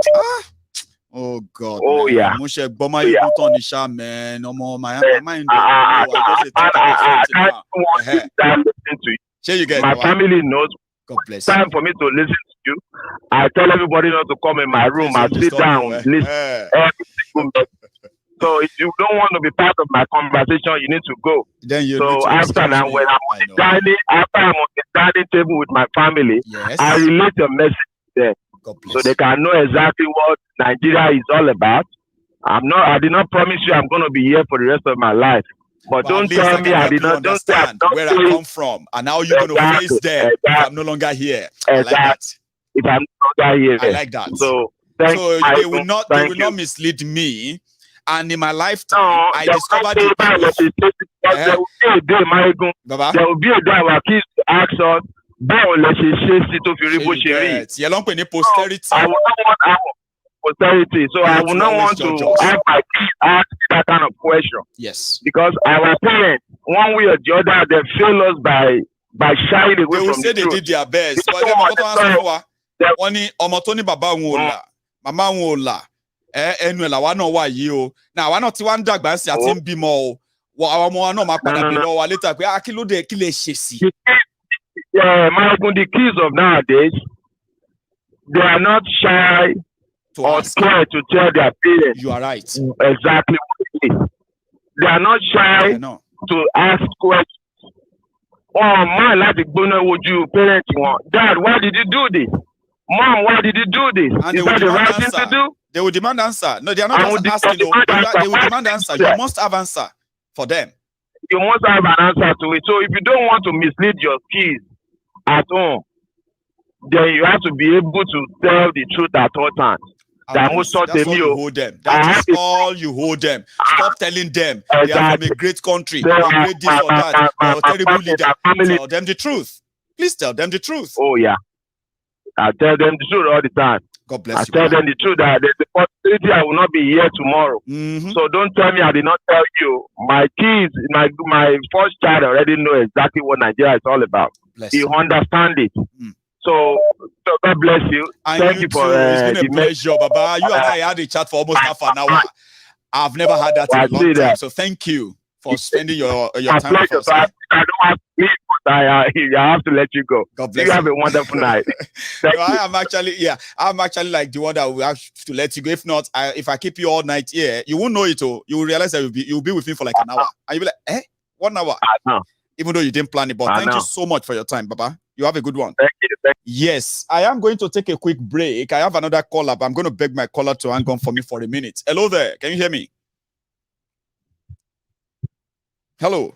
oh God. Oh man. Yeah. Man. No more my mind. You get my family knows. God bless time for me to listen to you. I tell everybody not to come in my room. I sit down, listen every single minute. So if you don't want to be part of my conversation, you need to go. Then you so after now, when I'm on the dining table with my family, I relate your message to them, so they can know exactly what Nigeria is all about. I did not promise you I'm going to be here for the rest of my life. But don't tell me I did not understand where I come from and how you're going to face them if I'm no longer here. I like that. If I'm no longer here, I like that. So they will not mislead me. And in my lifetime, I discovered there will be a day, Maiyegun. There will be a day our kids ask us, "Báwo lẹ ṣe ṣe sí tó fi rí bó ṣe rí?" I will not want posterity. So I will not want to have my kids ask that kind of question. Yes. Because our parents, one way or the other, they fail us by shying away from the truth. They will say they did their best. Wọ́n ní ọmọ tó ní bàbá òun ò là, màmá òun ò là, ẹnu ẹ̀ làwa náà wà yìí o. Náà àwa náà tí wọ́n ń dàgbà sí àti ń bímọ o. Àwọn ọmọ wa náà máa padà bí lọ́wọ́ wa létà pé kí ló dé kí lè ṣe sí. Maiyegun, the kids of nowadays, they are not shy or scared to tell their parents. You are right. Exactly what it is. They are not shy to ask questions. Oh man, láti gbóná wojú parents wọn. Dad, why did you do this? Mom, why did you do this? And is that the right thing to do? They will demand answer. No, they are not just asking. They will demand answer. You must have answer for them. You must have an answer to it. So if you don't want to mislead your kids at home, then you have to be able to tell the truth at all times. That's all you hold them. That is all you hold them. Stop telling them they are from a great country, a great this or that, or a terrible leader. Tell them the truth. Please tell them the truth. Oh yeah, I tell them the truth all the time. God bless you. I tell them the truth that there's a possibility I will not be here tomorrow. So don't tell me I did not tell you. My kids, my first child already know exactly what Nigeria is all about. He understands it. So God bless you. And thank you for it's been a pleasure, Baba. You and I had a chat for almost half an hour. I've never had that in a long time. So thank you for spending your time with us. I don't have to leave, but I have to let you go. God bless you. Have a wonderful night. I'm actually like the one that will have to let you go. If not, if I keep you all night here, you won't know it all. You will realize that you'll be with me for like an hour. And you'll be like, 1 hour? I know. Even though you didn't plan it. But thank you so much for your time, Baba. You have a good one. Thank you. Yes, I am going to take a quick break. I have another caller, but I'm going to beg my caller to hang on for me for a minute. Hello there. Can you hear me? Hello.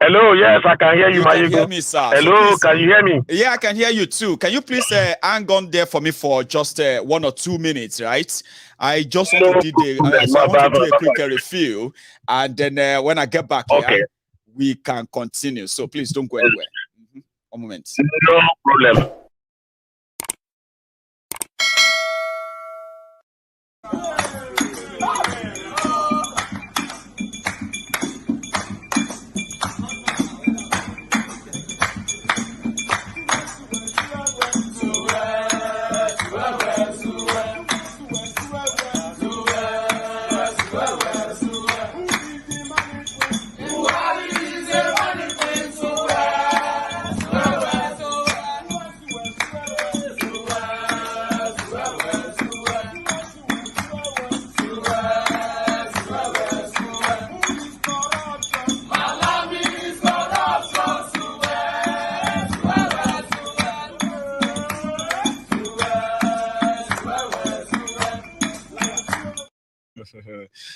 Hello, yes, I can hear you, Maiyegun. You can hear me, sir. Hello, so please, can you hear me? Yeah, I can hear you too. Can you please hang on there for me for just 1 or 2 minutes, right? I just want to do a quick review, and then when I get back here, we can continue. So please don't go anywhere. One moment. No problem.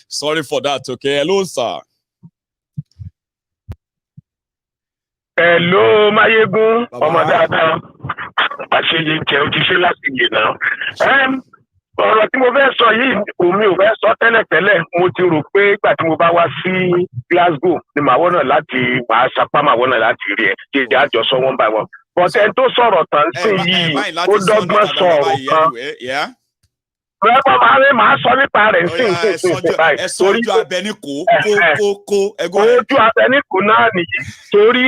Sorry for that, okay? Hello, sir. Hello, Maiyegun. Ọ̀rọ̀ tí mo fẹ́ sọ yìí, omi ò fẹ́ sọ tẹ́lẹ̀tẹ́lẹ̀, mo ti rò pé ìgbà tí mo bá wá sí Glasgow ni màá wọ́nà láti màá sapá màá wọ́nà láti rí ẹ̀ kí èdè àjọsọ wọn bá wọn. Bọ̀tẹ́ tó sọ̀rọ̀ tán sí yìí, ó dọ́gbọ́n sọ ọ̀rọ̀ kan. Bẹ́ẹ̀ máa sọ nípa rẹ̀ sí báyìí. Ẹ sọ ojú abẹ ní kó. Ojú abẹ ní kó náà nìyí. Torí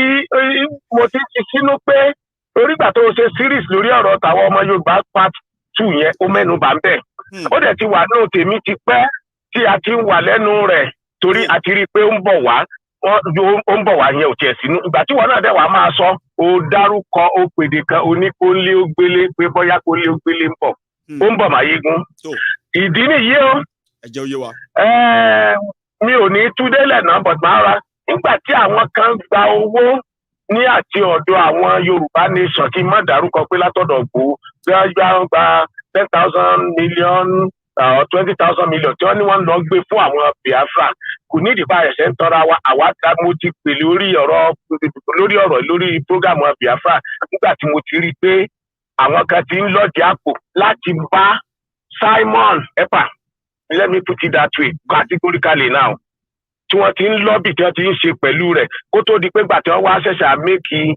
mo ti sínú pé orígbà tó ṣe series lórí ọ̀rọ̀ tàwọn ọmọ Yorùbá part 2 yẹn ó mẹ́nu bà ń bẹ̀. Ó dẹ̀ ti wà náà tèmi ti pẹ́ tí a ti ń wà lẹ́nu rẹ̀ torí a ti rí i pé ó ń bọ̀ wá yẹn ò tiẹ̀ sínú. Ìgbà tí wọn náà dẹ̀ wá máa sọ ó dárúkọ ó pèdè kan oníkólé ó gbélé pé bóyá kólé ó gbélé ń bọ̀. Ó ń bọ̀ Maiyegun. Ìdí nìyí o. Ẹ jẹ́ òye wa. Mi ò ní tú délẹ̀ náà but máa ra nígbà tí àwọn kan gba owó ní àti ọ̀dọ̀ àwọn Yorùbá nation kí n má dárúkọ pé látọ̀dọ̀ gbòó bí wọ́n gba 10,000 million or 20,000 million tí wọ́n ní wọ́n lọ gbé fún àwọn Biafra kò ní ìdìbò ẹ̀ṣẹ̀ ń tọ́ra wa àwa ta mo ti pè lórí program Biafra nígbà tí mo ti rí i pé àwọn kan ti ń lọ́ọ̀dì àpò láti bá Simon Ekpa, let me put it that way, categorically now. Tí wọ́n ti ń lọ́bì tí wọ́n ti ń ṣe pẹ̀lú rẹ̀ kó tó di pé gbà tí wọ́n wá ṣẹ̀ṣẹ̀ make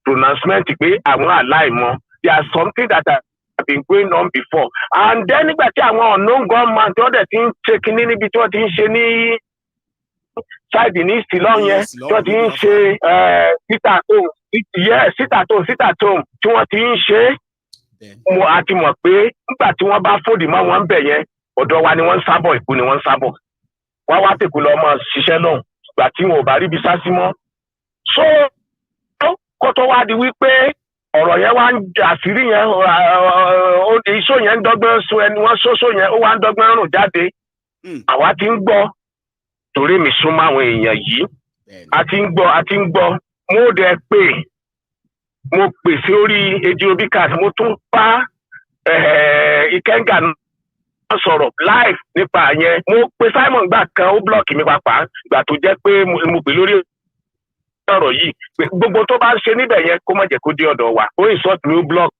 pronouncement pé àwọn aláìmọ̀. There's something that have been going on before. And then nígbà tí àwọn unknown gunman tí wọ́n dẹ̀ ti ń ṣe kínní níbi tí wọ́n ti ń ṣe ní side ní Ìsìlọ́ yẹn tí wọ́n ti ń ṣe sit-at-home tí wọ́n ti ń ṣe mo àti mọ̀ pé nígbà tí wọ́n bá fòdì mọ́ wọn bẹ̀ yẹn ọ̀dọ̀ wa ni wọ́n ń sábọ̀ ìkú ni wọ́n ń sábọ̀ wá tèkú lọ mọ́ ṣiṣẹ́ náà ìgbà tí wọn ò bá ríbi sá sí mọ́. So kó tó wá di wípé ọ̀rọ̀ yẹn wá ń àṣírí yẹn iṣó yẹn ń dọ́gbọ́n sun ẹni wọ́n ṣóṣó yẹn ó wá ń dọ́gbọ́n rùn jáde. Àwa ti ń gbọ́ torí mi súnmọ́ àwọn èèyàn yìí a ti ń gbọ́ mo dẹ̀ pé mo pè sí orí ejirobika mo tún bá Ikenga náà sọ̀rọ̀ live nípa yẹn mo pe Simon gbà kan ó blọọkì mi pàápàá ìgbà tó jẹ́ pé mo pè lórí ọ̀rọ̀ yìí pé gbogbo tó bá ń ṣe níbẹ̀ yẹn kó má jẹ́ kó dé ọ̀dọ̀ wa ó insult mi ó block.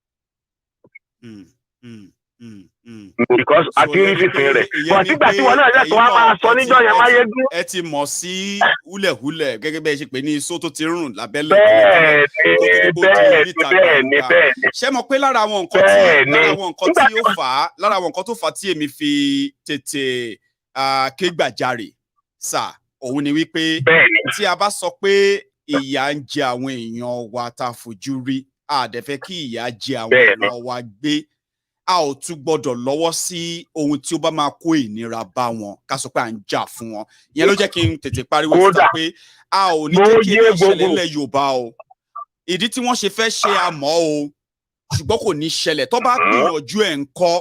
Because a ti rí fífin rẹ̀ but nígbà tí wọn náà yẹ kó wá máa sọ níjọ́ yẹn Maiyegun. Ẹ ti mọ̀ sí húlẹ̀húlẹ̀ gẹ́gẹ́ bẹ́ẹ̀ ṣe pé ní iṣó tó ti rùn lábẹ́lẹ̀. Bẹ́ẹ̀ni. Ṣé mo pé lára àwọn nǹkan tó fà á tí èmi fi tètè ké gbàjarè sà òun ni wípé tí a bá sọ pé ìyà ń jẹ àwọn èèyàn wa tá a fojú rí a dẹ̀ fẹ́ kí ìyà jẹ àwọn èèyàn wa gbé a ò tún gbọdọ̀ lọ́wọ́ sí ohun tí ó bá máa kó ìnira bá wọn ká sọ pé à ń jà fún wọn ìyẹn ló jẹ́ kí n tètè pariwo síta pé a ò ní jẹ́ kí ilé ìṣẹ̀lẹ̀ ilẹ̀ Yorùbá o ìdí tí wọ́n ṣe fẹ́ ṣe àmọ́ o ṣùgbọ́n kò ní ṣẹlẹ̀ tó bá gbìyànjú ẹ̀ ń kọ́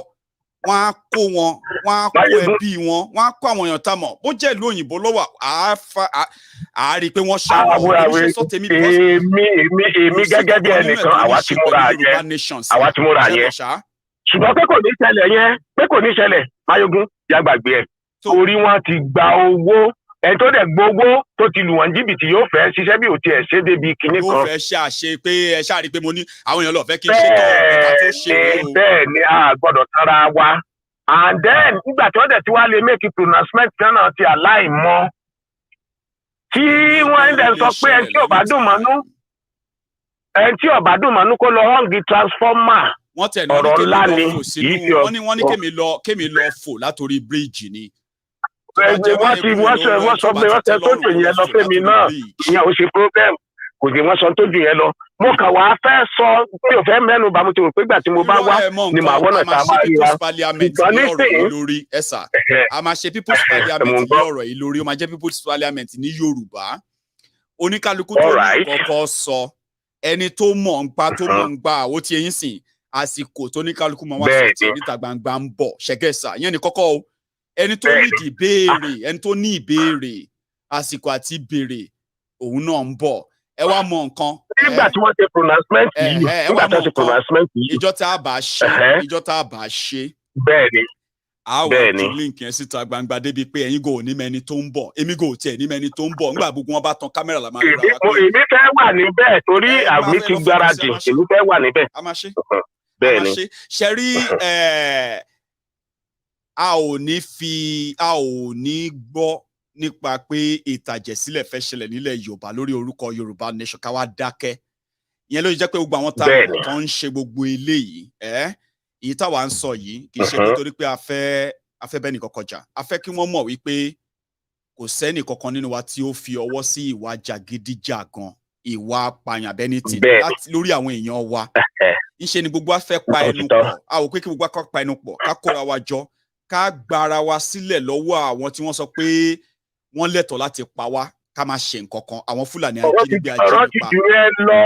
wọ́n á kó ẹbí wọn wọ́n á kó àwọn èèyàn tá mọ̀ bó jẹ́ ìlú òyìnbó lọ́wọ́ àá rí i pé wọ́n ṣàwọn èmi gẹ́gẹ́ bí ẹnìkan àwa ti múra yẹn ṣùgbọ́n pé kò ní ṣẹlẹ̀ Maiyegun yàgbàgbé ẹ̀ torí wọ́n ti gba owó ẹni tó dẹ̀ gbowó tó ti lù wọ́n jìbìtì yóò fẹ́ ṣiṣẹ́ bí ò tiẹ̀ ṣe débi kinní kan. yóò fẹ́ ṣàṣe pé ẹ ṣáà rí pé mo ní àwọn èèyàn lọ fẹ́ kí n ṣe tọ́ ọ̀gá tó ṣe o. bẹ́ẹ̀ ni a gbọ́dọ̀ tara wa and then nígbà tí wọ́n dẹ̀ ti wá lè make pronouncement náà ti aláìmọ́ tí wọ́n dẹ̀ sọ pé ẹni tí ò bá dùn mọ́nú kó lọ hàn di transformer ọ̀rọ̀ ńlá ni wọ́n ní kémi lọ fò látòrí bíríìjì ni. wọ́n sọ tó jù yẹn lọ fẹ́mi náà ìyẹn ò ṣe problem kò sí wọ́n sọ tó jù yẹn lọ mo kàn wá fẹ́ sọ mi ò fẹ́ mẹ́nu bá mo ti rò pé ìgbà tí mo bá wá ni màá wọ́n náà tá a máa rí wa ṣùgbọ́n nísìnyí a máa ṣe people's parliament ní ọ̀rọ̀ yìí lórí ó máa jẹ́ people's parliament ní Yorùbá oníkálukú tó ní kọ́kọ́ sọ ẹni tó mọ̀ ń gbà ó ti eyín sìn àsìkò tó oníkálukú máa wá sí ti níta gbangba ń bọ̀ ṣẹ́gẹ́sà yẹn ni kọ́kọ́ o ẹni tó ní ìbéèrè àsìkò àti béèrè òun náà ń bọ̀ ẹ wá mọ nǹkan. nígbà tí wọ́n ṣe pronouncement yìí ìjọ tá a bá ṣe bẹ́ẹ̀ni àwọn ti link yẹn síta gbangba débi pé ẹ̀yin gò ní mẹ́ni tó ń bọ̀ èmi gò tiẹ̀ ní mẹ́ni tó ń bọ̀ nígbà gbogbo wọn bá tan kámẹ́rà la máa rí ra wa pé. èmi fẹ́ wà níbẹ̀ torí àmì ti gbáradì èmi fẹ́ wà níbẹ̀. a máa ṣe bẹ́ẹ̀ni ṣe rí a ò ní gbọ́ nípa pé ìtàjẹ̀sílẹ̀ fẹ́ ṣẹlẹ̀ nílẹ̀ Yorùbá lórí orúkọ Yorùbá nation ká wá dákẹ́ ìyẹn ló jẹ́ pé gbogbo àwọn táwọn kan ń ṣe gbogbo eléyìí èyí táwa ń sọ yìí kì í ṣe nítorí pé a fẹ́ bẹ́ẹ̀ nìkan kọjá a fẹ́ kí wọ́n mọ̀ wípé kò sẹ́nì kankan nínú wa tí ó fi ọwọ́ sí ìwà jàgídíjàgan ìwà pààyàn-bẹ́nítì lórí àwọn èèyàn wa ńṣe ni gbogbo wa fẹ́ pa ẹnu pọ̀ a ò pé kí gbogbo wa pa ẹnu pọ̀ ká kóra wa jọ ká gbára wa sílẹ̀ lọ́wọ́ àwọn tí wọ́n sọ pé wọ́n lẹ́tọ̀ọ́ láti pa wá ká máa ṣe nǹkan kan àwọn Fúlàní ajínigbé ọ̀rọ̀ ti jù yẹn lọ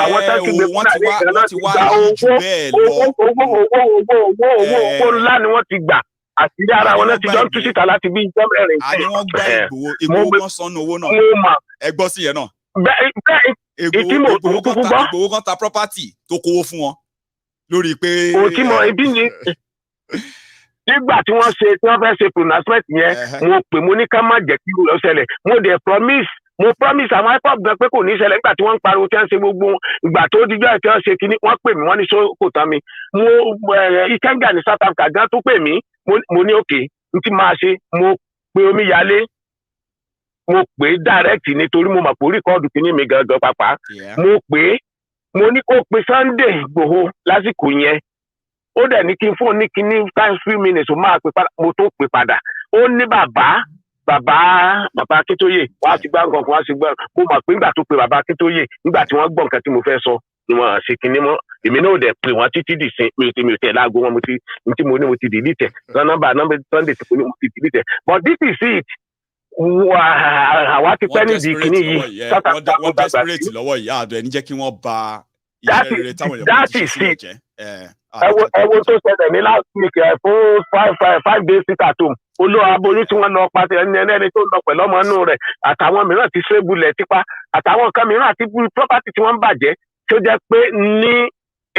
àwọn tó ti gbé Fúlàní kan láti gba owó ńlá ni wọ́n ti gbà àti ara wọn náà ti jọ ń tú síta láti bí ìjọ mẹ́rin. àní wọ́n gbá Ìgbòho kan sọnù owó náà ẹ gbọ́ sí yẹn náà. Ìgbòho kan ta property tó kówó fún wọn lórí pé. òtítọ́ ibi ni nígbà tí wọ́n fẹ́ ṣe pronouncement yẹn mo pè mo ní ká má jẹ́ kí ó ṣẹlẹ̀ mo dẹ̀ promise àwọn ipob gan pé kò ní ṣẹlẹ̀ nígbà tí wọ́n ń pariwo tí wọ́n ń ṣe gbogbo ìgbà tó dijọ́ ẹ̀ tí wọ́n ṣe kínní wọ́n pè mí wọ́n ní kò tán mi Ikenga ní South Africa gan tó pè mí mo ní òkè n ti máa ṣe mo pe omíyalé mo pè direct nítorí mo mọ̀ pé oríkọ́ọ̀dù kínní mi gangan pàpà mo pè mo ní kó pe Sunday Igboho lásìkò yẹn ó dẹ̀ ní kí n fún ní kíní time 3 minutes ó máa pè padà mo tó pè padà ó ní bàbá Akíntóyè wá sí gbá nǹkan kan wá sí gbá mo mọ̀ pé nígbà tó pe bàbá Akíntóyè nígbà tí wọ́n gbọ́ nǹkan tí mo fẹ́ sọ ni wọ́n ṣe kíní mọ́ èmi náà ò dẹ̀ pè wọ́n títí dì sí mi ò tẹ̀ láago wọn mo ti delete nọ́mbà Sunday tí mo ti delete but this is it àwa ti pẹ́ nídìí kíní yìí wọ́n desperate lọ́wọ́ ìyá àdó ẹni jẹ́ kí wọ́n ba iṣẹ́ rere táwọn èèyàn ti ṣe jẹ́. ẹ wo tó ṣẹlẹ̀ ní last week fún 5 days sit at home olóò aboyún tí wọ́n lọ pàṣẹ ẹni tó lọ pẹ̀lú ọmọ inú rẹ̀ àtàwọn mìíràn ti ṣébulẹ̀ tipa àtàwọn nǹkan mìíràn àti property tí wọ́n ń bàjẹ́ tó jẹ́ pé ní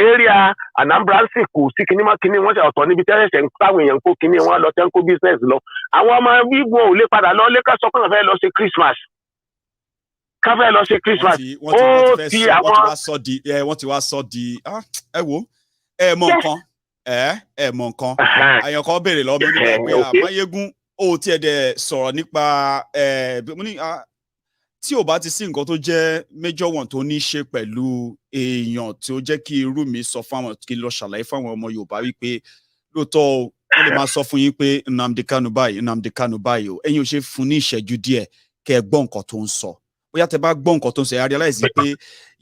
area Anambra sì kò sí kinní wọ́n ṣe ọ̀tọ̀ níbi tẹ́lẹ̀ṣẹ̀ ń táwọn èèyàn kó kinní wọn lọ tẹ́ ń kó business lọ àwọn ọmọ wíwọ̀n ò lè padà lọ lé kásán kó fẹ́ lọ ṣe Christmas káfẹ́ lọ ṣe Christmas ó ti àwọn. wọ́n ti wá sọ di ẹ wo ẹ mọ nǹkan àyàn kan béèrè lọ́wọ́ mi nípa pé Maiyegun ó tiẹ̀ dẹ̀ sọ̀rọ̀ nípa tí ò bá ti sí nǹkan tó jẹ́ major one tó ní í ṣe pẹ̀lú èèyàn tí ó jẹ́ kí irú mi sọ fáwọn kí n lọ ṣàlàyé fáwọn ọmọ Yorùbá wípé lóòótọ́ wọ́n lè máa sọ fún yín pé Nnamdi Kanu báyìí o ẹ̀yin ò ṣe fún ní ìṣẹ́jú díẹ̀ kẹ́ ẹ gbọ́ nǹkan tó ń sọ bóyá tẹ bá gbọ́ nǹkan tó ń sọ ẹ realize pé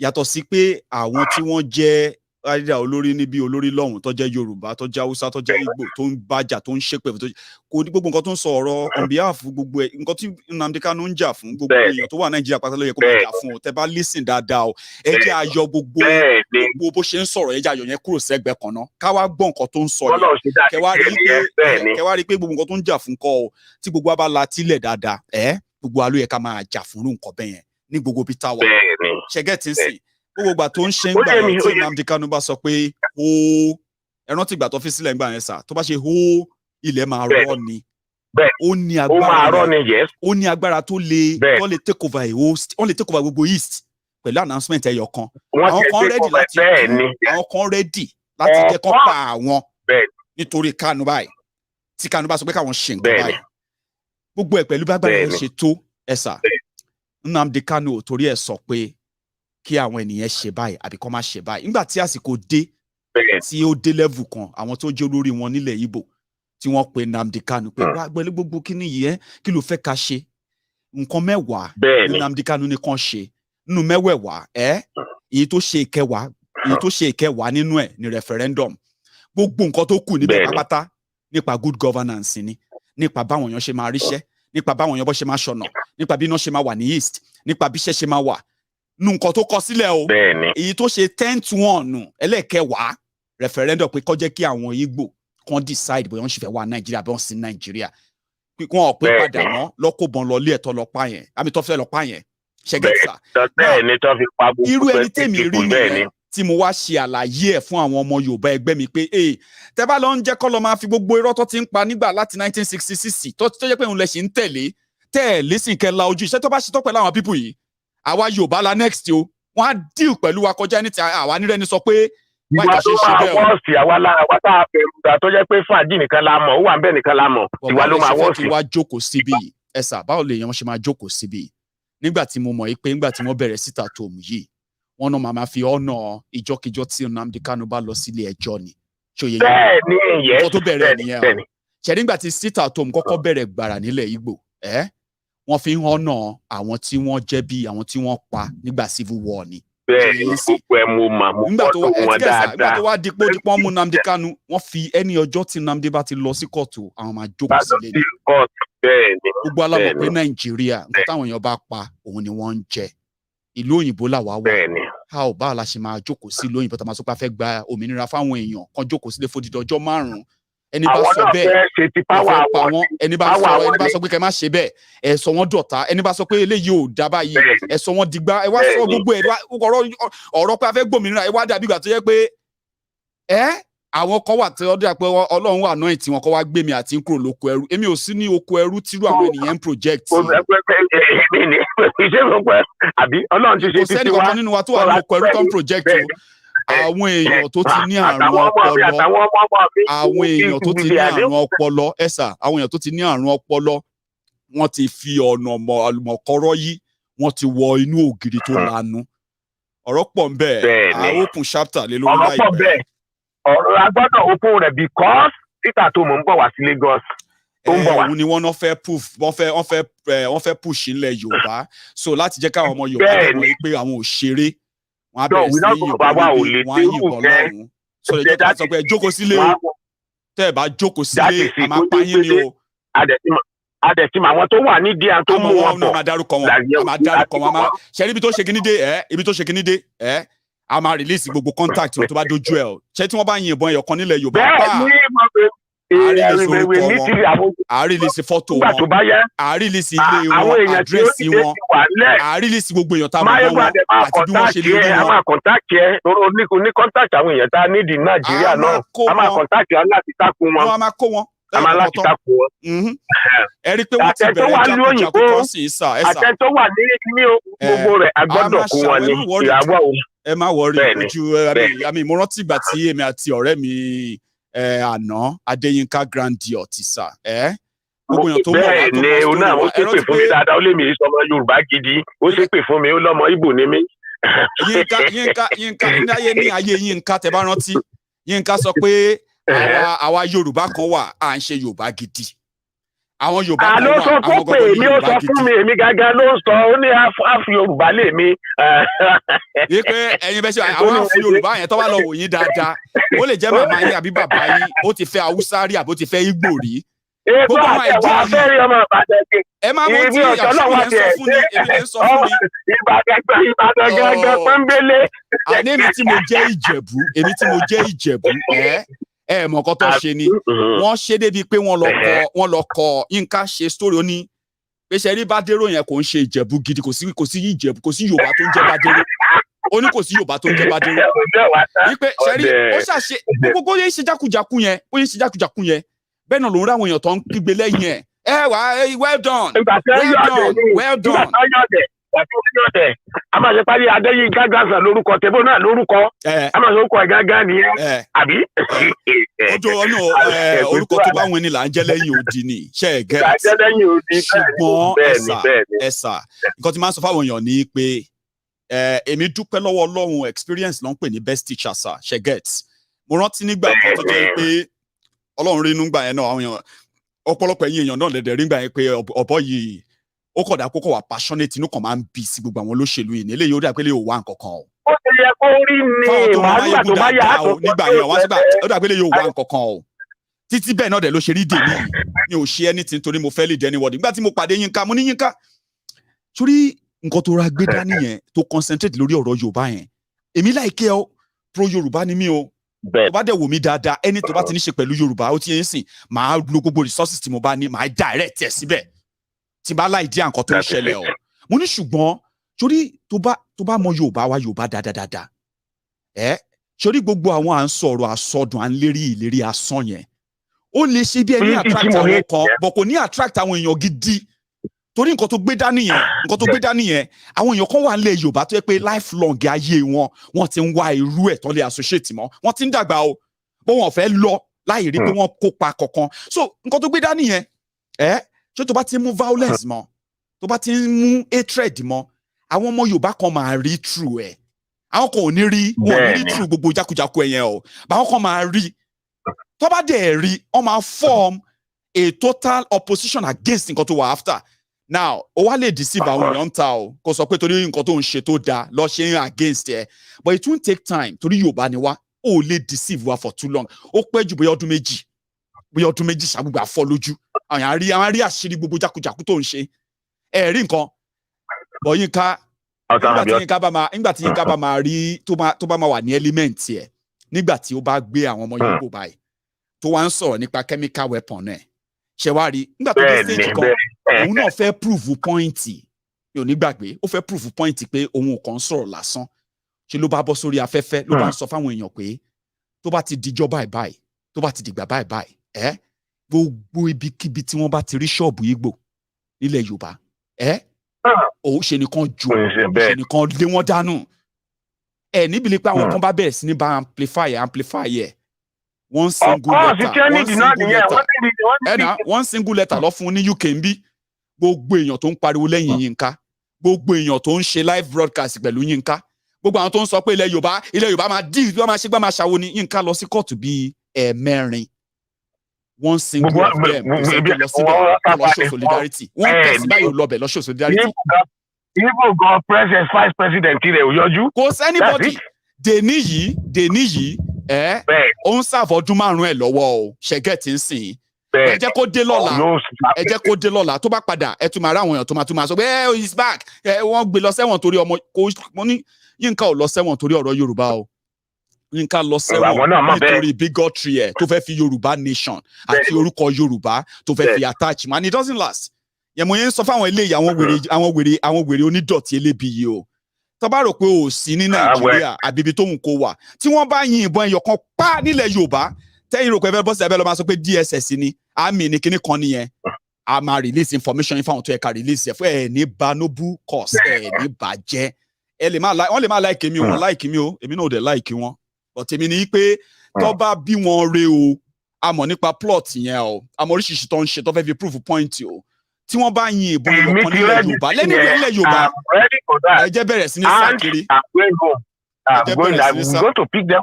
yàtọ̀ sí pé àwọn tí wọ́n jẹ́ àrídà olórí níbi olórí lọ́hùn tó jẹ́ Yorùbá tó jẹ́ Haúsá tó jẹ́ Ìgbò tó ń bájà tó ń ṣépè kò ní gbogbo nǹkan tó ń sọ ọ̀rọ̀ on behalf gbogbo ẹ̀ nǹkan tí Nnamdi Kanu ń jà fún gbogbo èèyàn tó wà Nàìjíríà pátá ló yẹ kó máa jà fún ọ tẹ bá listen dáadáa o ẹ jẹ́ ayọ̀ gbogbo bó ṣe ń sọ̀rọ̀ ẹ jẹ́ ayọ̀ yẹn kúrò sẹ́gbẹ̀ẹ́ kan náà ká wá gbọ́ nǹkan tó ń sọ yẹn kẹ wá rí i pé gbogbo nǹkan tó ń jà fún kọ́ ọ tí gbogbo wa bá la tílẹ̀ dáadáa gbogbo wa ló yẹ ká máa jà fún nǹkan bẹ́ẹ̀ yẹn ní gbogbo bí táwa ṣẹgẹ́ tí ń sìn gbogbo ìgbà tó ń ṣe ń gbà yẹn tí Nnamdi Kanu bá sọ pé ẹran tí ìgbà tó fi sílẹ̀ ń gbà yẹn sà tó bá ṣe ilẹ̀ máa rọ́ ni ó ní agbára tó lè take over a host, ó lè take over gbogbo east pẹ̀lú announcement ẹyọ kan. Àwọn kan ready láti jẹ́ kó pa àwọn nítorí Kanu báyìí. Tí Kanu bá sọ pé káwọn ṣe nǹkan báyìí. Gbogbo ẹ̀ pẹ̀lú bágbára ẹ̀ ṣe tó ẹ̀sà. Nnamdi Kanu torí ẹ̀ sọ pé kí àwọn ènìyàn ṣe báyìí àbí kó má ṣe báyìí. Nígbà tí àsìkò dé tí ó dé level kan, àwọn tó jẹ́ olórí wọn nílẹ̀ Ìgbò tí wọ́n pe Nnamdi Kanu pé wá gbẹ́lẹ́ gbogbo kíní yìí kí ló fẹ́ ká ṣe? Nǹkan 10 ní Nnamdi Kanu ní kan ṣe. Nínú 10 èyí tó ṣe ìkẹwàá nínú ẹ̀ ní referendum. Gbogbo nǹkan tó kù níbẹ̀ pátápátá nípa good governance ni, nípa báwọn èèyàn ṣe máa ríṣẹ́, nípa báwọn èèyàn bọ́ ṣe máa ṣọ̀nà, nípa bí iná ṣe máa wà ní east, nípa bí iṣẹ́ ṣe máa wà. Nǹkan tó kọ sílẹ̀ o. Èyí tó ṣe 10-1 ẹlẹ́ẹ̀kẹwàá referendum pé kó jẹ́ kí àwọn Ìgbò kan decide bóyá wọ́n ṣì fẹ́ wà Nàìjíríà bí wọ́n sì Nàìjíríà. Wọ́n ò pé padà mọ́ lọ́kọ̀bọ̀n lọ lé ẹ̀tọ́ lọ́pàá yẹn, àmì tó fẹ́ lọ́pàá yẹn. Ṣẹ́gẹ́sà. Irú ẹni tèmi rí nìyẹn tí mo wá ṣe àlàyé ẹ̀ fún àwọn ọmọ Yorùbá ẹgbẹ́ mi pé tẹ́ bá lọ ń jẹ́ kọ́ lọ máa fi gbogbo irọ́ tó ti ń pa nígbà láti 1966 tó jẹ́ pé òun lẹ̀ ṣì ń tẹ̀lé sí kẹ́ la ojú iṣẹ́ tó bá ṣe tó pẹ̀lú àwọn pípù yìí àwa Yorùbá la next o wọ́n á deal pẹ̀lú wa kọjá ní ti àwa nírẹ́ ni sọ pé ìwà tó máa wọ́ọ̀sì àwa tá a bẹ̀rù gbà tó jẹ́ pé fàájì nìkan la mọ̀ ó wà ń bẹ̀ nìkan la mọ̀ ìwà ló máa wọ́ọ̀sì. wá jókòó síbí ẹ̀sà báwo lè yan ṣe máa jókòó síbí nígbà tí mo mọ̀ pé nígbà tí wọ́n bẹ̀rẹ̀ síta tòmù yìí wọ́n náà máa fi ọ̀nà ìjọ́kíjọ́ tí Nnamdi Kanu bá lọ sílé ẹjọ́ ni. Bẹ́ẹ̀ni ìyẹn tó bẹ̀rẹ̀ nìyẹn o ṣe nígbà tí síta tòmù kọ́kọ́ bẹ̀rẹ̀ gbàrà nílẹ̀ Ìgbò wọ́n fi ọ̀nà àwọn tí wọ́n jẹ̀bi àwọn tí wọ́n pa nígbà civil war ni. Bẹ́ẹ̀ni gbogbo ẹ̀ mo mà mo fọ́tò wọn dáadáa. Nígbà tó wá dípò mú Nnamdi Kanu wọ́n fi ẹni ọjọ́ tí Nnamdi bá ti lọ sí kóòtù àwọn máa jókòó sílé ni. Gbogbo aláwọ̀ pé Nàìjíríà nǹkan táwọn èèyàn bá pa òun ni wọ́n ń jẹ. Ìlú òyìnbó làwa wà. A ò bá la ṣe máa jókòó sí ìlú òyìnbó tá a máa sọ pé a fẹ́ gba òmìnira fáwọn èèyàn kan jókòó sílé fódìdí ọjọ́ 5. Ẹni bá sọ bẹ́ẹ̀ ẹ fẹ́ pa wọ́n, ẹni bá sọ pé kẹ́ má ṣe bẹ́ẹ̀ ẹ sọ wọ́n dọ̀tá, ẹni bá sọ pé eléyìí ò dá báyìí ẹ sọ wọ́n dìgbà ẹ wá sọ gbogbo ẹ ọ̀rọ̀ pé a fẹ́ gbòmìnira ẹ wá dàbí ìgbà tó yẹ pé àwọn kan wà tí ọdún àpẹ Ọlọ́run wà náà tí wọn kọ́ wá gbé mi àti ń kúrò lóko ẹrú èmi ò sí ní oko ẹrú tírú àwọn ènìyàn ń project. kò sẹ́ni kankan nínú wa tó wà ní oko ẹrú tó ń project o. Àwọn èèyàn tó ti ní àrùn ọpọlọ àwọn èèyàn tó ti ní àrùn ọpọlọ ẹ̀sà àwọn èèyàn tó ti ní àrùn ọpọlọ wọ́n ti fi ọ̀nà àlùmọ̀kọ́rọ́ yìí wọ́n ti wọ inú ògiri tó lanu ọ̀rọ̀ pọ̀ ń bẹ àwọn open chapter lé lórí láìpẹ́. Ọ̀rọ̀ agbọ́dọ̀ open rẹ̀ because títà tó mò ń bọ̀ wá sí Lagos tó ń bọ̀ wá. Òun ni wọ́n fẹ́ push ilẹ̀ Yorùbá so láti jẹ́ káwọn ọmọ Yorùbá mọ̀ pé àwọn ò ṣeré wọ́n á bẹ̀rẹ̀ sí yìnbọn níbi wọ́n á yìnbọn lọ́rùn so lè jẹ́ tó sọ pé jókòó sílé o tẹ́ ẹ̀ bá jókòó sílé a máa pa yín ni o. Adẹ̀tìmọ̀ àwọn tó wà nídìí àwọn tó mú wọn bọ̀. A máa dárúkọ wọn ṣe ibi tó ṣe kíní dé a máa release gbogbo contact wọn tó bá dojú ẹ o ṣé tí wọ́n bá yìnbọn ẹyọ kan nílẹ̀ Yorùbá àrílísì fọ́tò wọn àrílísì ilé wọn àdírẹ́sì wọn àrílísì gbogbo èèyàn tá a mọ̀ wọn àti bí wọ́n ṣe lè rí wọn. a máa contact yẹ ní contact àwọn èèyàn tá a nídìí Nàìjíríà náà a máa contact yẹ láti takun wọn. a máa kó wọn. a máa láti takun wọn. ẹ rí i pé wọ́n ti bẹ̀rẹ̀ jákujàku kan sí ìsà. àtẹ tó wà ní gbogbo rẹ̀ a gbọ́dọ̀ kó wọn ní ìyàwó òun. Ẹ má wọrí ojú àmì mo rántí ìgbà tí èmi àti ọ̀rẹ́ mi àná Adéyínká Grandiot sà gbogbo èèyàn tó mọ̀ wá tó mọ̀ òun náà ó ṣépè fún mi dáadáa ó lè mi sọmọ Yorùbá gidi ó ṣépè fún mi ó lọ́mọ Ìgbò ní mi. Yínká ní ayé Yínká tẹ́ bá rántí Yínká sọ pé àwa Yorùbá kan wà à ń ṣe Yorùbá gidi. Àwọn Yorùbá kan wà àwọn gbogbo Yorùbá gidi. Ó sọ fún mi èmi gángan ló ń sọ ó ní àfi Yorùbá lè mi. Ní pé ẹ̀yin bẹ́ẹ̀ ṣe àwọn àfi Yorùbá yẹn tó wá lọ wò yín dáadáa ó lè jẹ́ màmá yín àbí bàbá yín ó ti fẹ́ Haúsá rí àbí ó ti fẹ́ Ìgbò rí. Gbogbo àwọn ìjà yìí ẹ máa mú tí àṣírí yẹn sọ fún ni èmi lè sọ fún ni. Ìbàdàn gángan pọ́nbélé. Àní èmi tí mo jẹ́ Ìjẹ̀bú mọ̀ nǹkan tó ṣe ni wọ́n ṣe débi pé wọ́n lọ kọ Yínká ṣe story ó ní pé ṣe rí Bádéró yẹn kò ń ṣe Ìjẹ̀bú gidi kò sí Ìjẹ̀bú kò sí Yorùbá tó ń jẹ́ Bádéró ó ní kò sí Yorùbá tó ń jẹ́ Bádéró wípé ṣe rí ó ṣàṣe gbogbo yẹn ṣe jákujàku yẹn bẹ́ẹ̀ náà ló ń ráwọn èèyàn tó ń kígbe lẹ́yìn ẹ̀ Well done. Well done. A máa ṣe parí Adéyínká Grandson lórúkọ tèbó náà lórúkọ. A máa ṣe orúkọ ẹ̀ gángan nìyẹn. Àbí? Orúkọ tó bá wọn ni là ń jẹ́ lẹ́yìn odi ni. Ṣé ẹ gẹ́? Là ń jẹ́ lẹ́yìn odi. Ṣùgbọ́n ẹ̀sà. Nǹkan tí máa ń sọ fáwọn èèyàn ni pé èmi dúpẹ́ lọ́wọ́ Ọlọ́run experience ló ń pè ní best teacher sir. Ṣé get? Mo rántí nígbà kan tó jẹ́ pé Ọlọ́run rí inú gbà yẹn náà àwọn èèyàn ọ̀pọ̀lọpọ̀ ẹ̀yin èèyàn náà lẹ̀dẹ̀ rí gbà yẹn pé ọ̀bọ yìí ó kọ̀dà kókó wà passionate inú kan máa ń bí sí gbogbo àwọn olóṣèlú yìí nílé yóò dà pé lè wà nǹkan kan o. Ó ti yẹ kó rí ni màálùmá tó bá yà á tó nígbà yẹn wá sígbà ó dà pé lè yóò wà nǹkan kan o. Títí bẹ́ẹ̀ náà dẹ̀ ló ṣe rí dèmí mi ò ṣe anything torí mo fẹ́ lè dẹ́ni wọ́ọ̀dì nígbà tí mo pàdé Yínká mo ní Yínká sórí nǹkan tó ra gbé dání yẹn tó concentrate lórí ọ̀rọ̀ Yorùbá yẹn èmi láìké ọ pro Yorùbá ni mí o. Tó bá dẹ̀ wò mí dáadáa ẹni tó bá ti ní ṣe pẹ̀lú Yorùbá ó ti yẹn sìn máa lo gbogbo resources tí mo bá ní máa direct ẹ̀ síbẹ̀ tí bá láì dí àǹkan tó ń ṣẹlẹ̀ o. Mo ní ṣùgbọ́n sórí tó bá mọ Yorùbá wa Yorùbá dáadáa sórí gbogbo àwọn à ń sọ̀rọ̀ àsọdùn à ń lérí ìlérí asán yẹn ó lè ṣe bí ẹni attract àwọn kan bọ̀ kò ní attract àwọn èèyàn gidi torí nǹkan tó gbé dání yẹn àwọn èèyàn kan wà nílẹ̀ Yorùbá tó yẹ pé lifelong ayé wọn ti ń wá irú ẹ̀ tó lè associate mọ́ wọ́n ti ń dàgbà o bó wọn fẹ́ lọ láì rí pé wọ́n kópa kankan so nǹkan tó gbé dání yẹn ṣé tó bá ti mú violence mọ́ tó bá ti mú hatred mọ́ àwọn ọmọ Yorùbá kan máa rí true ẹ̀ àwọn kan ò ní rí wọn ò ní rí true gbogbo jákujàku ẹ̀ yẹn o báwọn kan máa rí tó bá dẹ̀ rí wọ́n máa form a total opposition against nǹkan tó wà after. Now, o wá lè deceive àwọn èèyàn ta o kò sọ pé torí nǹkan tó ń ṣe tó dáa lọ ṣe against ẹ but it won't take time torí Yorùbá ni wá o lè deceive wa for too long ó pẹ́ jù bóyá ọdún méjì ṣàgbùgbà fọ́ lójú àwọn rí àṣírí gbogbo jákujàku tó ń ṣe ẹ rí nǹkan bọ̀ Yínká nígbà tí Yínká bá máa rí tó bá máa wà ní element ẹ nígbà tí ó bá gbé àwọn ọmọ Yorùbá báyìí tó wá ń sọ̀rọ̀ nípa chemical weapon ẹ̀ ṣe wá rí nígbà tó dé stage kan òun náà fẹ́ prove point yóò ní gbàgbé ó fẹ́ prove point pé òun kàn ń sọ̀rọ̀ lásán ṣe ló bá bọ́ sórí afẹ́fẹ́ ló bá ń sọ fáwọn èèyàn pé tó bá ti dijọ́ báyìí tó bá ti dìgbà báyìí gbogbo ibikíbi tí wọ́n bá ti rí ṣọ́ọ̀bù Ìgbò nílẹ̀ Yorùbá òun ṣe nìkan jù ṣe nìkan lé wọ́n dànù níbi pé àwọn kan bá bẹ̀rẹ̀ sí ní bá amplify one single letter lọ fún ní UK ń bí gbogbo èèyàn tó ń pariwo lẹ́yìn Yínká gbogbo èèyàn tó ń ṣe live broadcast pẹ̀lú Yínká gbogbo àwọn tó ń sọ pé ilẹ̀ Yorùbá máa dì bí wọ́n máa ṣe gbá máa ṣàwo ni Yínká lọ sí kóòtù bíi ẹ̀ẹ̀mẹrin one single of them kò sẹ́ni lọ síbẹ̀ lọ show solidarity one person báyìí lọ bẹ̀ lọ show solidarity. Even God president vice president rẹ̀ ò yọjú. kò sẹ́nibọ́dì dèní yìí ó ń sàfọ̀ ọdún 5 ẹ̀ lọ́wọ́ o ṣẹ́gẹ̀tì ń sìn ẹ jẹ́ kó dé lọ́la tó bá padà ẹ tún máa rá àwọn èèyàn tó máa sọ pé he's back wọ́n gbé lọ sẹ́wọ̀n torí ọmọ mo ní Yínká ò lọ sẹ́wọ̀n torí ọ̀rọ̀ Yorùbá o Yínká lọ sẹ́wọ̀n nítorí bigotry ẹ̀ tó fẹ́ fi Yorùbá nation àti orúkọ Yorùbá tó fẹ́ fi attach man it doesn't last yẹn mo yẹn ń sọ fáwọn eléyìí àwọn wèrè onídọ̀tí elébi yìí o tó bá rò pé ò sí ní Nàìjíríà àbíbi tó ń kó wà tí wọ́n bá yin ìbọn ẹyọ kan pa nílẹ̀ Yorùbá tẹ́yìn rò pé ẹfẹ́ bọ́sẹ̀ ẹbẹ́ lọ máa sọ pé DSS ni àmì ní kíní kan nìyẹn a máa release information fáwọn tó yẹ ká release ẹ̀ fún ẹ̀ ní ba noble cause ẹ̀ ní bàjẹ́ wọ́n lè má like mi o wọ́n like mi o èmi náà ò dẹ̀ like wọn but èmi ní pé tó bá bí wọn re o a mọ̀ nípa plot yẹn o a mọ̀ oríṣiríṣi tó ń ṣe tó fẹ́ fi proof point o tí wọ́n bá yin ìbọn ìlọ̀kan nílẹ̀ Yorùbá lẹ́nu ilẹ̀ Yorùbá ẹ jẹ́ bẹ̀rẹ̀ sí ní sákiri. I'm going to pick them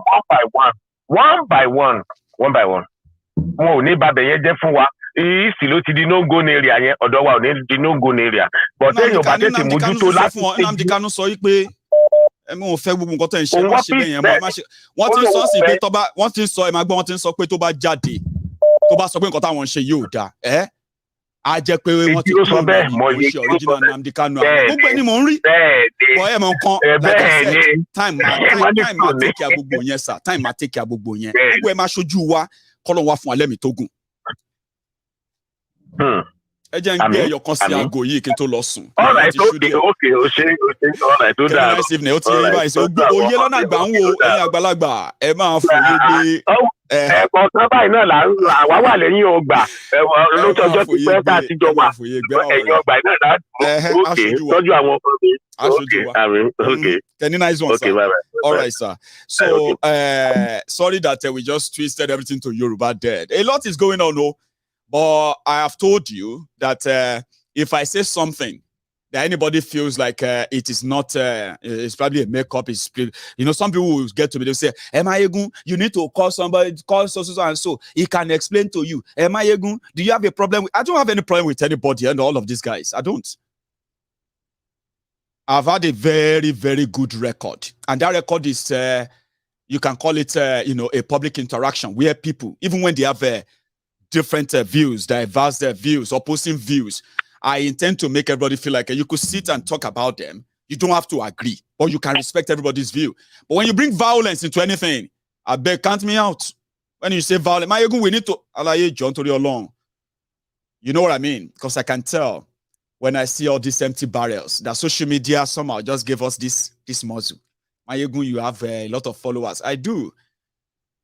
one by one. Wọn ò ní bàbẹ̀ yẹn jẹ́ fún wa ìsì ló ti di no go area yẹn ọ̀dọ̀ wa ò ní di no go area but ẹ̀yìn ọba tètè mójútó láti ṣe. Nnamdi Kanu sọ pé ẹ̀mí ò fẹ́ gbogbo nǹkan tó ń ṣe má ṣe bẹ́ẹ̀ yẹn mọ́ wọ́n ti ń sọ sí pé wọ́n ti ń sọ ẹ̀ máa gbọ́ wọ́n ti ń sọ pé tó bá jáde tó bá sọ pé nǹkan táwọn ń ṣe yóò dáa a jẹ́ pé wọ́n ti kúrò ní ìmọ̀ọ́ṣe original Nnamdi Kanu gbogbo ẹni mò ń rí bọ́ ẹ̀ mọ̀ nǹkan like I said time ma take care gbogbo yẹn sir time ma take care gbogbo yẹn gbogbo ẹ̀ máa ṣojú wa kọ́lọ́ wa fún alẹ́ mi tó gùn. your constant go ye to lawsuit. All right, okay. All right, do that. Nice evening. So oye lona gba nwo eyin agbalagba e ma foye de ẹ̀kọ́ sábà náà là ń ra àwa wà lẹ́yìn ọgbà lójọ́jọ́ ti pẹ́ tá a ti jọ wà ẹ̀yìn ọgbà náà láti tọ́jú àwọn ọmọ mi. Okay. Any nice one, okay, sir. Bye. All right, sir. So, sorry that we just twisted everything to Yoruba dead. A lot is going on, though. But I have told you that if I say something that anybody feels like it is not, it's probably a makeup, it's, some people will get to me, they'll say, Maiyegun, you need to call somebody, call so and so. He can explain to you. Maiyegun, do you have a problem? I don't have any problem with anybody and all of these guys. I don't. I've had a very, very good record. And that record is, you can call it, a public interaction where people, even when they have different views, diverse views, opposing views, I intend to make everybody feel like you could sit and talk about them. You don't have to agree, but you can respect everybody's view. But when you bring violence into anything, I beg, count me out. When you say violence, Maiyegun, we need to, John to along. You know what I mean? Because I can tell when I see all these empty barrels that social media somehow just gave us this muzzle. Maiyegun, you have a lot of followers. I do.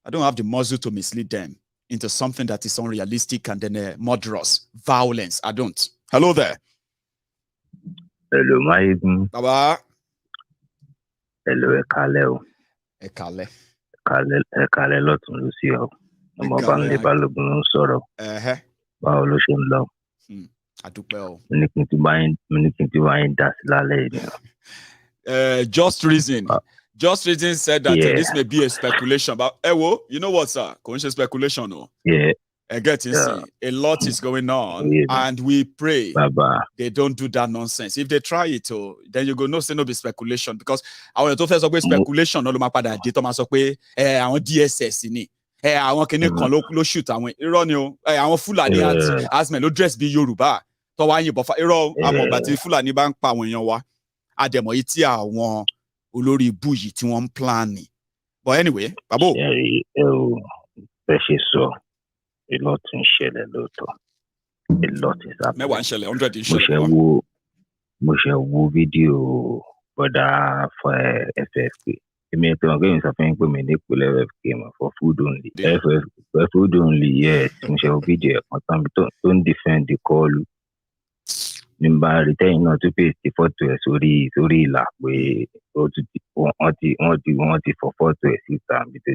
I don't have the muzzle to mislead them into something that is unrealistic and then murderous. Violence. I don't. Hello there. Hello, Maiyegun. Baba. Hello, Ekale. Ekale. Ekale lọ́tún ló sí ọ. Ọmọ bá ń lè balógun ló ń sọ̀rọ̀. Báwo ló ṣe ń lọ? Adúpẹ́ o. Mo ní kí n ti wá yín dá sí lálẹ́ yìí. Just Reason. Just Reason said that this may be a speculation. But you know what, sir? Conscious speculation, no? Yeah. I get to see. A lot is going on, and we pray they don't do that nonsense. If they try it, then you go no say no be speculation because our first of speculation no ma padà dé tó ma sọ pé àwọn DSS ni àwọn kìíní kan ló shoot àwọn irọ́ ni o àwọn Fulani asmen ló dress bí Yorùbá tó wá yìnbọn fa irọ́ àmọ́ ìgbà tí Fulani bá ń pa àwọn èèyàn wa àdẹ̀mọ̀ yìí tí àwọn olórí ibú yìí tí wọ́n ń plan ni. But anyway, babo. Bẹ́ẹ̀ ṣe sọ. A lot in ṣẹlẹ̀ lóòótọ́. A lot is happening. Mẹ́wàá ń ṣẹlẹ̀, 100 ń ṣẹlẹ̀. Mo ṣe wo fídíò bọ́dà for FFK. Èmi ètò ọ̀gá mi sọ fún mi pé mi ní ìpínlẹ̀ FFK mọ̀ for food only. For food only, yes. Mo ṣe wo fídíò ẹ̀kan tán bí tó ń defend the call. Nígbà rìtẹ́yìn náà tó pèsè fọ́tò ẹ̀ sórí ìlà pé wọ́n ti fọ́ fọ́tò ẹ̀ síta bí tó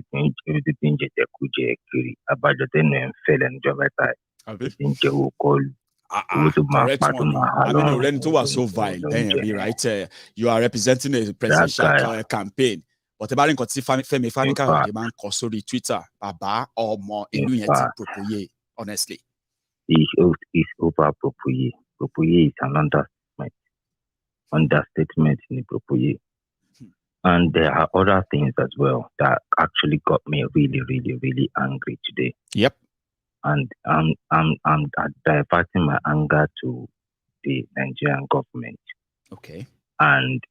ti ń jẹjẹ kú jẹ kiri abájọ tẹ́nu ẹ̀ ń fẹ́ lẹ́nu jọ mẹ́ta ẹ̀ ti ń jẹ́ owó kọ́ọ̀lù owó tó máa pa tó máa hà lọ́rùn. Ọ̀rẹ́ni tó wà so vile right? You are representing a presidential campaign but ẹ bá rí nǹkan tí Fẹ́mi Fani-Káyọ̀dé máa ń kọ sórí Twitter bàbá ọmọ ìlú yẹn ti propoye honestly. It's over propoye. Propoye is an understatement in propoye. And there are other things as well that actually got me really, really, really angry today. Yep. And I'm diverting my anger to the Nigerian government. Okay. And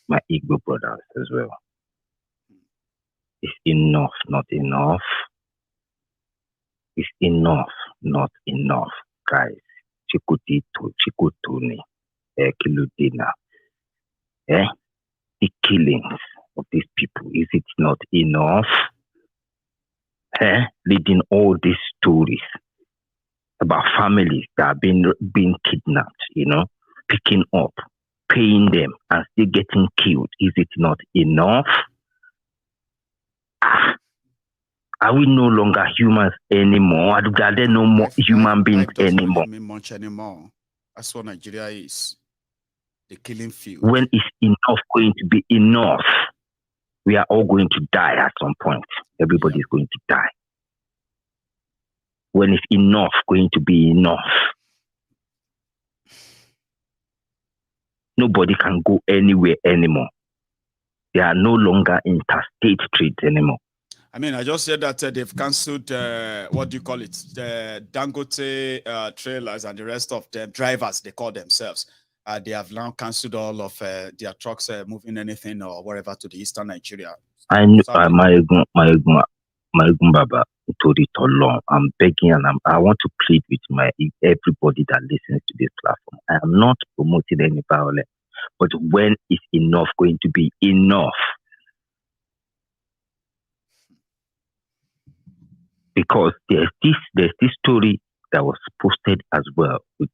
my Igbo brothers as well. It's enough, not enough. It's enough, not enough. Guys, Chikutuni, Kiludina, the killings of these people, is it not enough? Leading all these stories about families that have been kidnapped, picking up, paying them, and still getting killed, is it not enough? Are we no longer humans anymore? Are there no more human beings anymore? Much anymore. That's what Nigeria is. The killing field. When is enough going to be enough? We are all going to die at some point. Everybody is going to die. When is enough going to be enough? Nobody can go anywhere anymore. They are no longer interstate trades anymore. I mean, I just said that they've cancelled, what do you call it? The Dangote trailers and the rest of the drivers, they call themselves. They have now cancelled all of their trucks moving anything or wherever to the eastern Nigeria. I know, Maiyegun, Maiyegun Baba, I'm begging and I want to plead with everybody that listens to this platform. I am not promoting any violence, but when is enough going to be enough? Because there's this story that was posted as well with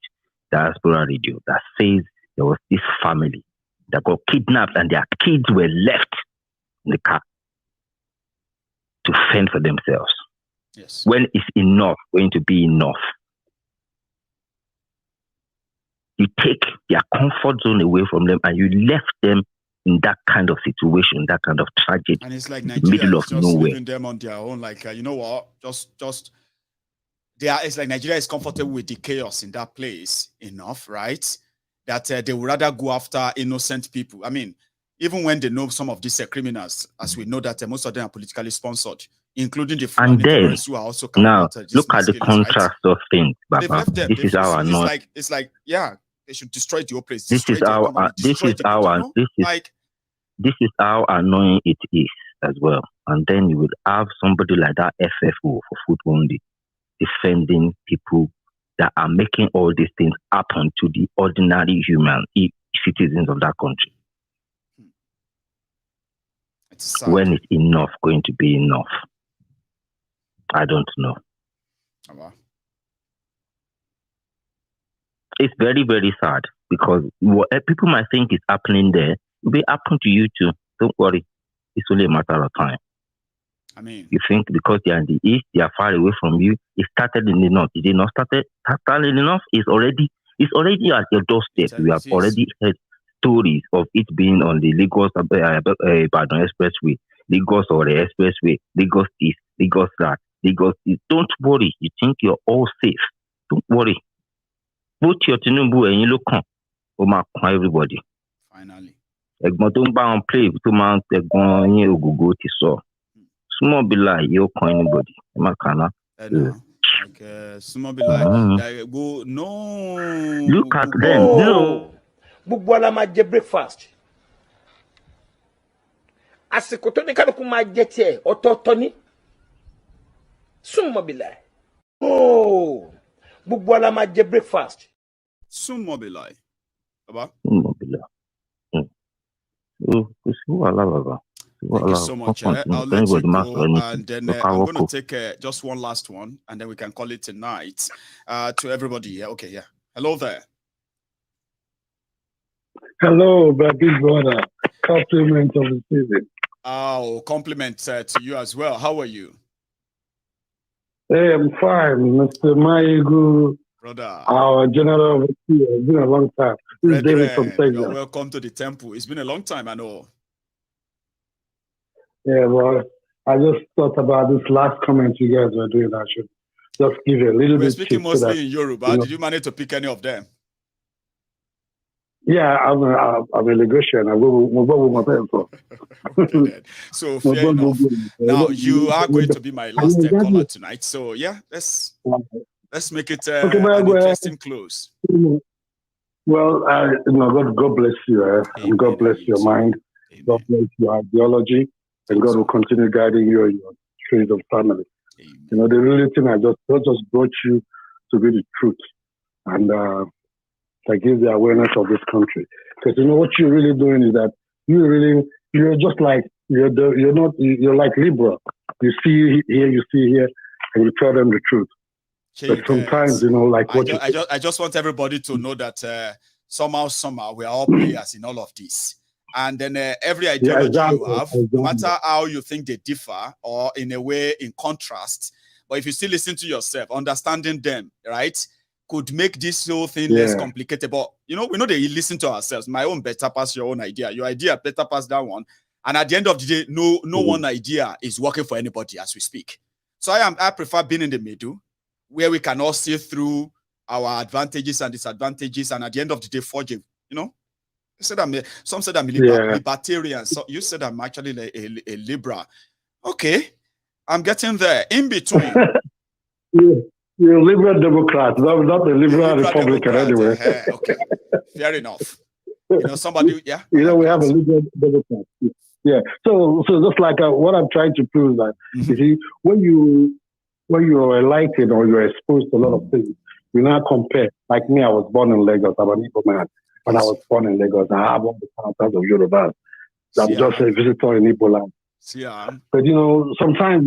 Diaspora Radio that says there was this family that got kidnapped and their kids were left in the car to fend for themselves. Yes. When is enough going to be enough? You take their comfort zone away from them and you left them in that kind of situation, that kind of tragedy, and it's like in the Nigeria middle is of just nowhere. leaving them on their own. Like you know what? It's like Nigeria is comfortable with the chaos in that place enough, right? That they would rather go after innocent people. I mean, even when they know some of these criminals, as we know that most of them are politically sponsored, including the Fulani terrorists who are also carrying now out look at the contrast of things. They've left them. This is our annoying. It's like yeah, they should destroy the whole place. This is how annoying it is as well. And then you would have somebody like that FFO for food only defending people that are making all these things happen to the ordinary human citizens of that country. When is enough going to be enough? I don't know. Oh, wow. It's very, very sad because what people might think is happening there, it will happen to you too. Don't worry. It's only a matter of time. I mean, you think because they are in the east, they are far away from you. It started in the north. It did not start in the north. It's already at your doorstep. We have already heard stories of it being on the Lagos Ibadan Expressway, Lagos or the Expressway, Lagos this, Lagos that, Lagos this. Don't worry. You think you're all safe. Don't worry. Put your Tinubu and you look on. Everybody. Finally. Ẹ̀gbọ́n tó ń bá wọn play tó máa ń tẹ̀gbọ́n yín ògògó ti sọ. Small be like you call anybody. Small be like go no. Look at them. No. Gbogbo ala máa jẹ breakfast. Àsìkò tó ní kálukú máa jẹ tiẹ̀ ọ̀tọ̀ọ̀tọ̀ ni. Small be like. Oh. Gbogbo ala máa jẹ breakfast. Small be like. Baba. Small be like. Thank you so much. I'll let you go, and then I'm going to take just one last one, and then we can call it a night. To everybody, yeah, okay, yeah. Hello there. Hello, baby brother. Compliment of the season. Oh, compliment to you as well. How are you? Hey, I'm fine, Mr. Maiyegun. Brother. Our general overseer. It's been a long time. This is David from Texas. You're welcome to the temple. It's been a long time, I know. Yeah, well, I just thought about this last comment you guys were doing. I should just give you a little bit. We're speaking mostly in Yoruba. Did you manage to pick any of them? Yeah, I'm a Lagosian. I go with my parents. So fair enough. Now you are going to be my last caller tonight. So yeah, let's make it an interesting close. Well, God bless you. And God bless your mind. Amen. God bless your ideology. And God will continue guiding you in your trade of family. Amen. You know, the really thing I just brought you to be the truth. And that gives the awareness of this country. Because you know what you're really doing is that you're just like, you're like liberal. You see here, and you tell them the truth. But sometimes, you know, like what I just want everybody to know that somehow we are all players in all of this. And then every ideology you have, no matter how you think they differ or in a way in contrast, but if you still listen to yourself, understanding them, right, could make this whole thing less complicated. But, you know, we know they listen to ourselves. My own better pass your own idea. Your idea better pass that one. And at the end of the day, no one idea is working for anybody as we speak. So I prefer being in the middle, where we can all see through our advantages and disadvantages, and at the end of the day, forge it, you know. Some said I'm libertarian. So you said I'm actually a liberal. Okay, I'm getting there. In between. You're a liberal Democrat, not a liberal Republican anyway. Okay, fair enough. You know, somebody, yeah. You know, we have a liberal Democrat. Yeah. So just like what I'm trying to prove that you see, when you're enlightened or you're exposed to a lot of things, you now compare. Like me, I was born in Lagos. I'm an Igbo man. When I was born in Lagos, I have all the characters of Yorubas. I'm just a visitor in Igbo land. But sometimes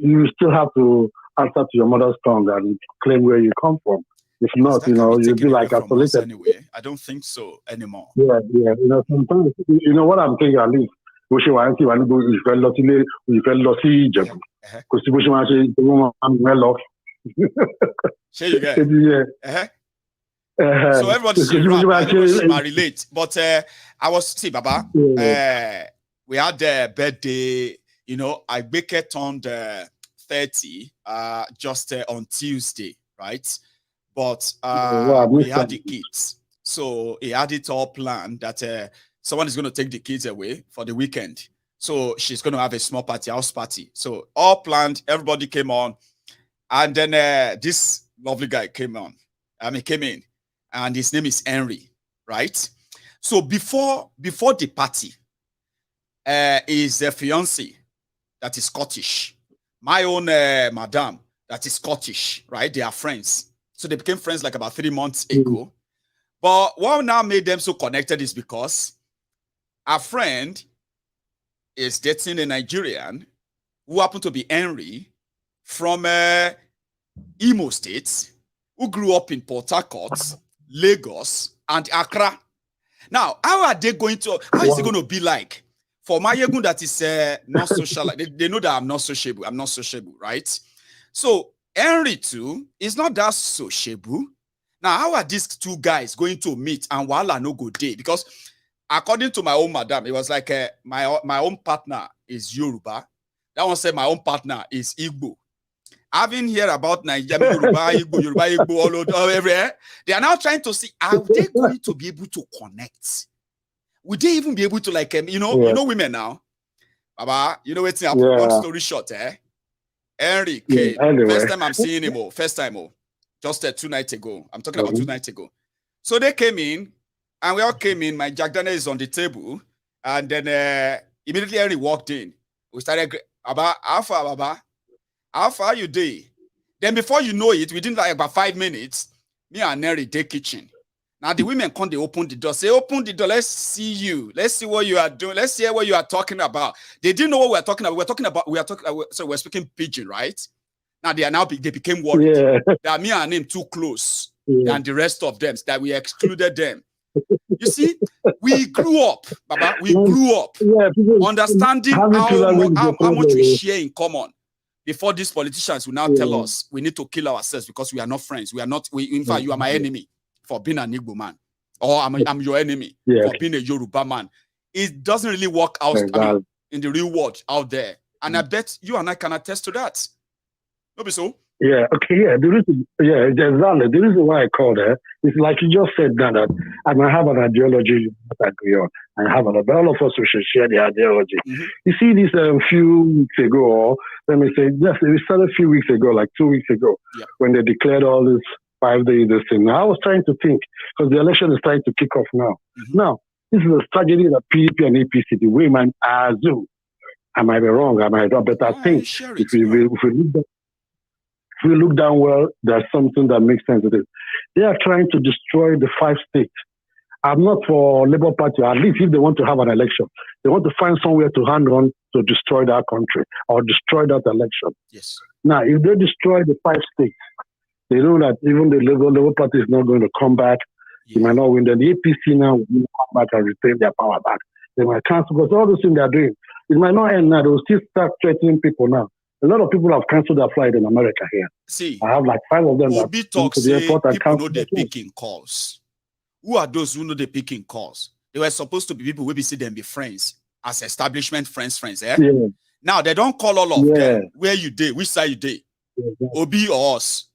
you still have to answer to your mother's tongue and claim where you come from. If not, you'll be like isolated. Anyway, I don't think so anymore. Yeah. Sometimes, what I'm thinking at least. We should want to go. We fell lost. We fell lost. Egypt. Because we should want to go. I'm well off. Sure you get. So everybody should relate. But I was Baba. We had a birthday. I baked turned 30 just on Tuesday, right? But we had the kids, so he had it all planned that someone is going to take the kids away for the weekend. So she's going to have a small party, house party. So all planned, everybody came on, and then this lovely guy came in, and his name is Henry, right? So before the party, is a fiance that is Scottish. My own madam that is Scottish, right? They are friends. So they became friends like about 3 months ago. But what now made them so connected is because our friend is dating a Nigerian who happened to be Henry from Imo State, who grew up in Port Harcourt, Lagos, and Accra. Now, how is it going to be like for Maiyegun that is not social? They know that I'm not sociable. I'm not sociable, right? So Henry too is not that sociable. Now, how are these two guys going to meet and wala no go day? Because according to my own madam, it was like my own partner is Yoruba. That one said my own partner is Igbo. Having heard about Nigeria, Yoruba, Igbo, all over everywhere, they are now trying to see, are they going to be able to connect? Would they even be able to, like, you know women now? Baba, you know what's happening? Long story short, Henry came. First time I'm seeing him, first time, just 2 nights ago. I'm talking about 2 nights ago. So they came in, and we all came in. My Jack Daniel is on the table, and then immediately Henry walked in. We started, Baba, how far you day? Then before you know it, within like about 5 minutes, me and Henry day kitchen. Now the women come, they open the door. Say, open the door. Let's see you. Let's see what you are doing. Let's hear what you are talking about. They didn't know what we were talking about. So we're speaking pidgin, right? Now they became worried. Yeah. That me and him too close than the rest of them. That we excluded them. You see, we grew up, Baba. We grew up understanding how much we share in common. Before these politicians will now tell us we need to kill ourselves because we are not friends. We are not. In fact, you are my enemy for being an Igbo man, or I'm your enemy for being a Yoruba man. It doesn't really work out in the real world out there, and I bet you and I can attest to that. No, be so. Yeah. Okay. Yeah. Exactly. The reason why I called her is like you just said that I might have an ideology that I agree on. I have another. But all of us we should share the ideology. You see, this few weeks ago, or let me say, yes, it started a few weeks ago, like 2 weeks ago, when they declared all this 5 days this thing. Now, I was trying to think because the election is trying to kick off now. Now, this is a tragedy that PDP and APC, the way man assume. I might be wrong. I might not, but I think if we look down well, there's something that makes sense with it. They are trying to destroy the 5 states. I'm not for Labour Party, at least if they want to have an election. They want to find somewhere to hand on to destroy that country or destroy that election. Yes. Now, if they destroy the 5 states, they know that even the Labour Party is not going to come back. They might not win. Then the APC now will come back and retain their power back. They might cancel, because all those things they're doing, it might not end now. They will still start threatening people now. A lot of people have cancelled their flight in America here. See, I have like 5 of them Obi that come to the airport and people know they're picking calls. Who are those who know they're picking calls? They were supposed to be people who see them be friends, as establishment friends, Now they don't call all of them. Where you did, which side you did, Obi or us,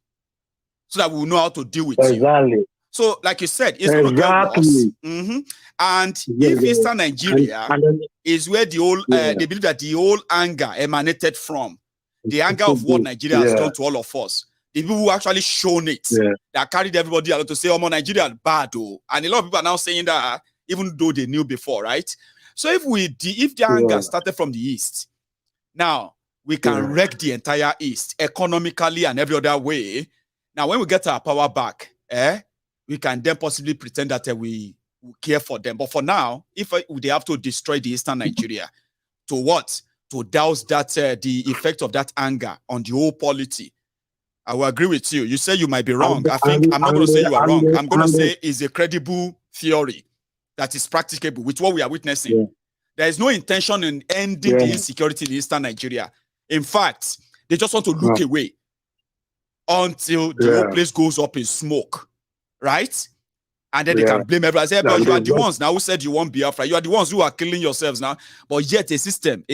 so that we will know how to deal with you. So, like you said, it's going to get worse. And if Eastern Nigeria is where the old, they believe that the old anger emanated from, the anger of what Nigeria has done to all of us. The people who actually shown it, that carried everybody out to say, oh, Nigeria is bad, oh. And a lot of people are now saying that, even though they knew before, right? So if the anger started from the east, now we can wreck the entire east economically and every other way. Now, when we get our power back, we can then possibly pretend that we care for them. But for now, if they have to destroy the eastern Nigeria, to what? To douse that the effect of that anger on the whole polity. I will agree with you. You say you might be wrong. I'm not going to say you are wrong. I'm going to say it's a credible theory that is practicable with what we are witnessing. Yeah. There is no intention in ending the insecurity in eastern Nigeria. In fact, they just want to look away until the whole place goes up in smoke, right? And then they can blame everyone. Say, but you are the ones now who said you want Biafra. You are the ones who are killing yourselves now. But yet a system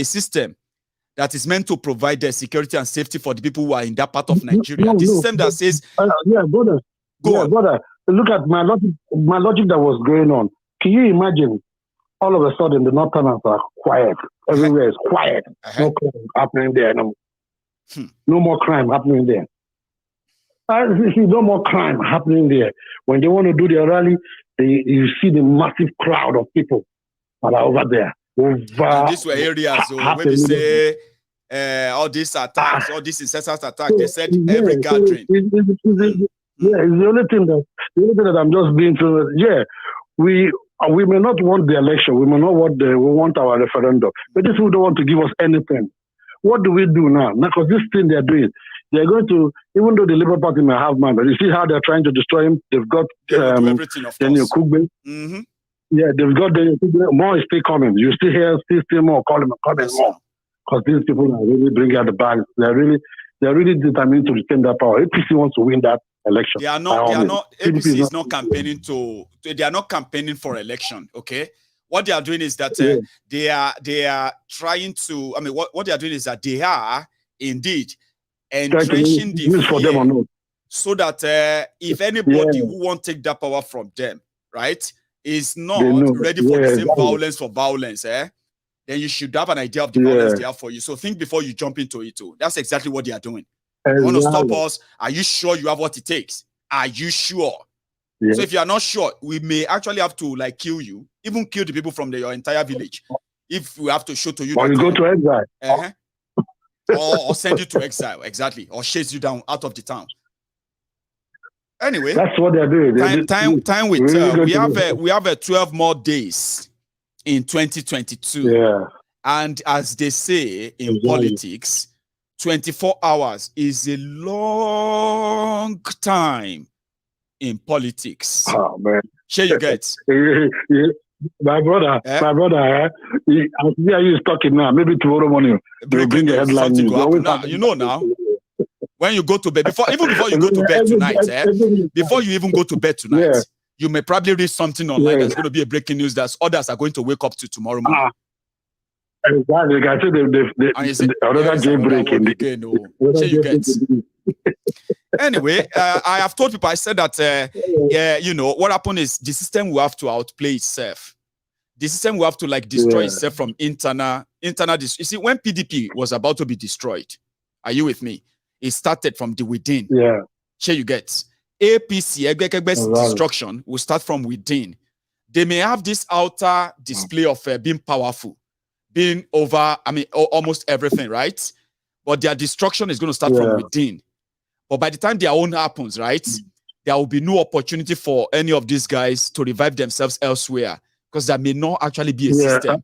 that is meant to provide the security and safety for the people who are in that part of Nigeria. The system that says, brother, brother, look at my logic that was going on. Can you imagine? All of a sudden, the northerners are quiet. Everywhere is quiet. No crime happening there. No more crime happening there. No more crime happening there. When they want to do their rally, you see the massive crowd of people that are over there. And these were areas where they say all these attacks, all these incessant attacks. They said every gathering. It's the only thing that I'm just being through. Yeah, we may not want the election. We may not want we want our referendum. But these people don't want to give us anything. What do we do now? Because this thing they're doing, they're going to, even though the Labour Party may have man, but you see how they're trying to destroy him. They've got Okupe. Yeah, they've got more is still coming. You still hear still more coming more. Because these people are really bringing out the bags. They're really determined to retain that power. APC wants to win that election. They are not. APC is not campaigning they are not campaigning for election. Okay, what they are doing is that they are trying to. I mean, what they are doing is that they are indeed entrenching the fear for them or not. So that if anybody who won't take that power from them, right, is not ready for the same violence for violence, then you should have an idea of the violence they have for you. So think before you jump into it too. That's exactly what they are doing. You want to stop us? Are you sure you have what it takes? Are you sure? So if you are not sure, we may actually have to kill you, even kill the people from your entire village. If we have to show to you, or you go to exile, or send you to exile, exactly, or chase you down out of the town. Anyway, that's what they're doing. Time with we have 12 more days in 2022. Yeah, and as they say in politics, 24 hours is a long time in politics. Oh man, sure you get. My brother, I see how you're talking now. Maybe tomorrow morning they'll bring the headline news. Now, when you go to bed, before you go to bed tonight, before you even go to bed tonight, you may probably read something online that's going to be a breaking news that others are going to wake up to tomorrow morning. Exactly. I said another jailbreak in Anyway, I have told people, I said that, what happened is the system will have to outplay itself. The system will have to destroy itself from internal. You see, when PDP was about to be destroyed, are you with me? It started from the within. Yeah. Sure you get. APC, destruction will start from within. They may have this outer display of being powerful, being over, almost everything, right? But their destruction is going to start from within. But by the time their own happens, right, there will be no opportunity for any of these guys to revive themselves elsewhere because there may not actually be a system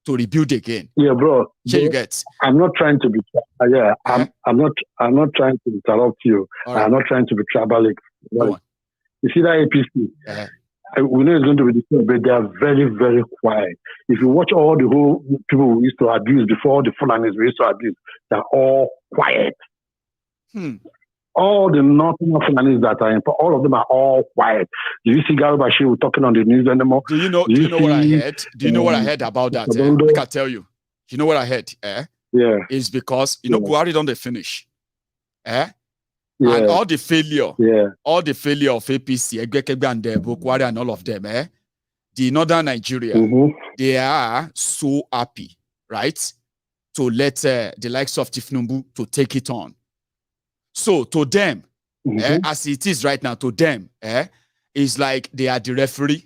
to rebuild again. Yeah, bro. Sure you get. I'm not trying to be. I'm not trying to interrupt you. Right. I'm not trying to be tribalic. You see that APC. We know it's going to be different, but they are very, very quiet. If you watch all the whole people we used to abuse before, the Fulanis we used to abuse, they're all quiet. All the northern Fulanis that are in, all of them are all quiet. Do you see Garibashir talking on the news anymore? Do you know what I heard? Do you know what I heard about that? I can tell you. You know what I heard? Yeah. It's because, Buhari don't they finish. And all the failure of APC, Egbekegbe and Bukwari and all of them, the northern Nigeria, they are so happy, right, to let the likes of Tinubu to take it on. So to them, as it is right now, to them, it's like they are the referee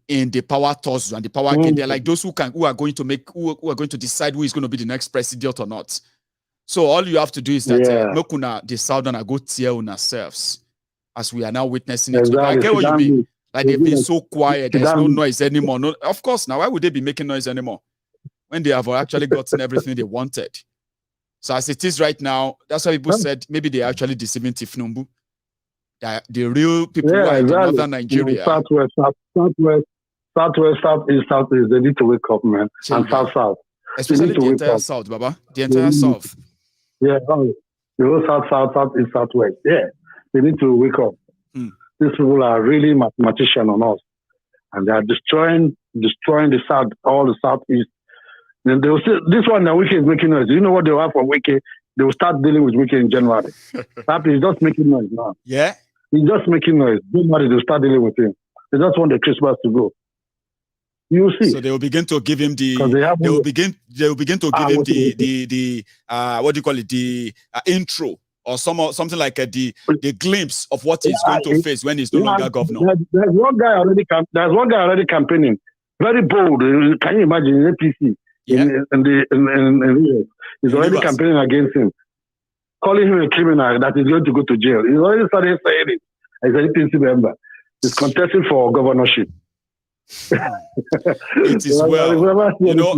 in the power tussle and the power game. They're like those who are going to decide who is going to be the next president or not. So all you have to do is that Mokuna, the Southern, go tear on ourselves as we are now witnessing it. Exactly. I get what you mean. Like they've been so quiet, there's no noise anymore. No, of course, now why would they be making noise anymore when they have actually gotten everything they wanted? So as it is right now, that's why people said maybe they're actually deceiving Tinubu. The real people who are in northern Nigeria. Southwest, southeast, they need to wake up, man. And south. Especially the entire south, Baba. The entire south. Yeah, the whole southeast, southwest. Yeah, they need to wake up. These people are really mathematicians on us. And they are destroying the south, all the southeast. Then they will say, this one, the Wiki is making noise. Do you know what they will have for Wiki? They will start dealing with Wiki in January. That is just making noise now. Yeah? He's just making noise. January, they will start dealing with him. They just want the Christmas to go. You will see. So they will begin to give him the. They will begin to give him the what do you call it? The intro or something like the glimpse of what he's going to face when he's no longer governor. There's one guy already campaigning. Very bold. Can you imagine APC? Yeah. He's already campaigning against him, calling him a criminal that is going to go to jail. He's already started saying it as an APC member. He's contesting for governorship. It is well, you know,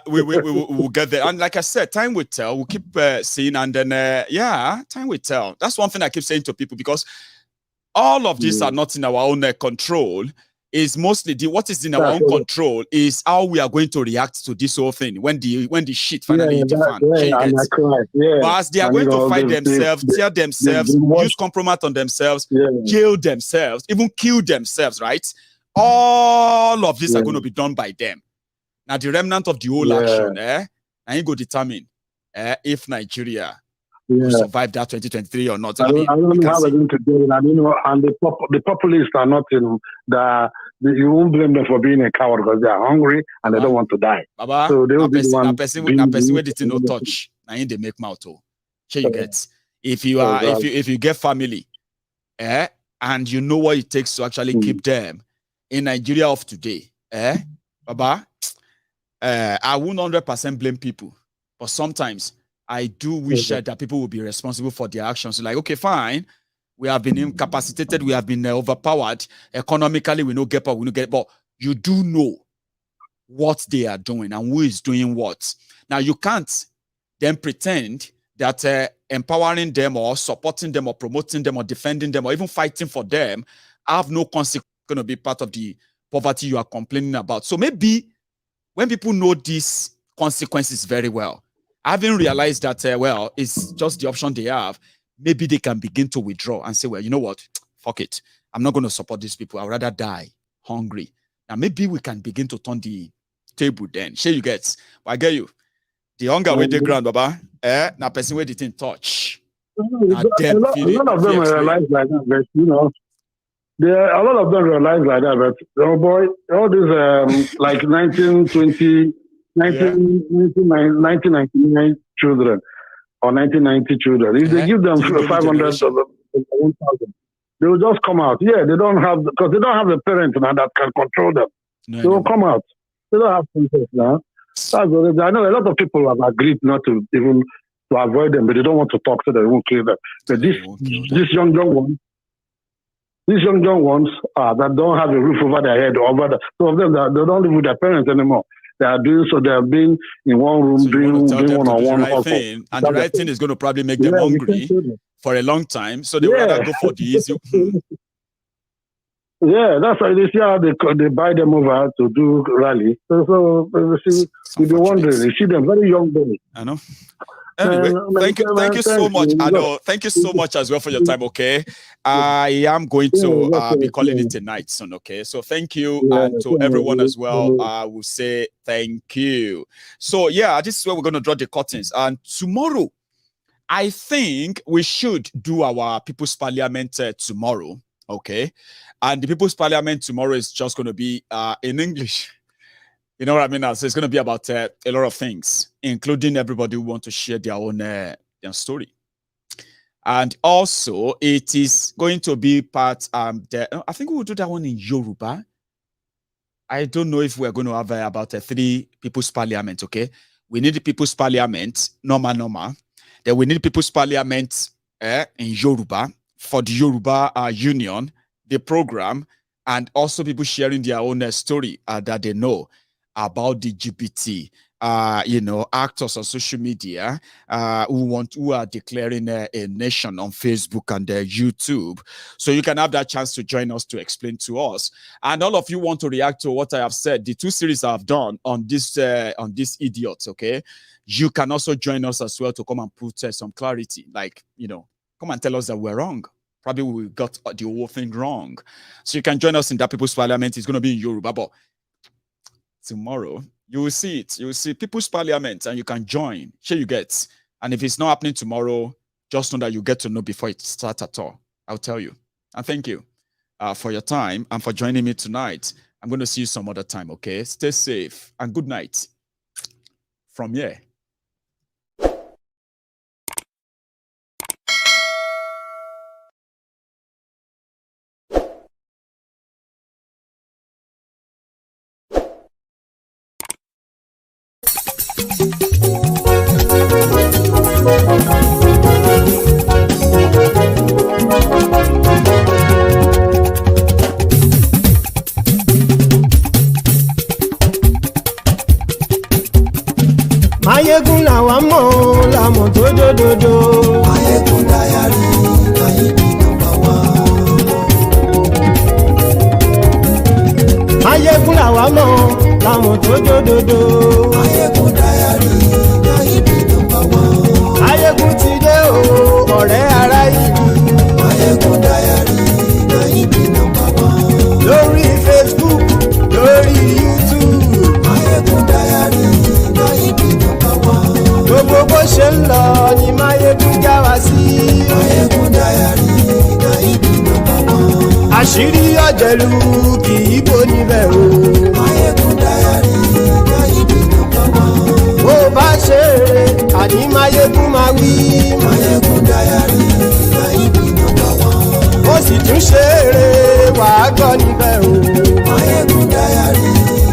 we will get there. And like I said, time will tell. We'll keep seeing, and then time will tell. That's one thing I keep saying to people, because all of these are not in our own control. Is mostly what is in our own control is how we are going to react to this whole thing when the shit finally hit the fan. But as they are going to fight themselves, tear themselves, use compromise on themselves, jail themselves, even kill themselves, right? All of these are going to be done by them. Now the remnant of the whole action, and you go determine if Nigeria will survive that 2023 or not. I don't know how we're going to do it. And, you know, and the populists are not in you won't blame them for being a coward because they are hungry and they don't want to die. Baba, so they will be one person where they no touch. Now they make mouth. You get if you are if you get family, and you know what it takes to actually keep them in Nigeria of today, Baba, I won't 100% blame people, but sometimes I do wish that people will be responsible for their actions. Like, okay, fine. We have been incapacitated. We have been overpowered. Economically, we don't get power. But you do know what they are doing and who is doing what. Now, you can't then pretend that empowering them or supporting them or promoting them or defending them or even fighting for them have no consequence going to be part of the poverty you are complaining about. So maybe when people know these consequences very well, having realized that, it's just the option they have, maybe they can begin to withdraw and say, well, you know what? Fuck it. I'm not going to support these people. I'd rather die hungry. Now, maybe we can begin to turn the table then. Sure, you get. But I get you. The hunger with the ground, Baba. Now, person where they didn't touch. A lot of them realize like that, but, you know, a lot of them realize like that, but, oh boy, all these, like 1920, 1999 children or 1990 children, if they give them 500 or 1,000, they will just come out. Yeah, they don't have, because they don't have the parents now that can control them. They will come out. They don't have parents now. I know a lot of people have agreed not to even to avoid them, but they don't want to talk, so they won't kill them. But these young ones, that don't have a roof over their head, some of them they don't live with their parents anymore. They are doing so. They have been in one room doing one-on-one. And the right thing is going to probably make them hungry for a long time. So they would rather go for the easy. Yeah, that's why they see how they buy them over to do rally. So you'll be wondering. You see them very young boys. I know. Anyway, thank you so much. I know. Thank you so much as well for your time. Okay, I am going to be calling it a night soon. Okay, so thank you, and to everyone as well. I will say thank you. So yeah, this is where we're going to draw the curtains. And tomorrow, I think we should do our People's Parliament tomorrow. Okay, and the People's Parliament tomorrow is just going to be in English. You know what I mean? So it's going to be about a lot of things, including everybody who want to share their own their story. And also, it is going to be part, I think we will do that one in Yoruba. I don't know if we're going to have about 3 people's parliament, okay? We need the people's parliament, normal. Then we need people's parliament in Yoruba for the Yoruba Union, the program, and also people sharing their own story that they know about the GPT, actors on social media who are declaring a nation on Facebook and YouTube. So you can have that chance to join us to explain to us. And all of you want to react to what I have said, the 2 series I've done on this idiots, okay? You can also join us as well to come and put some clarity. Like, come and tell us that we're wrong. Probably we got the whole thing wrong. So you can join us in that People's Parliament. It's going to be in Yoruba, but tomorrow you will see it. You will see People's Parliament and you can join. Here you get. And if it's not happening tomorrow, just know that you get to know before it starts at all. I'll tell you. And thank you for your time and for joining me tonight. I'm going to see you some other time, okay? Stay safe and good night from here. Maiyegun làwa mọ̀ làmọ̀ tó dòdòdò. Maiyegun Diary, Maiyegun number 1. Maiyegun làwa mọ̀ làmọ̀ tó dòdòdò. Maiyegun Diary, Maiyegun number 1. Maiyegun ti dé o, ọ̀rẹ́ ará ìlú. Maiyegun Diary, Maiyegun number 1. Lórí Facebook, lórí YouTube. Maiyegun Diary, Maiyegun number 1. Gbogbo bó ṣe ń lọ ni Maiyegun já wa sí. Maiyegun Diary, Maiyegun number 1. Àṣírí ọ̀jẹ̀lú kì í bò níbẹ̀ o. Maiyegun Diary, Maiyegun number 1. Bó bá ṣe eré àní Maiyegun máa wí. Maiyegun Diary, Maiyegun number 1. Ó sì tún ṣe eré wàá gbọ́ níbẹ̀ o. Maiyegun Diary,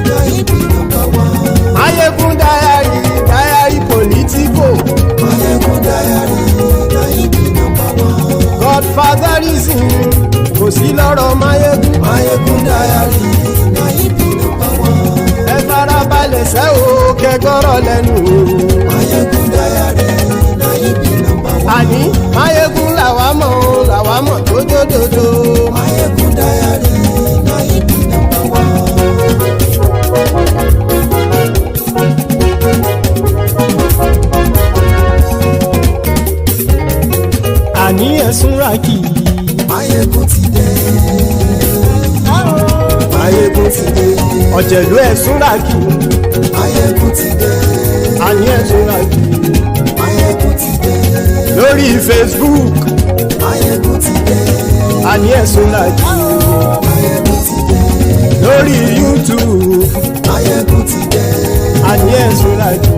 Maiyegun number 1. Maiyegun Diary, Diary Politico. Maiyegun Diary, Maiyegun number 1. Godfatherism kò sí lọ́rọ̀ Maiyegun. Maiyegun Diary, Maiyegun number 1. Ẹ farabalẹ̀ sẹ́ o kẹgọ́rọ̀ lẹ́nu o. Maiyegun Diary, Maiyegun number 1. Àní Maiyegun làwa mọ̀ tó dòdòdò. Maiyegun Diary, Maiyegun number 1. Àní ẹ̀sùn ràkì. Maiyegun ti dé. Maiyegun ti dé. Ọ̀jẹ̀lú ẹ̀sùn ràkì. Maiyegun ti dé. Àní ẹ̀sùn ràkì. Maiyegun ti dé. Lórí Facebook. Maiyegun ti dé. Àní ẹ̀sùn ràkì. Maiyegun ti dé. Lórí YouTube. Maiyegun ti dé. Àní ẹ̀sùn ràkì.